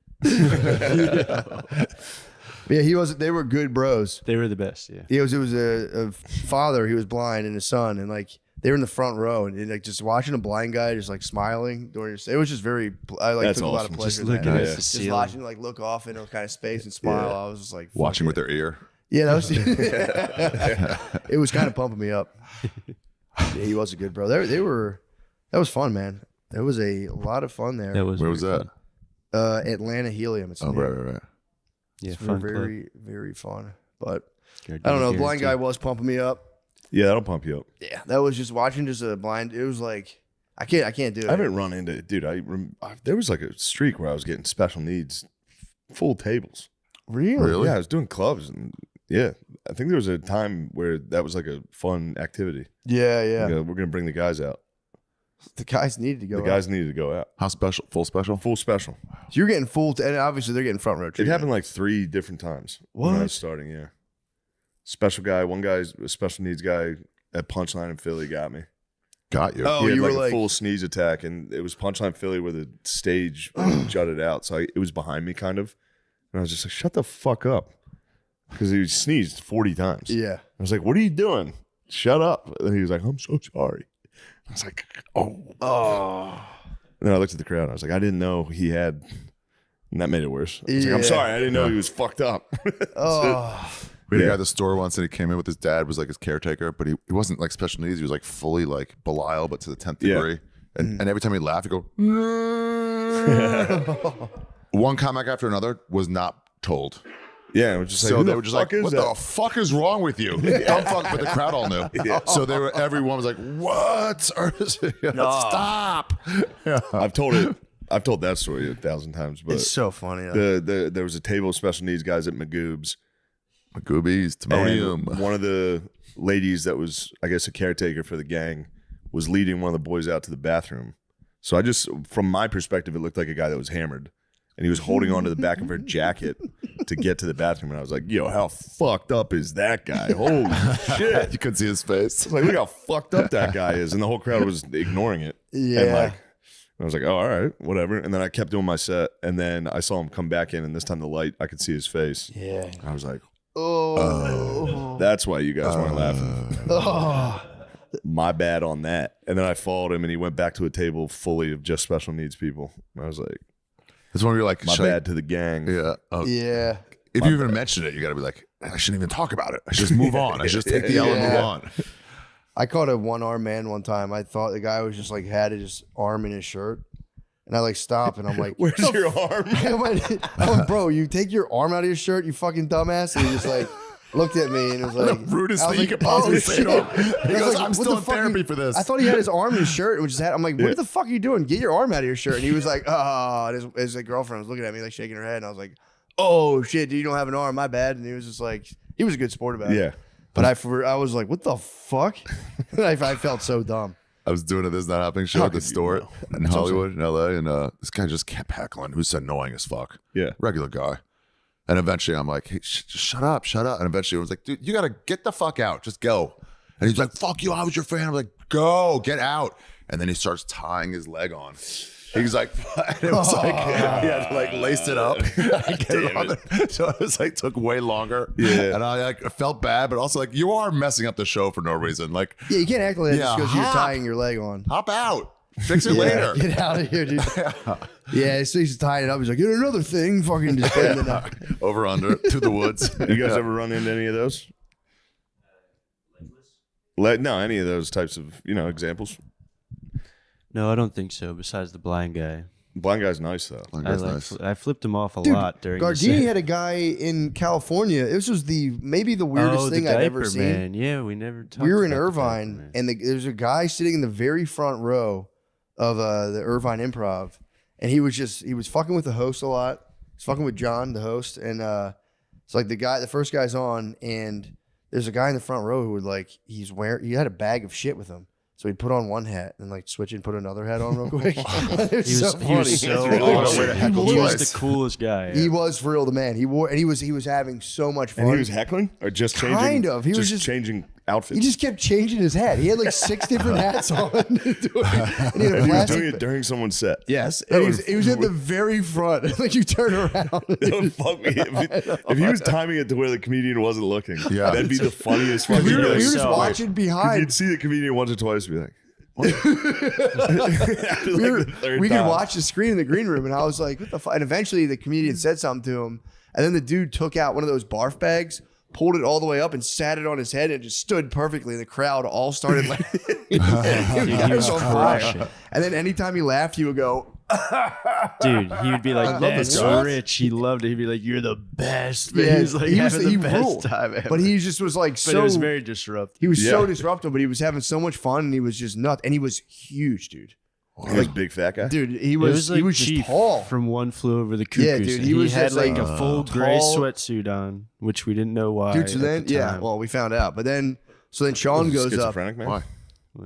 Yeah, he was. They were good bros. They were the best. Yeah. It was a father. He was blind, and his son, and like they were in the front row, and like just watching a blind guy just like smiling during. It was just very. I like That's took a lot of awesome. pleasure. Just in that. looking at Yeah. the Just ceiling. watching like look off into kind of space and smile. Yeah. I was just like fuck Watching it. with their ear. Yeah, that was. It was kind of pumping me up. Yeah, he was a good bro. They were. That was fun, man. There was a lot of fun there. That was Where was very that? fun. Atlanta Helium. It's Oh, new. right. Yeah, It's fun club. very very fun. But Gotta I don't know. give The blind guarantee. guy was pumping me up. Yeah, that'll pump you up. Yeah, that was just watching just a blind. It was like I can't do it. I haven't run into it, dude. There was like a streak where I was getting special needs full tables. Really? Really? Yeah, I was doing clubs, and yeah, I think there was a time where that was like a fun activity. Yeah, yeah. We're gonna bring the guys out. The guys needed to go. The guys needed to go out. How special? Full special? Full special. So you're getting full, and obviously they're getting front row. It treatment. happened like 3 different times when I What? was starting. Yeah, special guy. One guy's a special needs guy at Punchline in Philly got me. Got you. Oh, He had you were like a like- full sneeze attack, and it was Punchline Philly where the stage jutted out, so it was behind me kind of, and I was just like, "Shut the fuck up," because he sneezed 40 times. Yeah. I was like, "What are you doing? Shut up!" And he was like, "I'm so sorry." I was like, "Oh." And then I looked at the crowd. And I was like, "I didn't know he had," and that made it worse. I was like, "I'm Yeah. sorry, I didn't know he was fucked up." Oh, We had a Yeah. guy at the store once, and he came in with his dad, was like his caretaker, but he wasn't like special needs. He was like fully like Belial, but to the 10th Yeah. degree. And every time he laughed, he'd go, one comic after another was not told. Yeah, it was just like, So "Who they the were just like, fuck is what that?" the fuck is wrong with you? Dumb fuck, but the crowd all knew. So they were, everyone was like, what? Stop. Yeah. I've told that story 1,000 times, but it's so funny. Though. there was a table of special needs guys at Magoob's. Goobies, Timonium. And one of the ladies that was, I guess, a caretaker for the gang was leading one of the boys out to the bathroom. So I just, from my perspective, it looked like a guy that was hammered. And he was holding onto the back of her jacket to get to the bathroom. And I was like, yo, how fucked up is that guy? Holy shit. You couldn't see his face. It's like, look how fucked up that guy is. And the whole crowd was ignoring it. Yeah. And like, I was like, oh, all right, whatever. And then I kept doing my set. And then I saw him come back in. And this time the light, I could see his face. Yeah. I was like, Oh. that's why you guys weren't laughing. Oh. My bad on that. And then I followed him and he went back to a table fully of just special needs people. And I was like, It's when you're like, my should I- bad to the gang. Yeah. Yeah. If you even mention it, you got to be like, I shouldn't even talk about it. I should just move on. I should just take the L and move Yeah. on. I caught a one-armed man one time. I thought the guy was just like had his arm in his shirt. And I like stop and I'm like, Where's your arm? I'm like, bro, you take your arm out of your shirt, you fucking dumbass. And he just like looked at me and it was like, rudest I was thing you like, could possibly oh, say shit. to him. He I was goes, like, I'm what still the in fuck therapy you- for this. I thought he had his arm in his shirt, which is I'm like, what the fuck are you doing? Get your arm out of your shirt. And he was like, oh, and his like, girlfriend was looking at me like shaking her head. And I was like, oh shit, dude, you don't have an arm, my bad. And he was just like, he was a good sport about it. Yeah. But I was like, what the fuck? I felt so dumb. I was doing a This Not Happening show How at the could you store know? in Hollywood, in LA, and this guy just kept heckling. Who's annoying as fuck. Yeah. Regular guy. And eventually I'm like, hey, just shut up. And eventually I was like, dude, you got to get the fuck out. Just go. And he's like, fuck you. I was your fan. I'm like, go, get out. And then he starts tying his leg on. He's like, and it was like, he had to like lace it up. Get it on there. So it was like, took way longer. Yeah. And I like felt bad, but also like, you are messing up the show for no reason. Like, Yeah, you can't act like that just Yeah, because you're hop. tying your leg on. hop out. Fix it Yeah, later. get out of here, dude. Yeah, so he's tying it up. He's like, get another thing. Fucking just putting it up. Over under to the woods. You guys ever run into any of those? No, any of those types of examples. No, I don't think so. Besides the blind guy, Blind guy's nice though. That's nice. I flipped him off a Dude, lot during the Gardini set. had a guy in California. This was maybe the weirdest the thing I've ever diaper seen. man. Yeah, we never talked. We were in about the diaper Irvine, man. and there's a guy sitting in the very front row of the Irvine Improv, and he was fucking with the host a lot. He's fucking with John, the host, and it's like the first guy's on, and there's a guy in the front row who would like he had a bag of shit with him. So he'd put on one hat and like switch and put another hat on real quick. It was He was so really awesome. weird to heckle He was twice. the coolest guy. He was for real the man. He was having so much fun. And he was heckling or just changing? Kind of. He was just- changing outfits. He just kept changing his hat. He had like 6 different hats on. And he had a and he was plastic doing it during someone's set. Yes, and he was at the very front. Like you turn around. Don't fuck me. If he was timing it to where the comedian wasn't looking, Yeah. that'd be the funniest fucking We were thing. just So- watching You'd behind. see the comedian once or twice and be like, what? We could watch the screen in the green room, and I was like, "What the fuck?" And eventually, the comedian said something to him, and then the dude took out one of those barf bags, pulled it all the way up, and sat it on his head, and it just stood perfectly. And the crowd all started laughing. Dude, he was on fire. crushing. And then anytime he laughed, he would go, Dude, he would be like, love this "That's guy." rich." He loved it. He'd be like, "You're the best." Man. "Yeah." He was like having the best ruled. time ever. But he just was like But so. it was very disruptive. He was so Yeah. disruptive, but he was having so much fun, and he was just nuts. And he was huge, dude. He was a big fat guy. Dude, he It was like he was just Chief tall. from One Flew Over the Cuckoo's. Yeah, dude, he He was had just like like a full gray tall- sweatsuit on, which we didn't know why. Dude, so at then the yeah, time. well, we found out, but then Sean goes up. Schizophrenic, man. Why?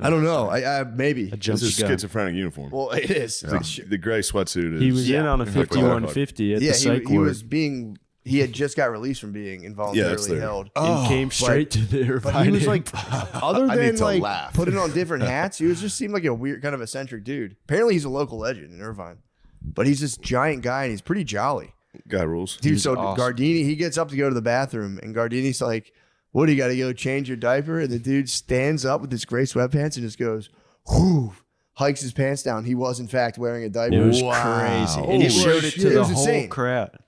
I don't know. I maybe. a jump This is gun. schizophrenic uniform. Well, it is. The gray sweatsuit is. He was in on a Yeah. 5150 at Yeah, the psych he ward. was being. He had just got released from being involuntarily there. held. and came straight to the Irvine. But he was like, other I need than to like laugh. putting on different hats, he was just seemed like a weird, kind of eccentric dude. Apparently, he's a local legend in Irvine, but he's this giant guy and he's pretty jolly. Guy rules. Dude, He's so awesome. Gardini, he gets up to go to the bathroom, and Gardini's like, "What do you got to go change your diaper?" And the dude stands up with his gray sweatpants and just goes, "Whoo!" Hikes his pants down. He was in fact wearing a diaper. It was Wow. crazy. Holy And he showed it shit. to It the was whole insane. crowd.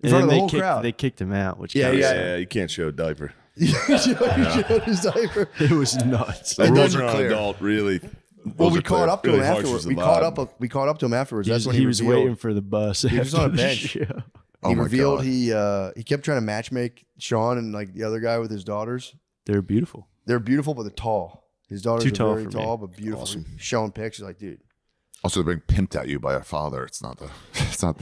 In And front then of the they whole kicked, crowd. They kicked him out, which Yeah, kinda yeah. sucked. Yeah, you can't show a diaper. He showed his diaper. It was nuts. The And rules then- are on adult, really. Well, those we are caught clear. up to Really him harshes afterwards. the We vibe. caught up to him afterwards. He That's was, when he he was revealed. waiting for the bus. He was on a after the bench. show. Oh He my revealed God. he kept trying to matchmake Sean and like the other guy with his daughters. They're beautiful. They're beautiful, but they're tall. His daughters Too are tall very for me. tall, but beautiful. Showing pics, he's like, dude. Also, being pimped at you by a father. It's not the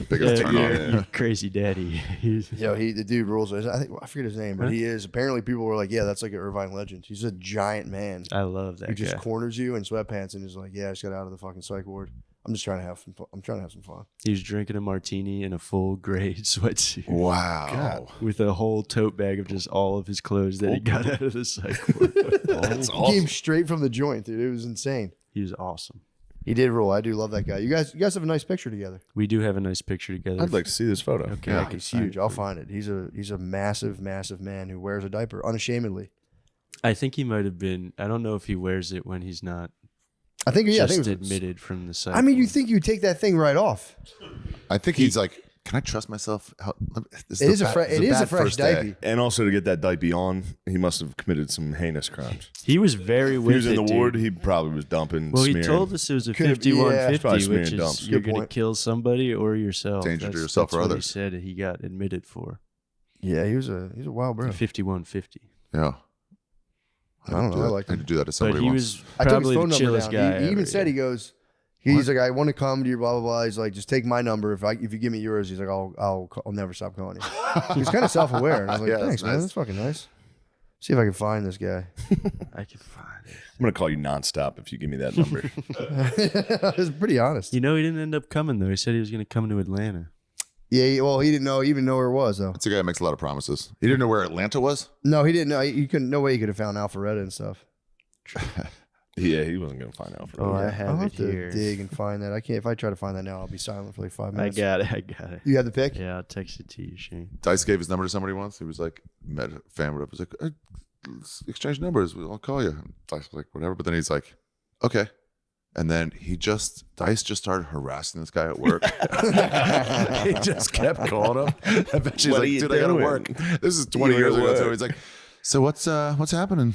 biggest turn on. You crazy daddy. He's- You know, the dude rules. I forget his name, but he is. Apparently, people were like, yeah, that's like an Irvine legend. He's a giant man. I love that He just guy. corners you in sweatpants and is like, yeah, I just got out of the fucking psych ward. I'm just trying to have some fun. I'm trying to have some fun. He was drinking a martini in a full gray sweatsuit Wow. with a whole tote bag of just all of his clothes that he got out of the psych ward. That's He awesome. came straight from the joint, dude. It was insane. He was awesome. He did rule. I do love that guy. You guys have a nice picture together. We do have a nice picture together. I'd like to see this photo. Okay, Yeah. I can He's find huge. it I'll for you. find it. He's a massive, massive man who wears a diaper unashamedly. I think he might have been. I don't know if he wears it when he's not I think just it was admitted from the psych. I mean, you ward. think you take that thing right off? I think he's like can I trust myself? It is a fresh diaper. And also to get that diaper on, he must have committed some heinous crimes. He was very If with he was in it, the ward, dude. he probably was dumping, Well, smearing. he told us it was a Could've- yeah, 's probably 51-50, smearing which dumps. is you're Good going to point. kill somebody or yourself. Danger to yourself or that's what others. he said he got admitted for. Yeah, he's a wild bro. 51-50. Yeah. I don't know. I like I had to do that to But somebody he once. was I took his probably phone the number chillest down. guy He even ever, said, yeah. he goes, he's like, I want to come to you, blah blah blah. He's like, just take my number. If you give me yours, he's like, I'll never stop calling you. He's kind of self aware. And I was like, Yeah, that's thanks, man. nice. That's fucking nice. See if I can find this guy. I can find it. I'm gonna call you nonstop if you give me that number. I was pretty honest. You know, he didn't end up coming though. He said he was going to come to Atlanta. Yeah, he didn't even know where it was though. That's a guy that makes a lot of promises. He didn't know where Atlanta was? No, he didn't know. You couldn't. No way he could have found Alpharetta and stuff. Yeah, he wasn't gonna find out for Oh, me. I I'll have have it to here. dig and find that. I can't. If I try to find that now, I'll be silent for like 5 I minutes. got it. You have the pick? Yeah, I'll text it to you, Shane. Dice gave his number to somebody once. He was like, met a fan, whatever. He was like, hey, let's exchange numbers. I'll call you. And Dice was like, whatever. But then he's like, okay. And then Dice just started harassing this guy at work. He just kept calling him. Eventually, What are he's you like, dude, I gotta doing? work. This is 20 You're years at ago. So work. he's like, so what's happening?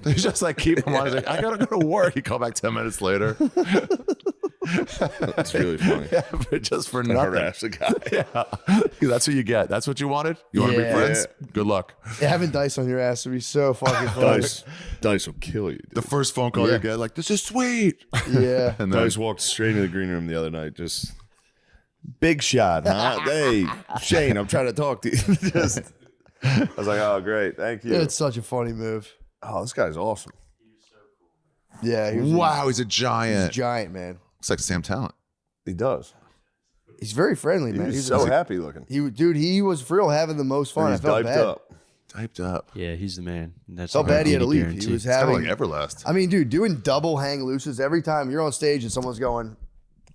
He's just like, keep him on. He's like, I gotta go to work. He called back 10 minutes later. That's really funny. Yeah, but just for To nothing. harass the guy. Yeah. That's what you get. That's what you wanted? You want to be Yeah. friends? Good luck. Having Dice on your ass would be so fucking funny. Dice will kill you. Dude. The first phone call you get, like, this is sweet. Yeah. And then Dice walked straight into the green room the other night. Just big shot, huh? Hey, Shane, I'm trying to talk to you. Just, I was like, oh, great, thank you. It's such a funny move. Oh, this guy's awesome. Yeah. He was wow, he's a he's a giant. giant, man. Looks like Sam Talent. He does. He's very friendly, man. He's He's so happy looking. he was for real having the most fun. He's I felt diped bad. up. Typed up. Yeah, he's the man. And that's Felt a bad he had to Gardini leave. guarantee. He was It's kind of having. like Everlast. I mean, dude, doing double hang looses every time you're on stage and someone's going,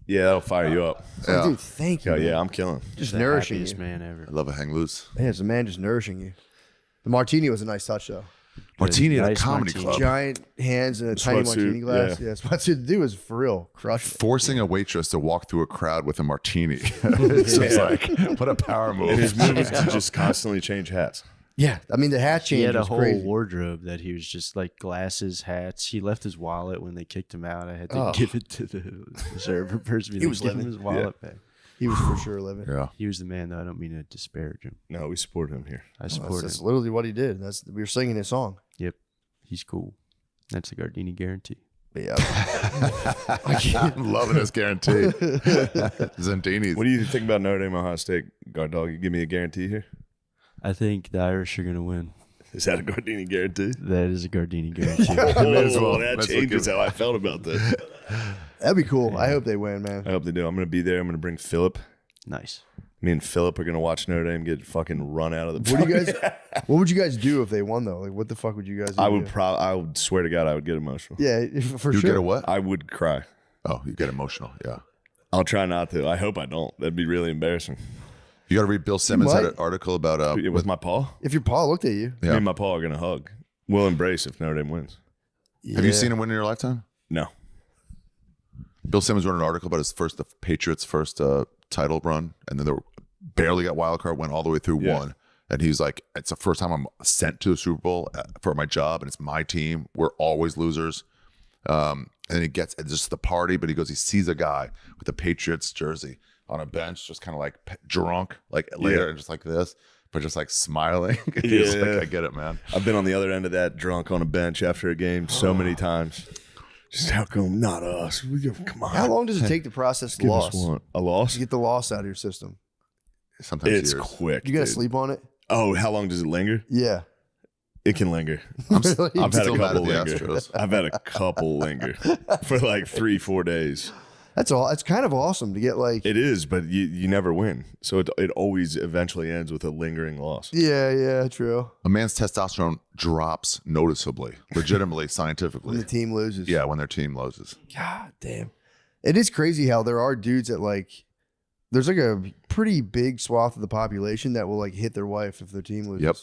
Yeah, that'll fire you up. Yeah. dude, thank you. Yeah, man. yeah, I'm killing. Just the nourishing happiest you. man ever. I love a hang loose. Man, it's a man just nourishing you. The martini was a nice touch, though. Martini at a nice comedy martini. club. Giant hands and a tiny Sweatsuit, martini glass. yeah. Yeah, sweatsuit. The dude was for real. Crushed it. Forcing a waitress to walk through a crowd with a martini. It's just like, what a power move. And his move is to just constantly change hats. Yeah, I mean the hat change He had a was whole crazy. wardrobe that he was just like glasses, hats. He left his wallet when they kicked him out. I had to Oh. give it to the server person. He was give him living. his wallet back. He was for sure living. Yeah. He was the man, though. I don't mean to disparage him. No, we support him here. I support That's him. literally what he did. We were singing his song. Yep, he's cool. That's a Gardini guarantee. But yeah, I'm loving this guarantee. Zendini's. What do you think about Notre Dame, Ohio State? Guard dog, you give me a guarantee here. I think the Irish are going to win. Is that a Gardini guarantee? That is a Gardini guarantee. as well. Oh, Might that as well changes give- how I felt about this. that'd be cool. I hope they win, man. I hope they do. I'm going to be there. I'm going to bring Philip. Nice. Me and Philip are going to watch Notre Dame get fucking run out of the. What do you guys? What would you guys do if they won though? Like, what the fuck would you guys do? I would swear to God, I would get emotional. Yeah, for You sure. get a what? I would cry. Oh, you get emotional. Yeah. I'll try not to. I hope I don't. That'd be really embarrassing. You got to read Bill Simmons had might. an article about With my paw, If your paw looked at you, Yeah. me and my paw are going to hug. We'll embrace if Notre Dame wins. Have you seen him win in your lifetime? No. Bill Simmons wrote an article about the Patriots' first title run, and then they barely got wild card, went all the way through, Yeah. won. And he's like, it's the first time I'm sent to the Super Bowl for my job, and it's my team. We're always losers. And he gets it's just the party, but he goes, he sees a guy with the Patriots jersey on a bench, just kind of like drunk, like later, and just like this, but just like smiling. He's Yeah. like, I get it, man. I've been on the other end of that, drunk on a bench after a game so many times. Just how come not us? Come on. How long does it take to process the Give loss? us one. A loss? To get the loss out of your system, Sometimes It's years. quick. you gotta dude. sleep on it. Oh, how long does it linger? Yeah, It can linger. I'm Really? I've had still a mad couple at the linger. Astros. I've had a couple linger for like 3-4 days. that's all. It's kind of awesome to get like. It is, but you never win. So it always eventually ends with a lingering loss. Yeah, true. A man's testosterone drops noticeably, legitimately, When scientifically. the team loses. Yeah, when their team loses. God damn. It is crazy how there are dudes that like. There's like a pretty big swath of the population that will like hit their wife if their team loses. Yep.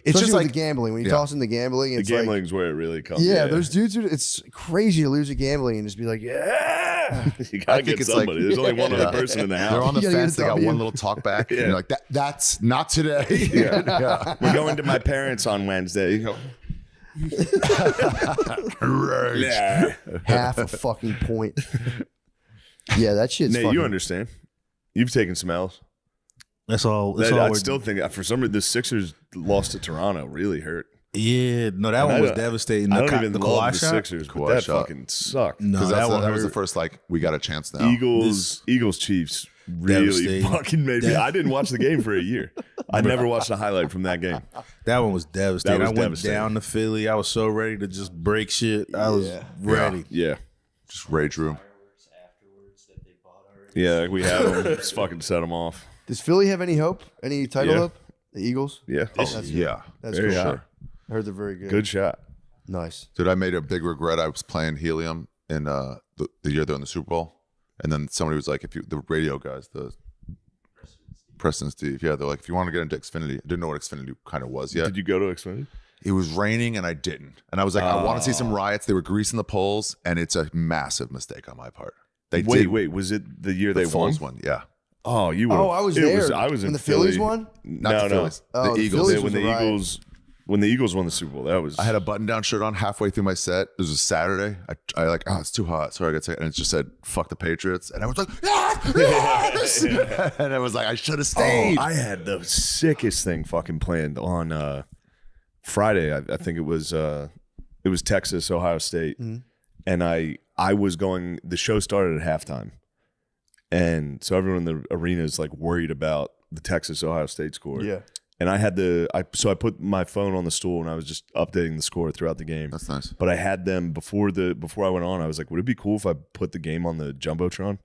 It's just just like- the gambling. When you yeah. toss in the gambling, The it's like gambling's where it really comes. yeah, there's dudes who it's crazy to lose at gambling and just be like, yeah, You gotta get it's somebody. There's only one Yeah. other person in the They're house. on the You gotta get fence. a They got W. one little talk back. And you're like, that's not today. Yeah. We're going to my parents on Wednesday. You go, Right. yeah. Half a fucking point. Yeah, that shit's Nate, fucking. you understand. You've taken some L's. That's all. That's That- all. I still think for some reason the Sixers lost to Toronto really hurt. Yeah, no, that And one I was don't- devastating. I The don't even the love Kawhi the shot? Sixers, but Kawhi that shot. fucking sucked. No, Because that one that was the hurt. first, like, we got a chance now. Eagles Chiefs really Devastating. fucking made me. I didn't watch the game for a year. I never watched a highlight from that game. That one was devastating. That was I went devastating. down to Philly. I was so ready to just break shit. I was ready. Yeah. Just rage room. Yeah, we had them. Just fucking set them off. Does Philly have any hope? Any title Yeah. hope? The Eagles? Yeah. Yeah. That's Very cool. high. I heard they're very good. Good shot. Nice. Dude, I made a big regret. I was playing Helium in the year they're in the Super Bowl. And then somebody was like, the radio guys, the Preston Steve, they're like, if you want to get into Xfinity, I didn't know what Xfinity kind of was yet. Did you go to Xfinity? It was raining and I didn't. And I was like, I want to see some riots. They were greasing the poles, and it's a massive mistake on my part. They did Wait. Was it the year the they won? Foles one, yeah. Oh, you were. Oh, I was there. I was when in the Phillies Philly. won? Not the Phillies. Oh, the the Eagles. Phillies Yeah, when was the a riot. Eagles won the Super Bowl, that was. I had a button-down shirt on halfway through my set. It was a Saturday. I like, it's too hot. Sorry, I got to. And it just said, "Fuck the Patriots," and I was like, yes! And I was like, I should have stayed. I had the sickest thing fucking planned on Friday. I think it was Texas, Ohio State, and I was going. The show started at halftime, and so everyone in the arena is like worried about the Texas Ohio State score. Yeah. And I had so I put my phone on the stool and I was just updating the score throughout the game. That's nice. But I had them before I went on. I was like, would it be cool if I put the game on the jumbotron?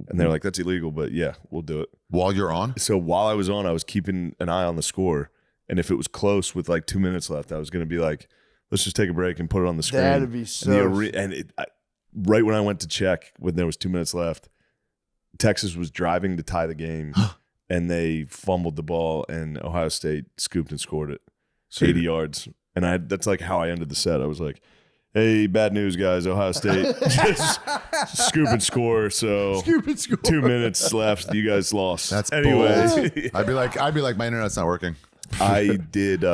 And they're like, that's illegal, but yeah, we'll do it. While you're on, So while I was on, I was keeping an eye on the score, and if it was close with like 2 minutes left, I was going to be like, let's just take a break and put it on the screen. That'd be And so. right when I went to check, when there was 2 minutes left, Texas was driving to tie the game. And they fumbled the ball, and Ohio State scooped and scored it, 80 yards. And that's like how I ended the set. I was like, "Hey, bad news, guys! Ohio State just scoop and score. So Stupid score. 2 minutes left. You guys lost. that's anyway. bold. I'd be like, my internet's not working. I did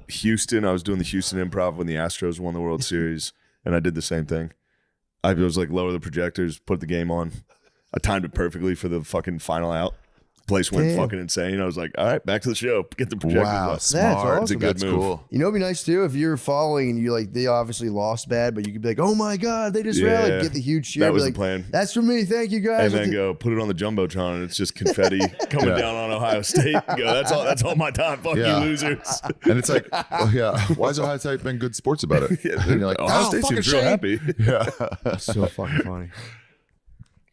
Houston. I was doing the Houston Improv when the Astros won the World Series, and I did the same thing. I was like, lower the projectors, put the game on. I timed it perfectly for the fucking final out. Place went Damn. fucking insane. I was like, all right, back to the show. Get the projectors Wow, up. smart. awesome. Good That's move. cool. You know, it'd be nice too if you're following and you like they obviously lost bad, but you could be like, "Oh my god, they just Yeah. rallied!" Get the huge cheer. That be was like, the plan. That's for me. Thank you guys. And then go put it on the jumbotron, and it's just confetti coming Yeah. down on Ohio State. Go, that's all my time. Fuck Yeah. you, losers. And it's like, oh, yeah, why has Ohio State been good sports about it? Yeah, And you're like, Ohio oh, State fucking seems real shame. happy. Yeah. so fucking funny.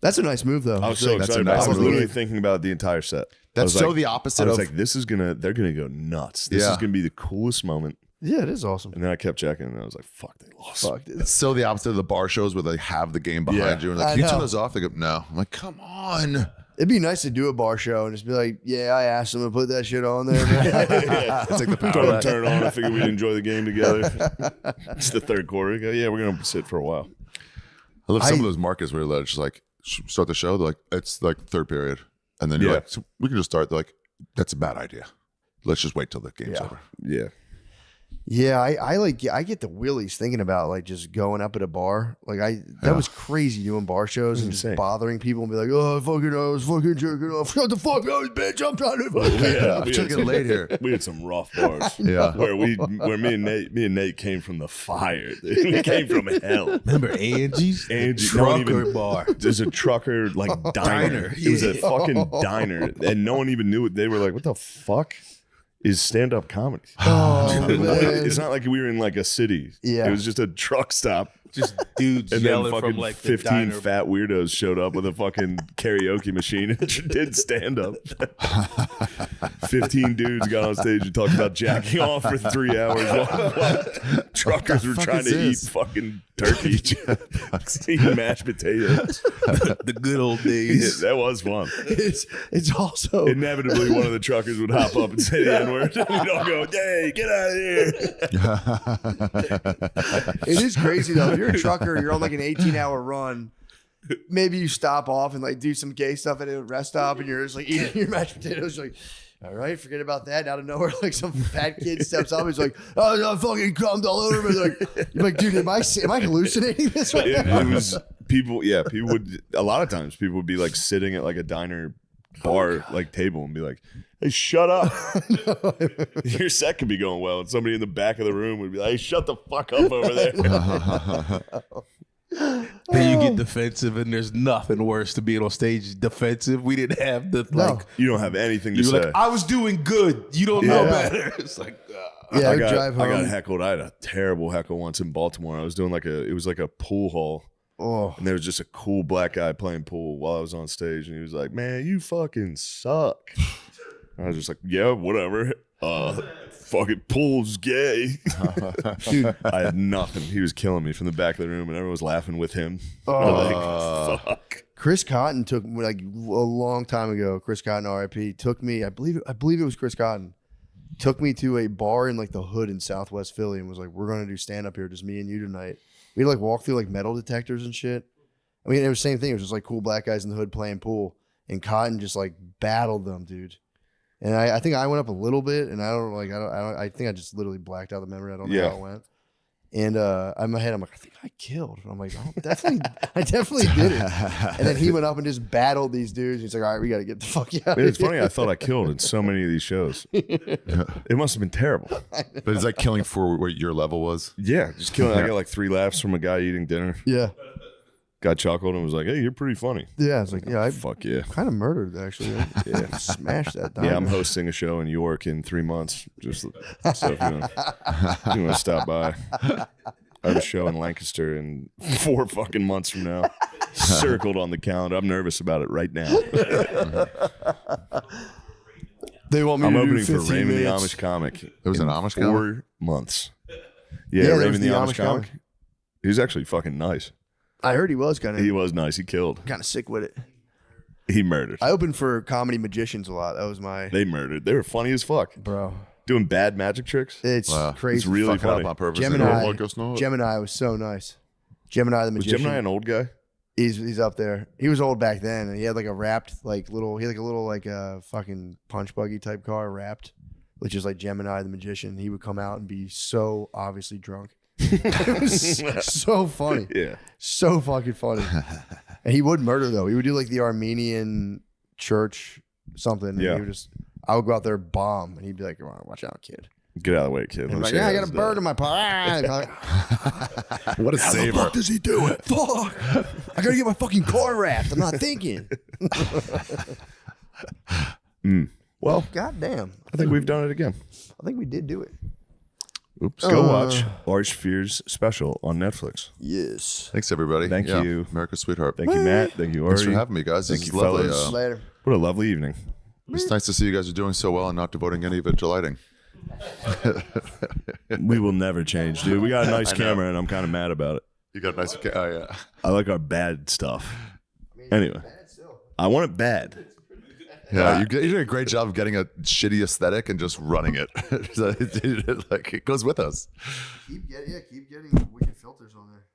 That's a nice move, though. I was so That's excited. a nice I was move. literally thinking about it the entire set. I That's was so like- the opposite I was of like, they're gonna go nuts. This Yeah. is gonna be the coolest moment. Yeah, it is awesome. And then I kept checking, and I was like, fuck, they lost. Fuck, dude. it's so the opposite of the bar shows where they have the game behind Yeah. you. And like, I can you turn know. those off? They go, no. I'm like, come on. It'd be nice to do a bar show and just be like, "Yeah, I asked them to put that shit on there." Man. It's like the power turn on. I figured we'd enjoy the game together. It's the third quarter. Go, yeah, we're gonna sit for a while. I love some of those markets where they're just like, start the show. They're like, it's like third period. And then you're Yeah. like, so we can just start. They're like, that's a bad idea. Let's just wait till the game's over. Yeah. Yeah, I get the willies thinking about like just going up at a bar. Like that was crazy doing bar shows and just insane. bothering people and be like, "Oh, I was fucking jerking off. Shut the fuck up, bitch. I'm trying to fucking." Yeah, I'm trying to get laid here. We had some rough bars. Yeah. Where me and Nate came from the fire. We came from hell. Remember Angie's? Angie, no one Trucker even- bar. There's a trucker like diner. It was a fucking diner, and no one even knew it. They were like, "What the fuck is stand-up comedy?" Oh, man. It's not like we were in like a city. Yeah. It was just a truck stop. Just dudes And then yelling fucking from like the 15 diner. fat weirdos showed up with a fucking karaoke machine and did stand up. 15 dudes got on stage and talked about jacking off for 3 hours while truckers were fuck trying is to eat this? fucking turkey, eating mashed potatoes. the good old Yeah, days. that was fun. It's also Inevitably, one of the truckers would hop up and say the N-word. We'd all go, "Hey, get out of here." it is crazy though. If you're a trucker, you're on like an 18-hour run, maybe you stop off and like do some gay stuff at a rest stop, and you're just like eating your mashed potatoes. You're like, all right, forget about that. Out of nowhere, like some fat kid steps up. He's like, oh, I fucking cummed all over me. Like, you're like, dude, am I hallucinating this right now? It was people. Yeah, people would. A lot of times, people would be like sitting at like a diner bar like table and be like, hey, shut up. Your set could be going well, and somebody in the back of the room would be like, hey, shut the fuck up over there. Then you get defensive, and there's nothing worse to being on stage defensive. We didn't have the like. You don't have anything to You say. were like, I was doing good. You don't know better. It's like, Yeah, I drive home. got heckled. I had a terrible heckle once in Baltimore. I was doing it was like a pool hall. Oh, And there was just a cool black guy playing pool while I was on stage. And he was like, man, you fucking suck. I was just like, yeah, whatever. Fucking pool's gay. Dude, I had nothing. He was killing me from the back of the room, and everyone was laughing with him. Like, fuck. Chris Cotton took me like a long time ago. Chris Cotton, R.I.P. took me. I believe it was Chris Cotton. Took me to a bar in like the hood in Southwest Philly, and was like, "We're gonna do stand up here, just me and you tonight." We had like walk through like metal detectors and shit. I mean, it was the same thing. It was just like cool black guys in the hood playing pool, and Cotton just like battled them, dude. And I think I went up a little bit, and I think I just literally blacked out the memory. I don't know how it went. And in my head, I'm like, I think I killed. And I'm like, oh, I definitely did it. And then he went up and just battled these dudes. He's like, all right, we got to get the fuck out. It's funny. I thought I killed in so many of these shows. It must have been terrible. But it's like killing for what your level was. Yeah, just killing. I got like 3 laughs from a guy eating dinner. Yeah. Guy chuckled and was like, hey, you're pretty funny. Yeah, it's like, yeah, I Fuck yeah. kind of murdered actually. Yeah, smashed that. Yeah, I'm hosting a show in York in 3 months. Just so if you want to stop by. I have a show in Lancaster in 4 fucking months from now. Circled on the calendar. I'm nervous about it right now. They want me I'm to do opening for 15 Raymond the minutes. Amish Comic. There was an Amish comic? 4 months. Yeah, Yeah, there Raymond was the the Amish Amish Comic. comic. He was actually fucking nice. I heard he was kind He of was nice. He killed. sick with it. He murdered. I opened for Comedy Magicians a lot. That was my They murdered. They were funny as fuck. bro. Doing bad magic tricks. It's Wow. crazy. It's really Fucking up funny. on purpose. Gemini. Like, oh, no. Gemini was so nice. Gemini the Was magician. Gemini an old guy? He's up there. He was old back then, and he had like a wrapped like little. He had like a little like a fucking punch buggy type car wrapped, which is like Gemini the magician. He would come out and be so obviously drunk. It was so funny. Yeah. So fucking funny. And he would murder though. He would do like the Armenian church something. And Yeah. He would I would go out there bomb, and he'd be like, "Come on, watch out, kid." Get out of the way, kid. And I'm like, yeah, I got a bird in my pocket. What a saver. does he do it? Fuck! I gotta get my fucking car wrapped. I'm not thinking. Well, Goddamn. I think we've done it again. I think we did do it. Oops. Go watch Arch Fear's special on Netflix. Yes. Thanks, everybody. Thank Yeah, you. America's sweetheart. Thank you, Matt. Thank you, Ari. Thanks for having me, guys. Thank This you, is lovely. fellas. Later. What a lovely evening. It's nice to see you guys are doing so well and not devoting any of it to lighting. We will never change, dude. We got a nice camera, and I'm kind of mad about it. You got a nice. Oh yeah. I like our bad stuff. Anyway, I want it bad. Yeah, you did a great job of getting a shitty aesthetic and just running it. Like it goes with us. Keep getting wicked filters on there.